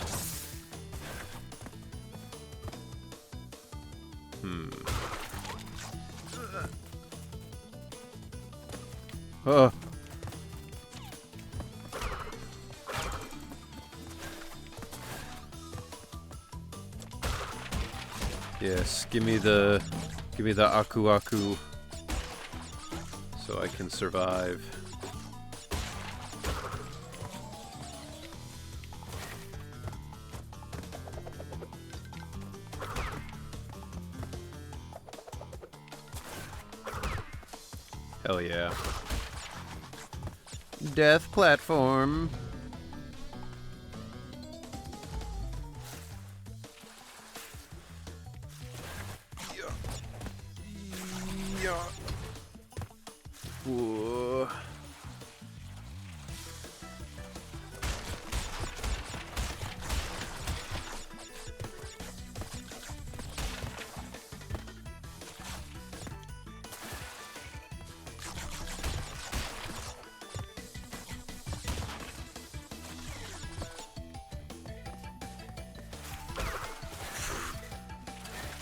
Yes, give me the aku aku so I can survive. Hell yeah. Death platform.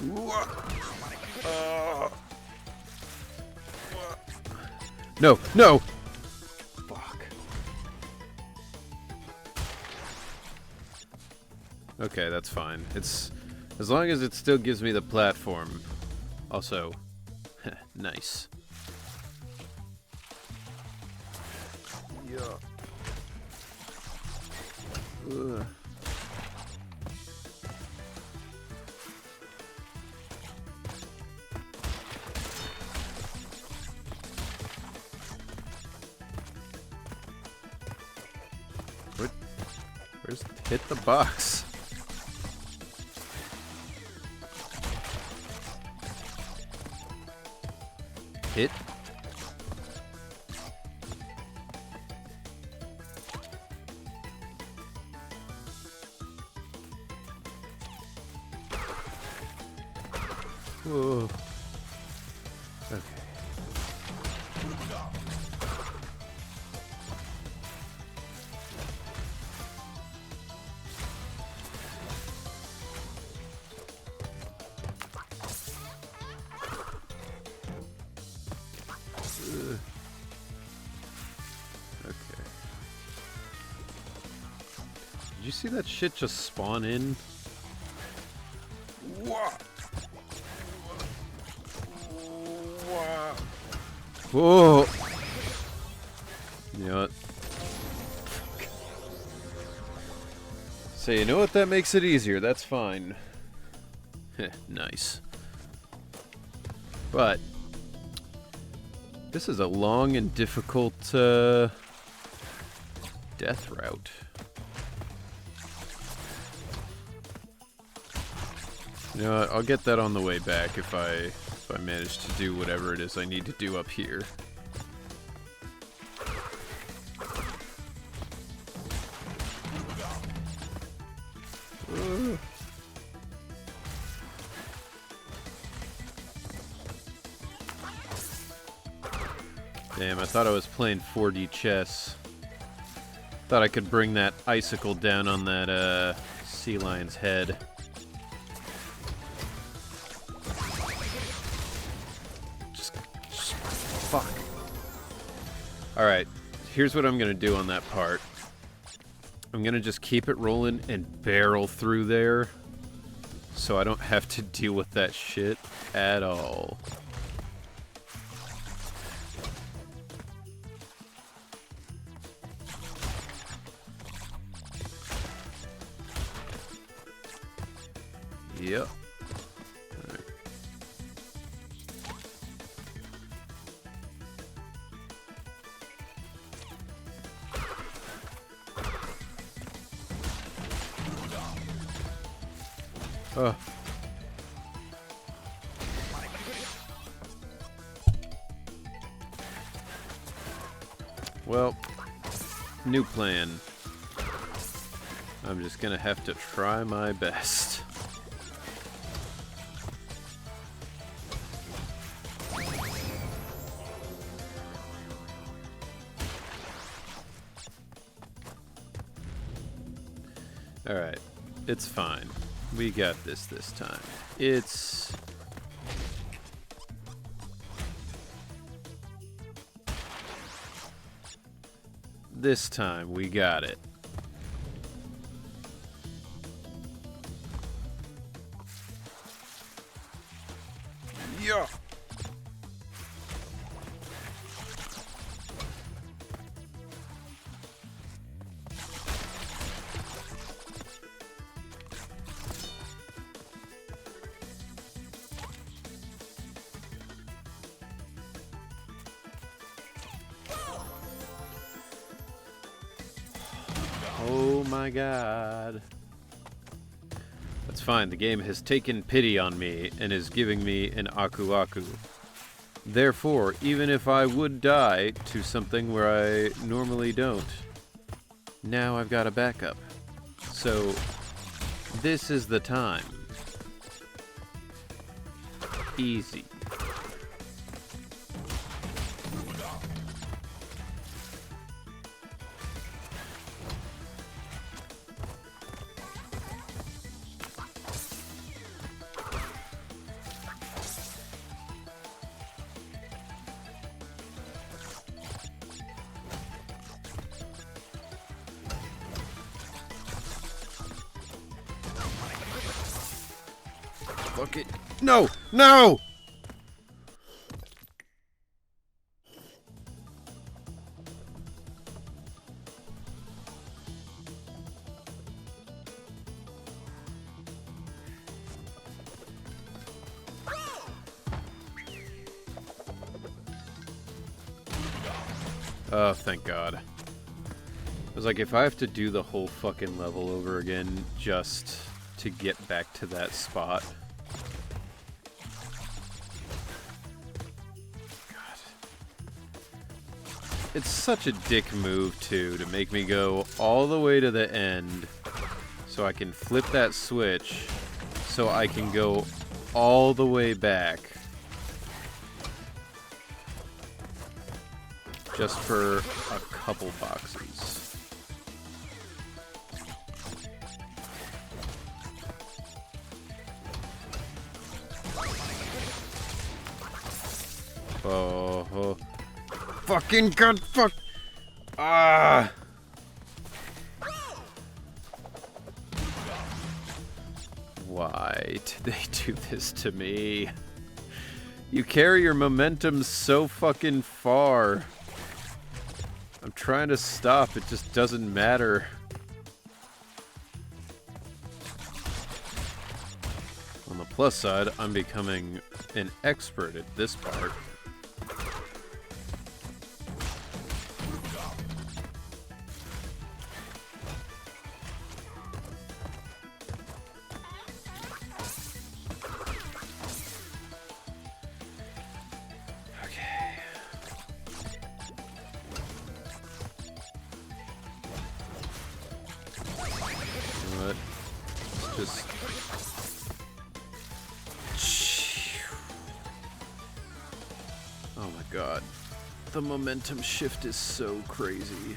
Whoa. No, no! Fuck. Okay, that's fine. It's as long as it still gives me the platform. Also, nice. Yeah. Ugh. Where's hit the box? Hit? Whoa. Okay. Did you see that shit just spawn in? Whoa! You know what? So you know what? That makes it easier. That's fine. Nice. But this is a long and difficult death route. You know what? I'll get that on the way back if I manage to do whatever it is I need to do up here. Damn, I thought I was playing 4D chess. Thought I could bring that icicle down on that sea lion's head. Fuck. Alright, here's what I'm going to do on that part. I'm going to just keep it rolling and barrel through there so I don't have to deal with that shit at all. Yep. Alright. Oh. Well, new plan. I'm just gonna have to try my best. Alright, it's fine. We got this time. It's... This time, we got it. Yeah! Oh my god. That's fine, the game has taken pity on me and is giving me an Aku Aku. Therefore, even if I would die to something where I normally don't, now I've got a backup. So, this is the time. Easy. Fuck it. No! No! Oh, thank God. I was like, if I have to do the whole fucking level over again just to get back to that spot... It's such a dick move, too, to make me go all the way to the end so I can flip that switch so I can go all the way back just for a couple boxes. Oh. Fucking god, fuck! Ah! Why did they do this to me? You carry your momentum so fucking far. I'm trying to stop, it just doesn't matter. On the plus side, I'm becoming an expert at this part. Oh my god. The momentum shift is so crazy.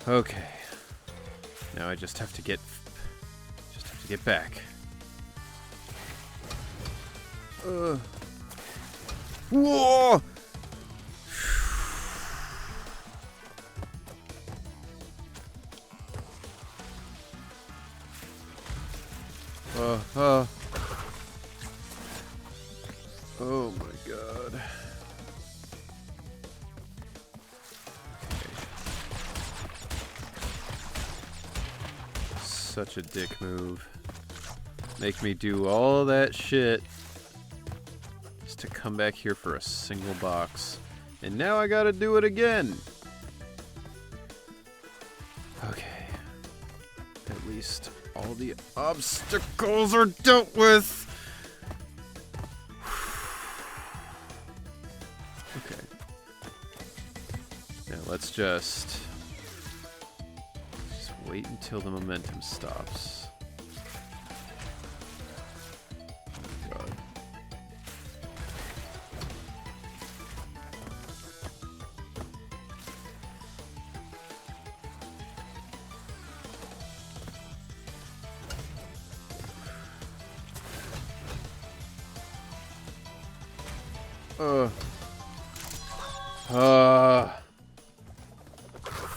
Okay. Now I just have to get Get back. Whoa! Oh my god. Okay. Such a dick move. Make me do all that shit just to come back here for a single box. And now I gotta do it again. Okay. At least all the obstacles are dealt with. Okay. Now let's just wait until the momentum stops. God.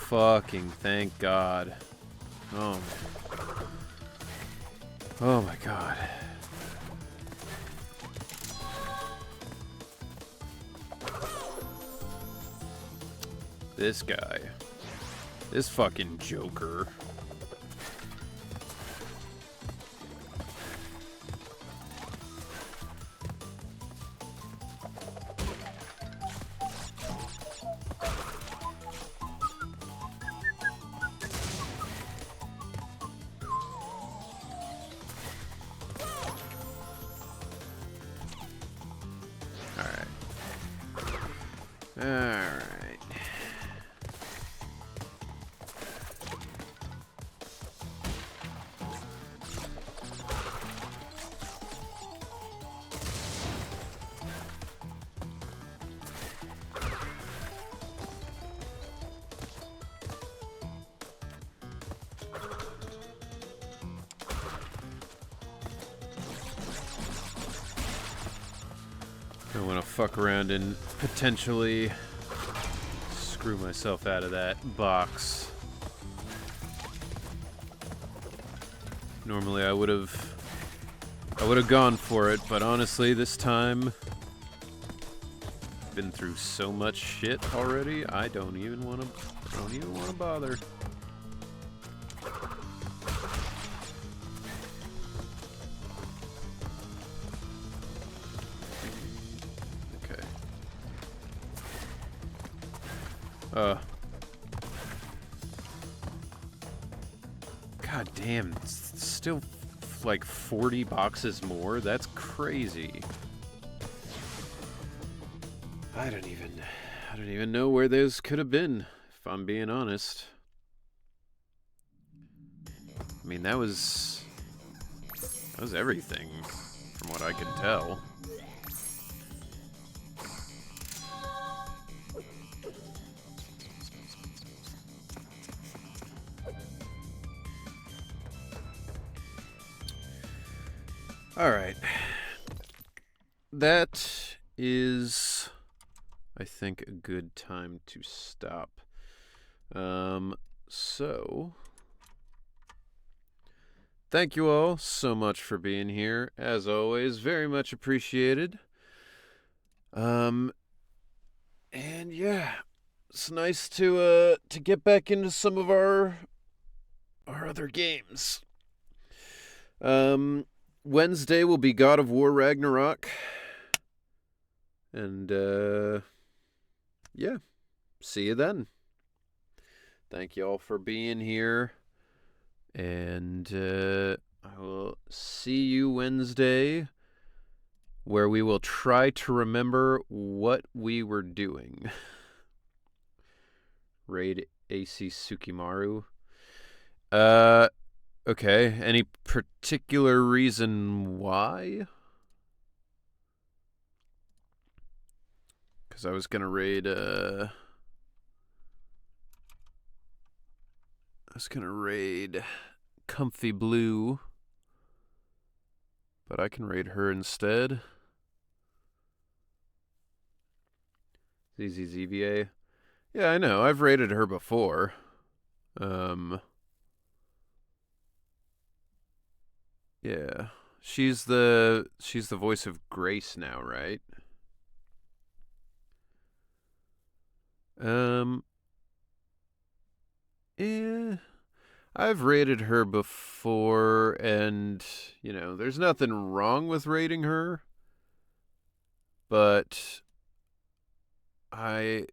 Fucking thank God. Oh my God. This guy. This fucking Joker. Alright. I want to fuck around and potentially screw myself out of that box. Normally I would have gone for it, but honestly this time I've been through so much shit already. I don't even want to bother. God damn, it's still like 40 boxes more? That's crazy. I don't even know where those could have been, if I'm being honest. I mean, that was everything, from what I can tell. Alright. That is, I think, a good time to stop. So, thank you all so much for being here. As always, very much appreciated. And yeah, it's nice to get back into some of our other games. Wednesday will be God of War Ragnarok. And, yeah. See you then. Thank you all for being here. And, I will see you Wednesday, where we will try to remember what we were doing. Raid AC Sukimaru. Okay, any particular reason why? Because I was going to raid, Comfy Blue. but I can rate her instead. ZZZVA. Yeah, I know. I've rated her before. Yeah. She's the voice of Grace now, right? Yeah. I've rated her before, and, there's nothing wrong with rating her, but I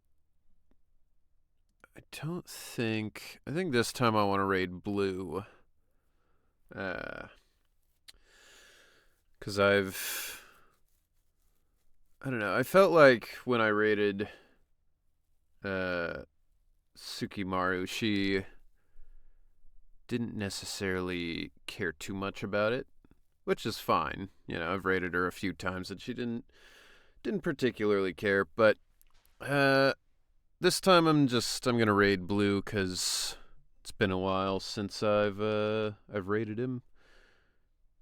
don't think... I think this time I want to rate Blue. Because I don't know, I felt like when I rated Tsukimaru, she didn't necessarily care too much about it, which is fine. I've rated her a few times and she didn't particularly care, but this time I'm gonna rate Blue because it's been a while since I've rated him,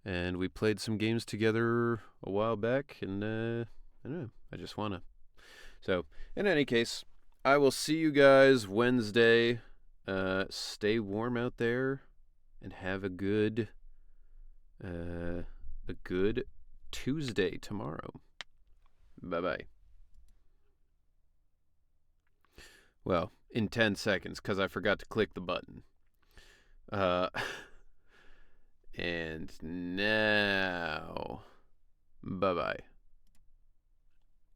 and we played some games together a while back, and I don't know, I just wanna. So, in any case, I will see you guys Wednesday. Stay warm out there, and have a good Tuesday tomorrow. Bye-bye. Well, in 10 seconds, because I forgot to click the button. And now, bye-bye.